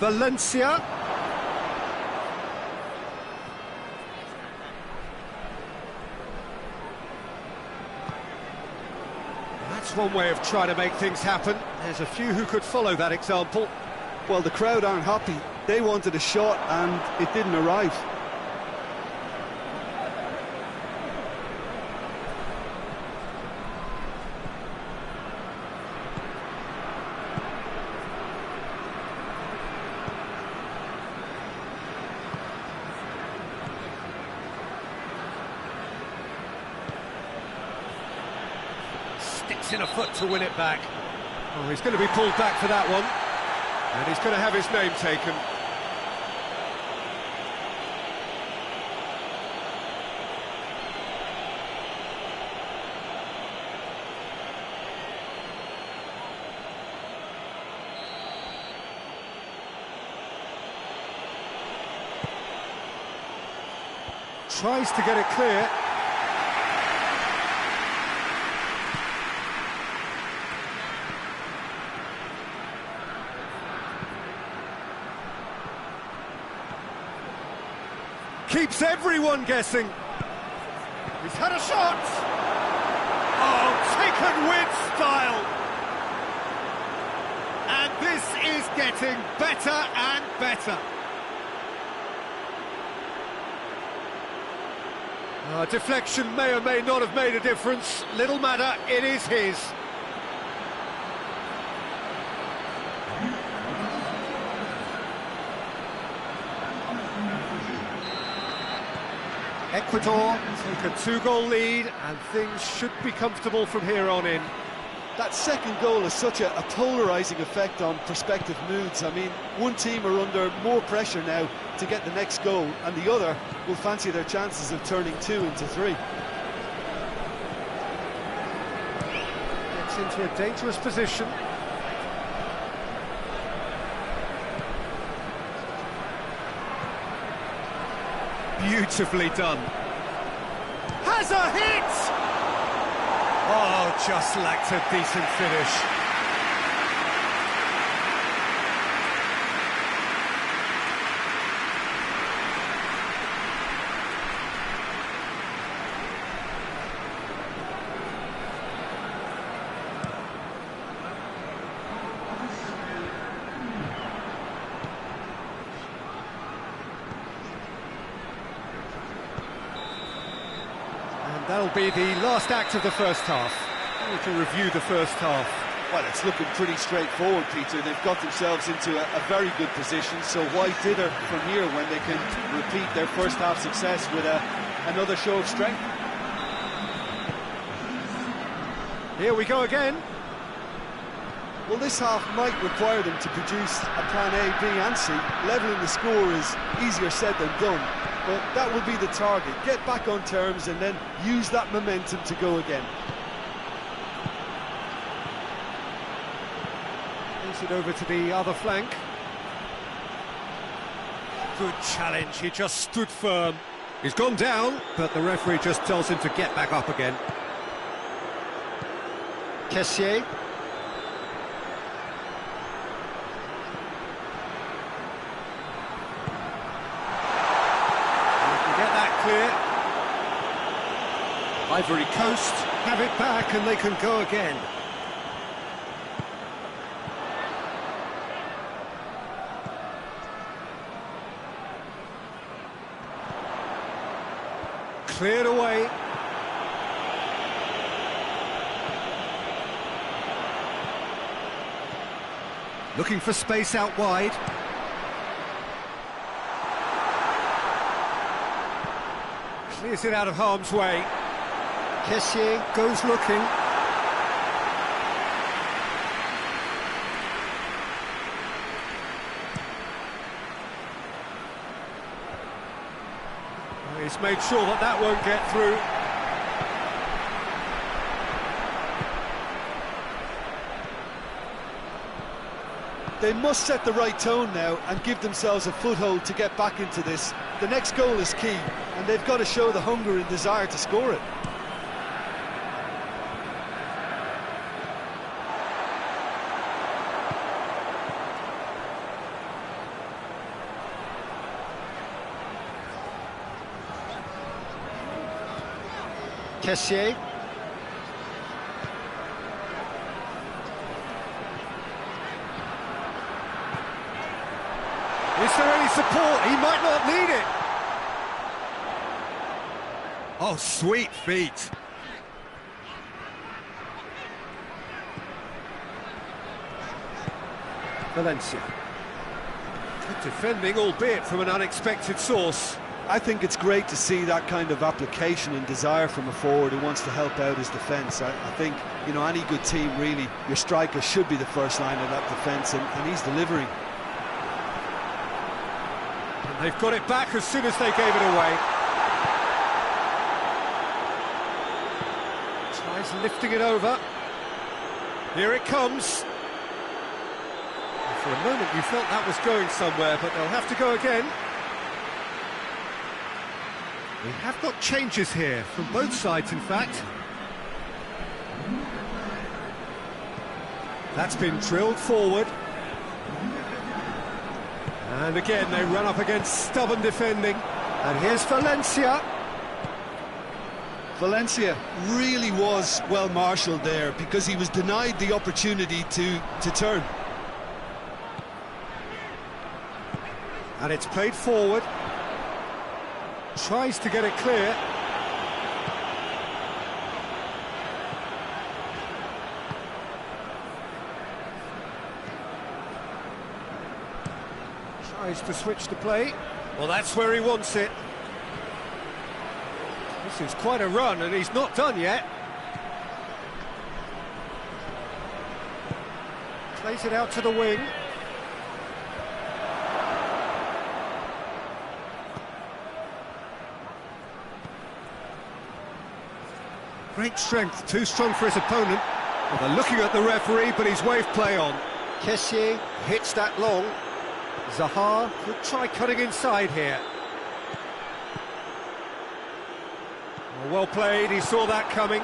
Valencia. That's one way of trying to make things happen. There's a few who could follow that example. Well, the crowd aren't happy. They wanted a shot and it didn't arrive. in a foot to win it back. Oh, he's going to be pulled back for that one. And he's going to have his name taken. Tries to get it clear. Keeps everyone guessing. He's had a shot. Oh, taken with style. And this is getting better and better. Deflection may or may not have made a difference. Little matter, it is his. Ecuador take a 2-goal lead, and things should be comfortable from here on in. That second goal has such a polarising effect on prospective moods. I mean, one team are under more pressure now to get the next goal, and the other will fancy their chances of turning 2 into 3. Gets into a dangerous position. Beautifully done. Has a hit! Oh, just lacked a decent finish. That'll be the last act of the first half. We can review the first half. Well, it's looking pretty straightforward, Peter. They've got themselves into a very good position, so why dither from here when they can repeat their first half success with another show of strength? Here we go again. Well, this half might require them to produce a plan A, B and C. Levelling the score is easier said than done, but that will be the target. Get back on terms and then use that momentum to go again. Moves it over to the other flank. Good challenge, he just stood firm. He's gone down, but the referee just tells him to get back up again. Kessié. Clear. Ivory Coast have it back and they can go again. Cleared away. Looking for space out wide. Clears it out of harm's way. Kessié goes looking. He's made sure that that won't get through. They must set the right tone now and give themselves a foothold to get back into this. The next goal is key, and they've got to show the hunger and desire to score it. Kessié. Is there any support? He might not need it. Oh, sweet feet. Valencia. Good defending, albeit from an unexpected source. I think it's great to see that kind of application and desire from a forward who wants to help out his defence. I think, you know, any good team, really, your striker should be the first line of that defence, and he's delivering. And they've got it back as soon as they gave it away. Tries lifting it over. Here it comes. For a moment you felt that was going somewhere, but they'll have to go again. We have got changes here, from both sides in fact. That's been drilled forward. And again they run up against stubborn defending. And here's Valencia. Valencia really was well marshalled there, because he was denied the opportunity to turn. And it's played forward. Tries to get it clear. Tries to switch the play. Well, that's where he wants it. This is quite a run, and he's not done yet. Plays it out to the wing. Great strength, too strong for his opponent. Well, they're looking at the referee, but he's waved play on. Kessié hits that long. Zaha could try cutting inside here. Well played, he saw that coming.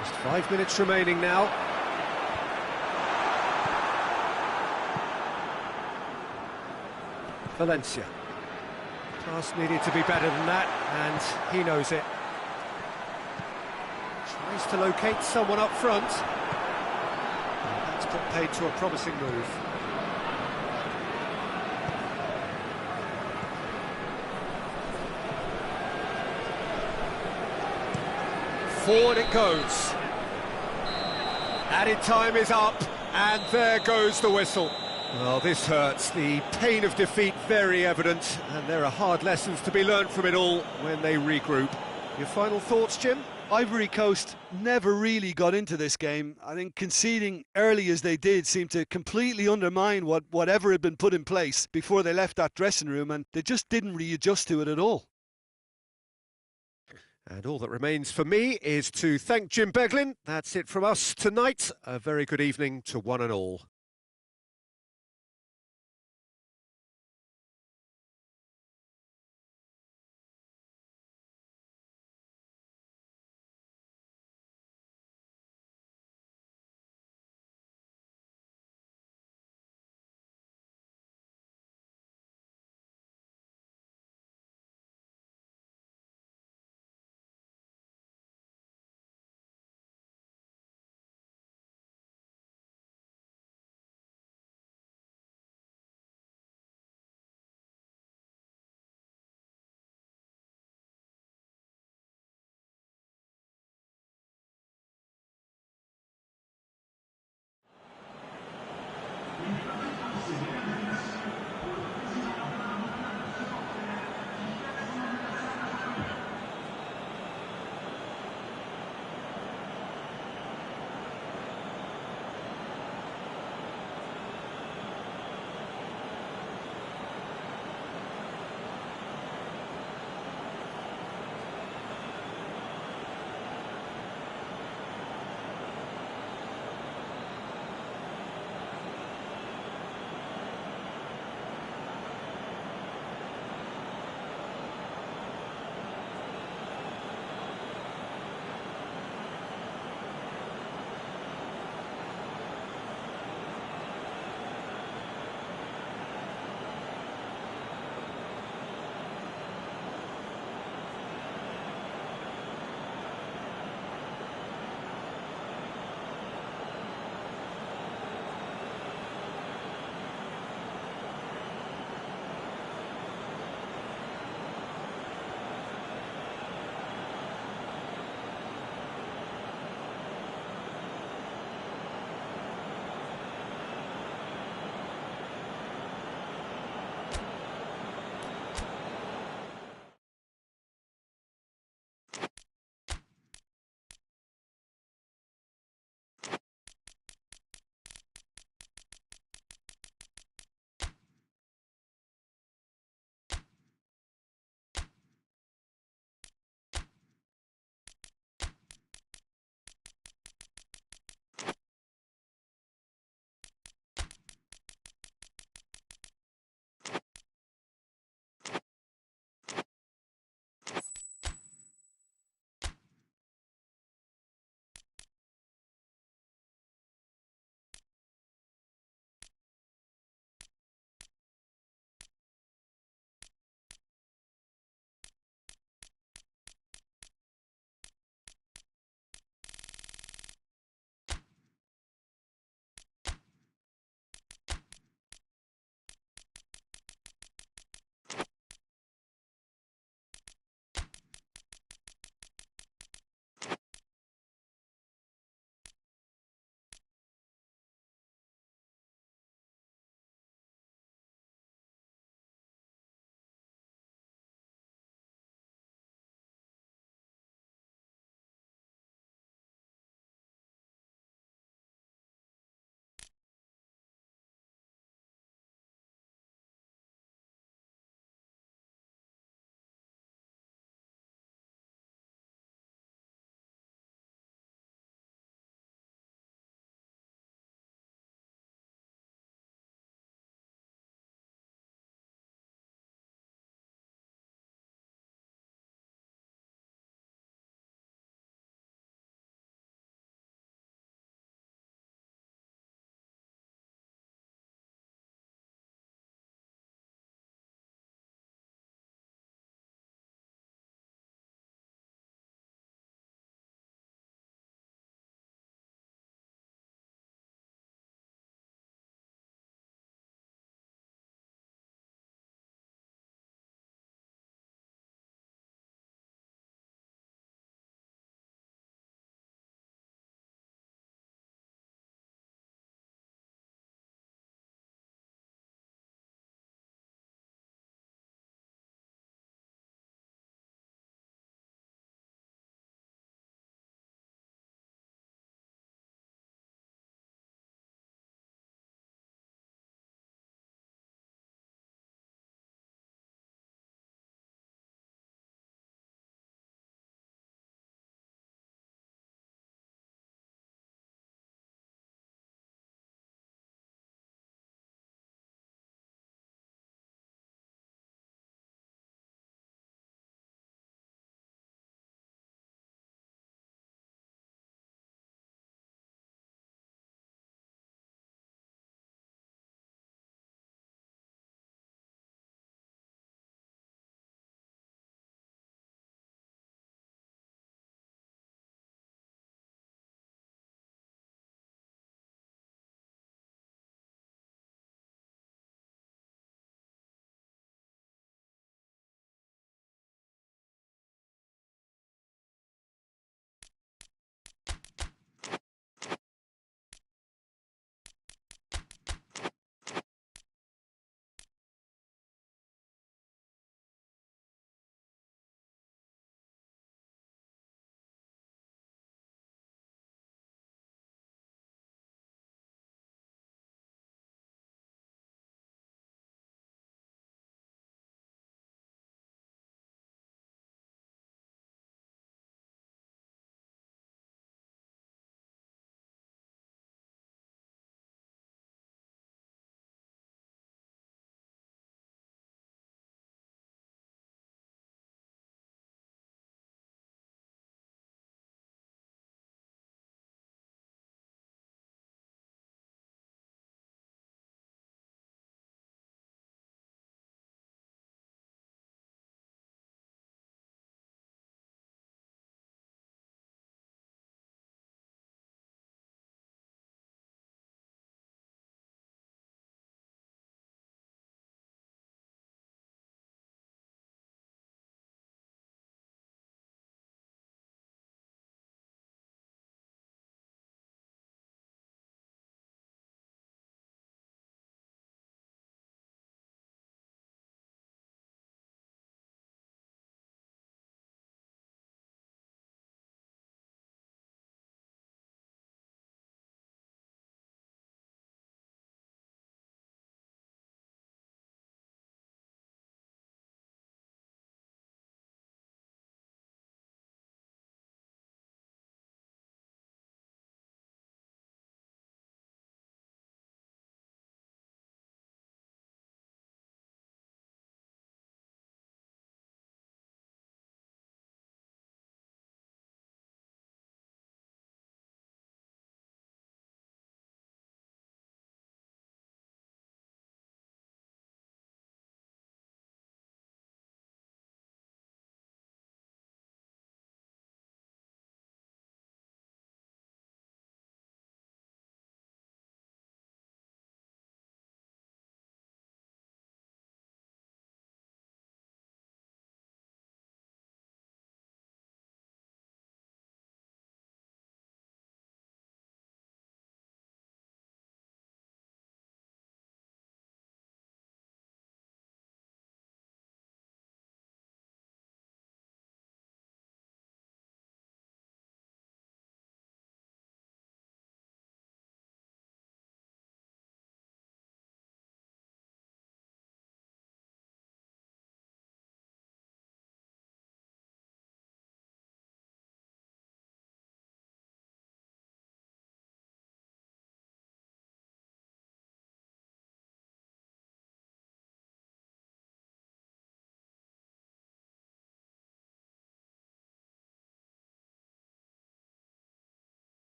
Just 5 minutes remaining now. Valencia. Pass needed to be better than that, and he knows it. Tries to locate someone up front. And that's put paid to a promising move. Forward it goes. Added time is up, and there goes the whistle. Well, this hurts. The pain of defeat very evident, and there are hard lessons to be learned from it all when they regroup. Your final thoughts, Jim? Ivory Coast never really got into this game. I think conceding early as they did seemed to completely undermine whatever had been put in place before they left that dressing room, and they just didn't readjust to it at all. And all that remains for me is to thank Jim Beglin. That's it from us tonight. A very good evening to one and all.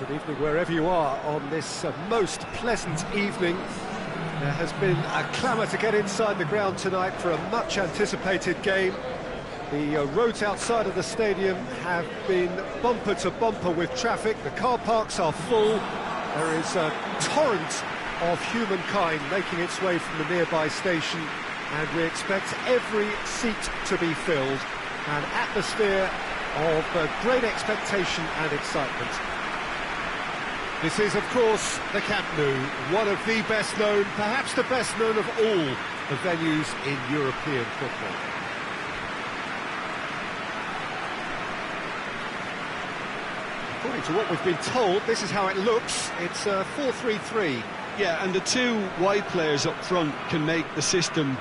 Good evening wherever you are on this most pleasant evening. There has been a clamour to get inside the ground tonight for a much-anticipated game. The roads outside of the stadium have been bumper to bumper with traffic. The car parks are full. There is a torrent of humankind making its way from the nearby station, and we expect every seat to be filled. An atmosphere of great expectation and excitement. This is, of course, the Camp Nou, one of the best known, perhaps the best known of all the venues in European football. According to what we've been told, this is how it looks. It's 4-3-3. Yeah, and the two wide players up front can make the system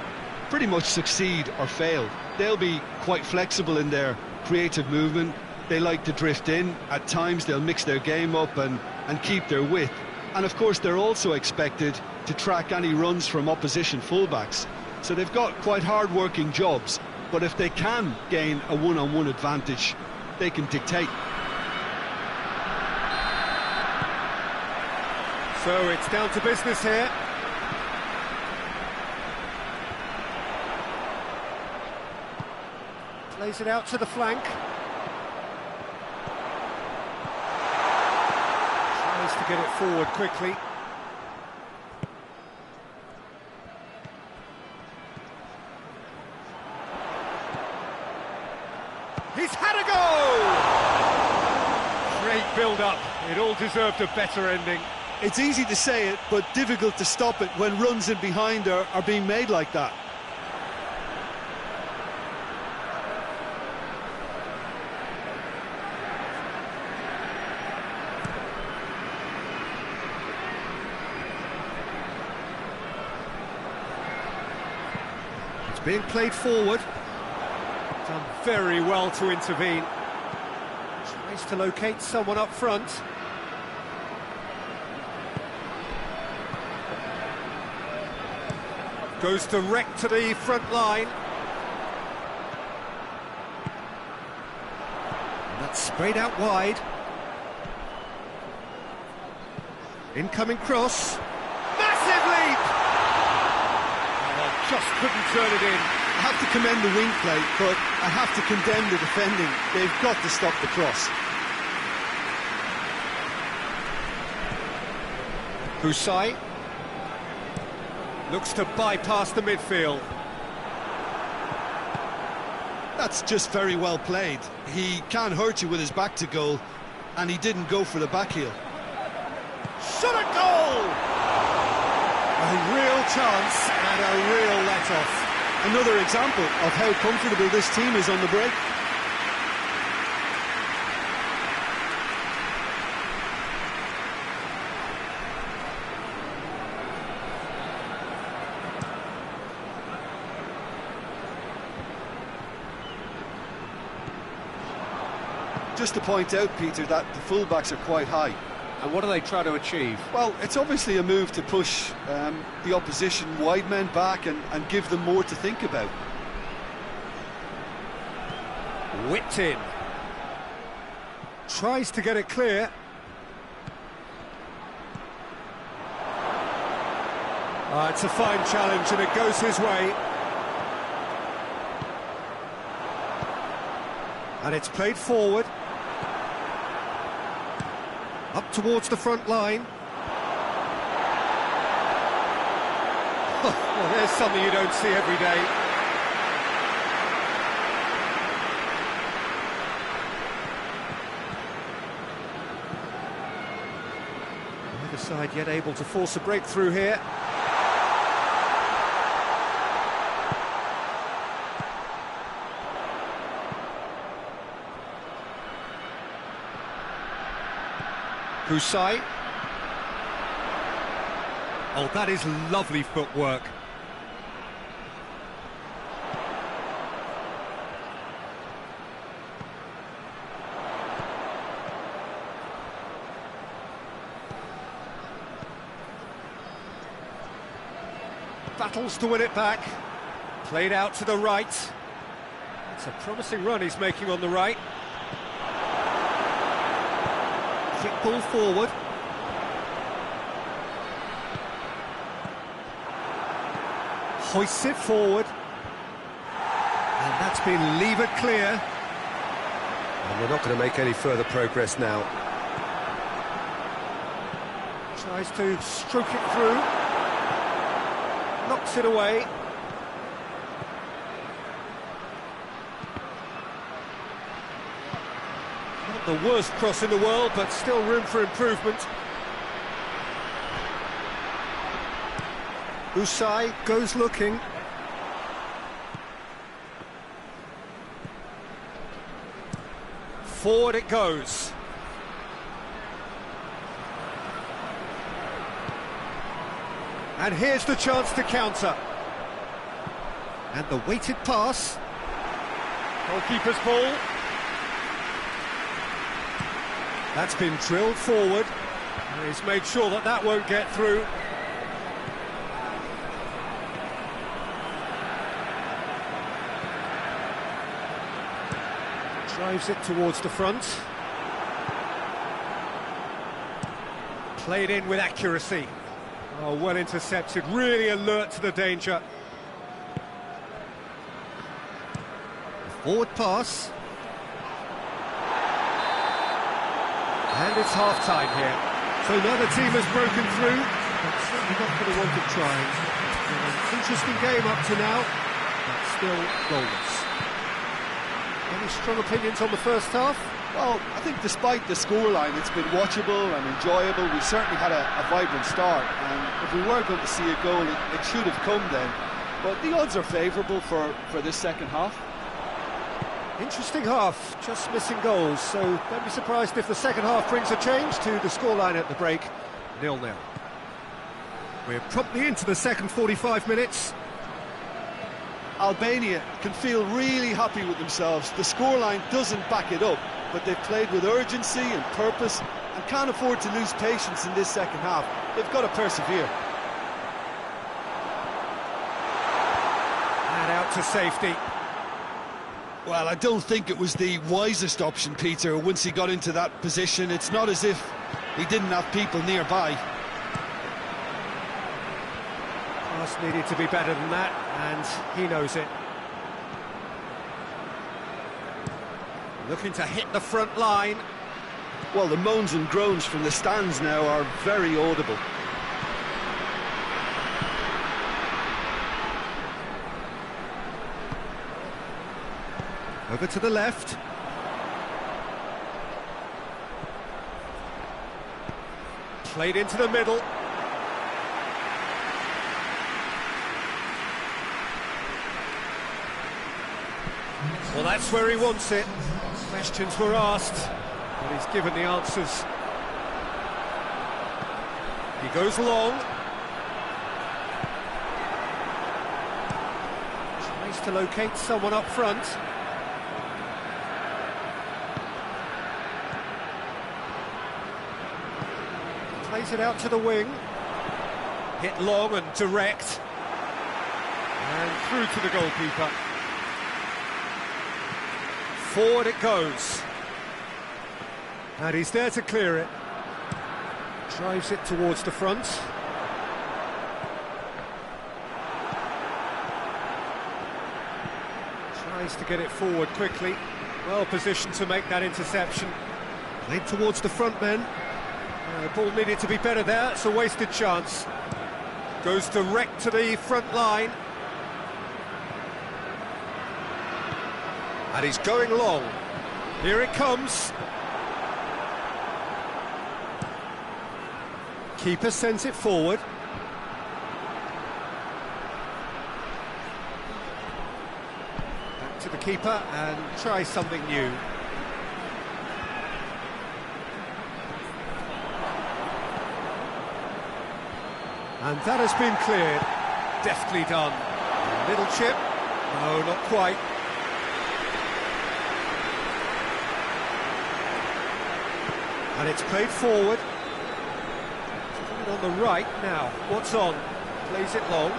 pretty much succeed or fail. They'll be quite flexible in their creative movement. They like to drift in. At times they'll mix their game up and keep their width. And of course they're also expected to track any runs from opposition fullbacks. So they've got quite hard-working jobs, but if they can gain a one-on-one advantage, they can dictate. So it's down to business here. Plays it out to the flank. Tries to get it forward quickly. He's had a go! Great build-up. It all deserved a better ending. It's easy to say it, but difficult to stop it when runs in behind are being made like that. It's being played forward. Done very well to intervene. Tries to locate someone up front. Goes direct to the front line. And that's sprayed out wide. Incoming cross. Massive leap! Oh, just couldn't turn it in. I have to commend the wing play, but I have to condemn the defending. They've got to stop the cross. Husai looks to bypass the midfield. That's just very well played. He can hurt you with his back to goal, and he didn't go for the back heel. Shot a goal! A real chance and a real let-off. Another example of how comfortable this team is on the break. Just to point out, Peter, that the fullbacks are quite high. And what are they trying to achieve? Well, it's obviously a move to push the opposition wide men back and give them more to think about. Whipped in. Tries to get it clear. It's a fine challenge and it goes his way. And it's played forward. Up towards the front line. Well, there's something you don't see every day. Neither side yet able to force a breakthrough here. Husai. Oh, that is lovely footwork. Battles to win it back. Played out to the right. It's a promising run he's making on the right. Kick ball forward. Hoists it forward. And that's been levered clear. And they're not going to make any further progress now. Tries to stroke it through. Knocks it away. Not the worst cross in the world, but still room for improvement. Usai goes looking. Forward it goes. And here's the chance to counter. And the weighted pass. Goalkeeper's ball. That's been drilled forward. And he's made sure that that won't get through. Drives it towards the front. Played in with accuracy. Oh, well intercepted, really alert to the danger. Forward pass. And it's half-time here. So neither team has broken through, but certainly not for the want of trying. An interesting game up to now, but still goalless. Any strong opinions on the first half? Well, I think despite the scoreline, it's been watchable and enjoyable. We certainly had a vibrant start, and if we were going to see a goal, it should have come then. But the odds are favourable for this second half. Interesting half, just missing goals, so don't be surprised if the second half brings a change to the scoreline at the break. 0-0. We're promptly into the second 45 minutes. Albania can feel really happy with themselves. The scoreline doesn't back it up, but they've played with urgency and purpose and can't afford to lose patience in this second half. They've got to persevere. And out to safety. Well, I don't think it was the wisest option, Peter, once he got into that position. It's not as if he didn't have people nearby. Pass needed to be better than that, and he knows it. Looking to hit the front line. Well, the moans and groans from the stands now are very audible. Over to the left. Played into the middle. Well, that's where he wants it. Questions were asked, but he's given the answers. He goes long. Tries to locate someone up front. Plays it out to the wing. Hit long and direct. And through to the goalkeeper. Forward it goes. And he's there to clear it. Drives it towards the front. Tries to get it forward quickly. Well positioned to make that interception. Played towards the front men. The ball needed to be better there, it's a wasted chance. Goes direct to the front line. And he's going long. Here it comes. Keeper sends it forward. Back to the keeper and try something new. And that has been cleared. Deftly done. Little chip. No, not quite. And it's played forward. On the right now. What's on? Plays it long.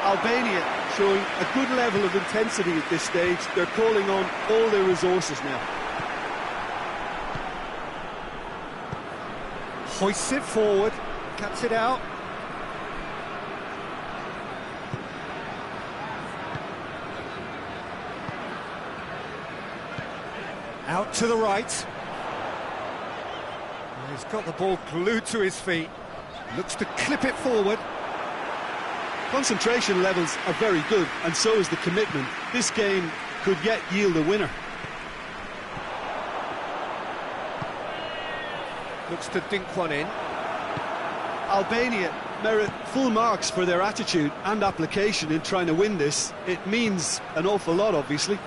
Albania showing a good level of intensity at this stage. They're calling on all their resources now. hoists it forward, cuts it out. Out to the right. He's got the ball glued to his feet. Looks to clip it forward. Concentration levels are very good, and so is the commitment. This game could yet yield a winner. Looks to dink one in. Albania merit full marks for their attitude and application in trying to win this. It means an awful lot, obviously.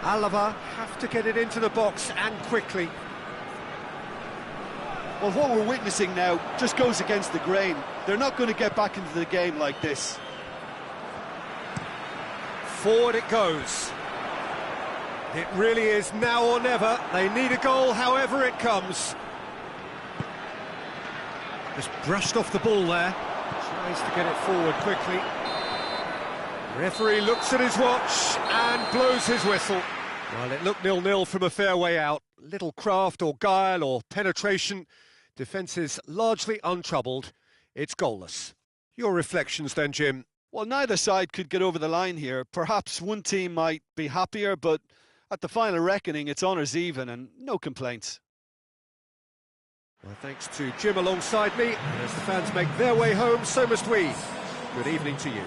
Alava have to get it into the box and quickly. Well, what we're witnessing now just goes against the grain. They're not going to get back into the game like this. Forward it goes. It really is now or never. They need a goal however it comes. Just brushed off the ball there. Tries to get it forward quickly. Referee looks at his watch and blows his whistle. Well, it looked 0-0 from a fair way out. Little craft or guile or penetration. Defence is largely untroubled. It's goalless. Your reflections then, Jim? Well, neither side could get over the line here. Perhaps one team might be happier, but at the final reckoning, it's honours even and no complaints. Well, thanks to Jim alongside me. And as the fans make their way home, so must we. Good evening to you.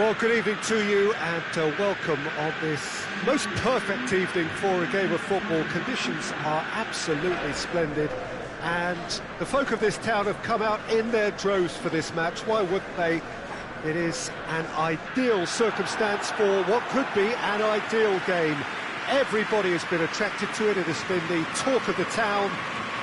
Well, good evening to you and welcome on this most perfect evening for a game of football. Conditions are absolutely splendid and the folk of this town have come out in their droves for this match. Why wouldn't they? It is an ideal circumstance for what could be an ideal game. Everybody has been attracted to it. It has been the talk of the town,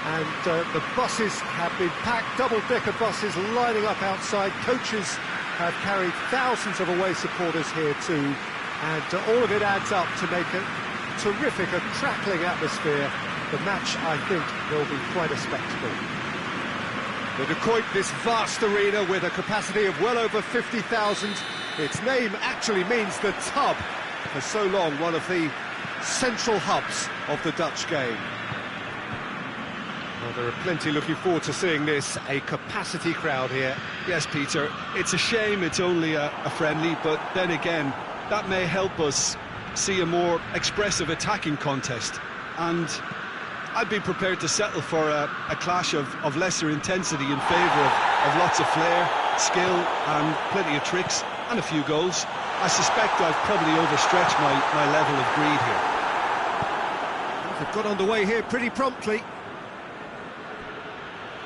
and the buses have been packed, double-decker buses lining up outside. Coaches have carried thousands of away supporters here too, and all of it adds up to make a terrific, a crackling atmosphere. The match, I think, will be quite a spectacle. The Decoit, this vast arena with a capacity of well over 50,000. Its name actually means the tub, for so long one of the central hubs of the Dutch game. Well, there are plenty looking forward to seeing this, a capacity crowd here. Yes, Peter, it's a shame it's only a friendly, but then again, that may help us see a more expressive attacking contest. And I'd be prepared to settle for a clash of lesser intensity in favour of lots of flair, skill and plenty of tricks and a few goals. I suspect I've probably overstretched my level of greed here. They've got underway here pretty promptly.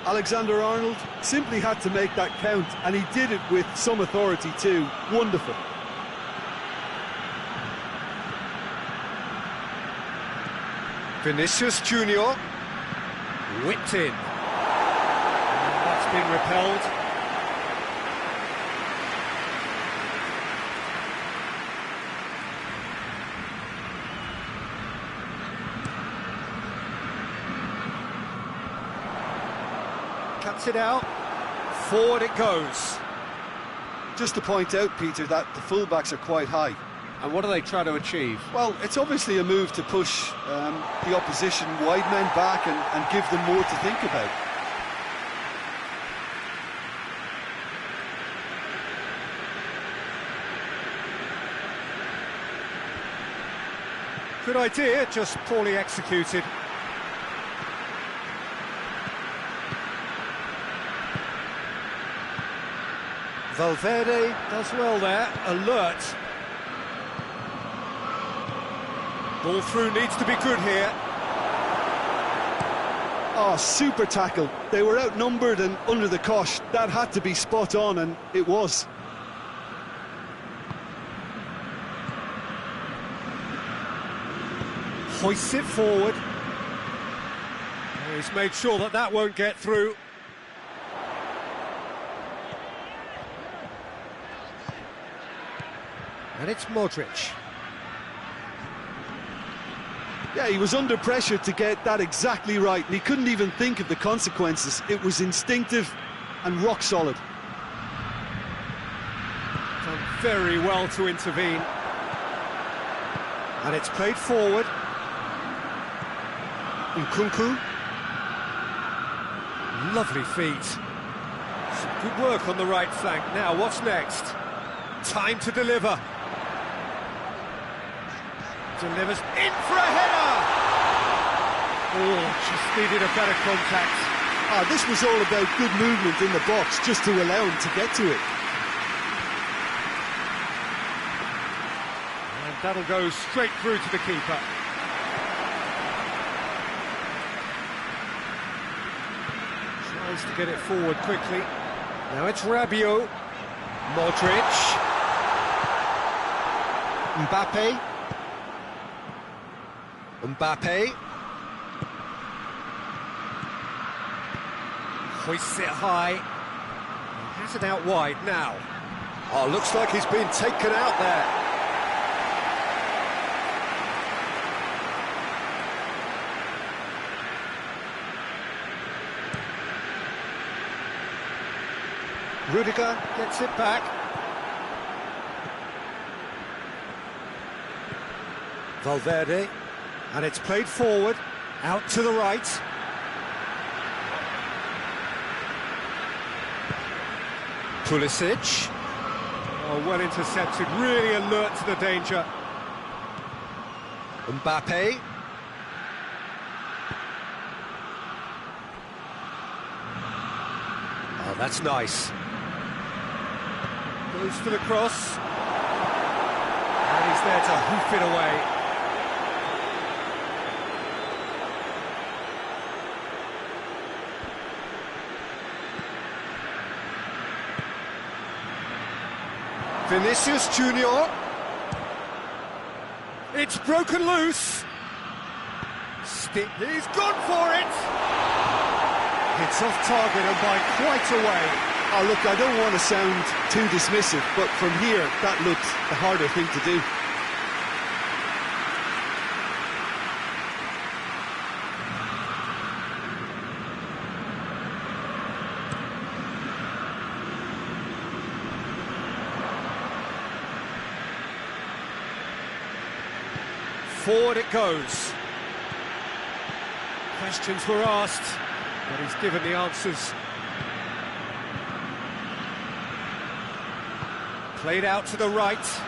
Alexander-Arnold simply had to make that count, and he did it with some authority too. Wonderful. Vinicius Junior, whipped in. And that's been repelled. Cuts it out, forward it goes. Just to point out, Peter, that the fullbacks are quite high. And what are they trying to achieve? Well, it's obviously a move to push the opposition wide men back and give them more to think about. Good idea, just poorly executed. Valverde does well there, alert. Ball through needs to be good here. Oh, super tackle. They were outnumbered and under the cosh. That had to be spot on, and it was. Hoists it forward. He's made sure that that won't get through. And it's Modric. Yeah, he was under pressure to get that exactly right, and he couldn't even think of the consequences. It was instinctive and rock solid. Done very well to intervene. And it's played forward. Nkunku. Lovely feet. Some good work on the right flank. Now, what's next? Time to deliver. Delivers in for a header! Oh, just needed a better contact. This was all about good movement in the box, just to allow him to get to it. And that'll go straight through to the keeper. Tries to get it forward quickly. Now it's Rabiot. Modric. Mbappe. Hoists it high. Has it out wide now. Oh, looks like he's been taken out there. Rudiger gets it back. Valverde. And it's played forward, out to the right. Pulisic. Oh, well intercepted, really alert to the danger. Mbappe. Oh, that's nice. Goes for the cross. just there to hoof it away. Vinicius Junior. It's broken loose. He's gone for it. It's off target and by quite a way. Oh, look, I don't want to sound too dismissive, but from here, that looks the harder thing to do. Forward it goes. Questions were asked, but he's given the answers. Played out to the right.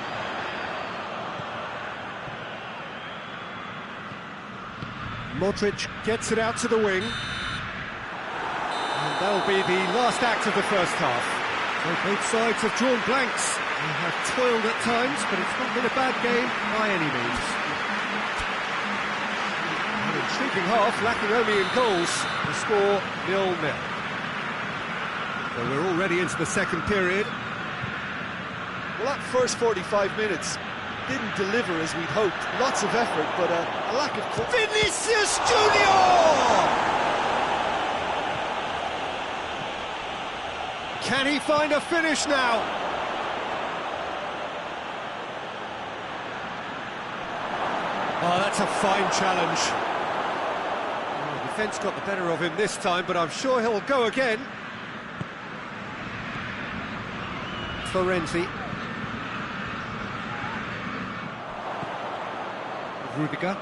Modric gets it out to the wing. And that'll be the last act of the first half. So both sides have drawn blanks. They have toiled at times, but it's not been a bad game by any means. Intriguing half, lacking only in goals. The score 0-0. So we're already into the second period. Well, that first 45 minutes didn't deliver as we'd hoped. Lots of effort, but a lack of... Vinicius Junior! Can he find a finish now? Oh, that's a fine challenge. Defence got the better of him this time, but I'm sure he'll go again. Florenzi. Rudiger.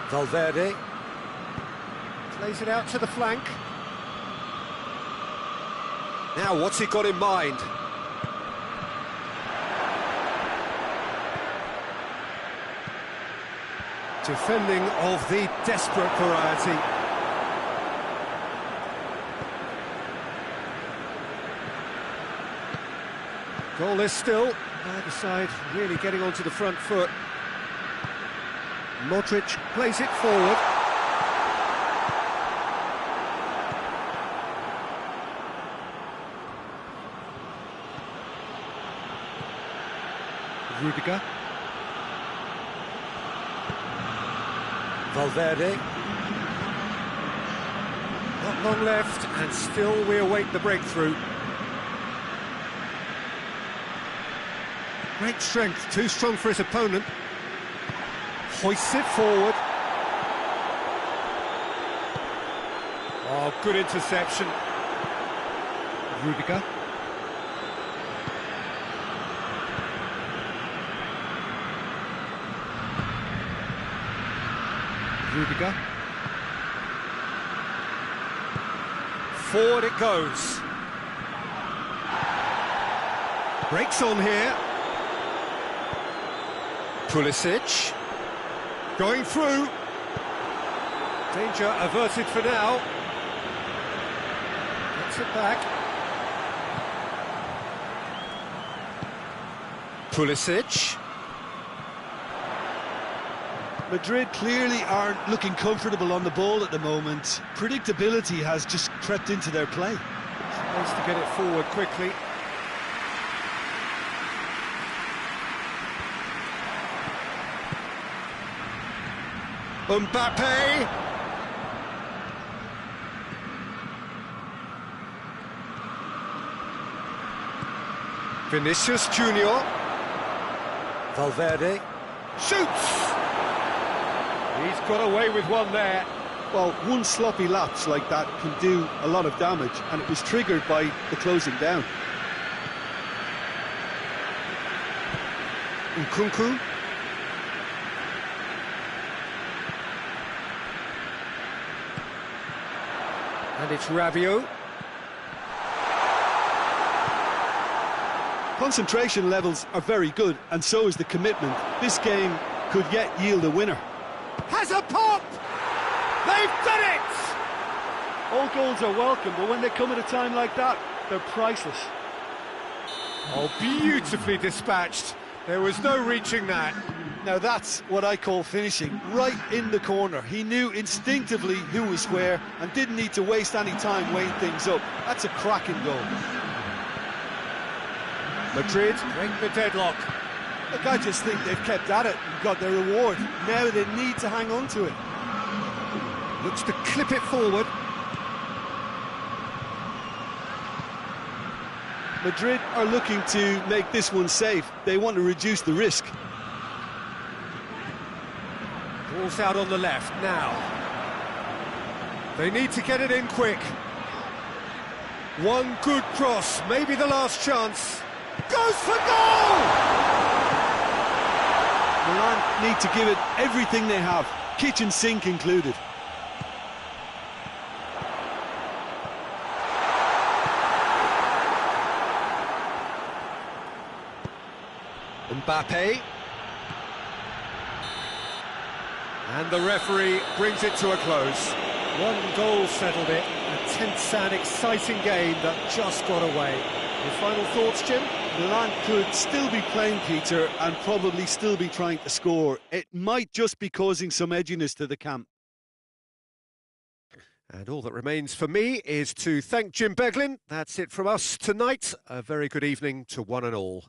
Valverde. Plays it out to the flank. Now, what's he got in mind? Defending of the desperate variety. Goalless still. Either side really getting onto the front foot. Modric plays it forward. Rudiger. Valverde. Not long left, and still we await the breakthrough. Great strength, too strong for his opponent. Hoists it forward. Oh, good interception. Rudiger. Rudiger. Forward it goes. Breaks on here. Pulisic. Going through. Danger averted for now. Gets it back. Pulisic. Madrid clearly aren't looking comfortable on the ball at the moment. Predictability has just crept into their play. Nice to get it forward quickly. Mbappe. Vinicius Junior. Valverde. Shoots! He's got away with one there. Well, one sloppy lapse like that can do a lot of damage, and it was triggered by the closing down. Nkunku. And it's Rabiot. Concentration levels are very good, and so is the commitment. This game could yet yield a winner. Has a pop! They've done it! All goals are welcome, but when they come at a time like that, they're priceless. Oh, beautifully dispatched. There was no reaching that. Now that's what I call finishing, right in the corner. He knew instinctively who was where and didn't need to waste any time weighing things up. That's a cracking goal. Madrid break the deadlock. Look, I just think they've kept at it and got their reward. Now they need to hang on to it. Looks to clip it forward. Madrid are looking to make this one safe. They want to reduce the risk. Ball's out on the left now. They need to get it in quick. One good cross, maybe the last chance. Goes for goal! Milan need to give it everything they have, kitchen sink included. Mbappe. And the referee brings it to a close. One goal settled it. A tense and exciting game that just got away. Your final thoughts, Jim? Milan could still be playing, Peter, and probably still be trying to score. It might just be causing some edginess to the camp. And all that remains for me is to thank Jim Beglin. That's it from us tonight. A very good evening to one and all.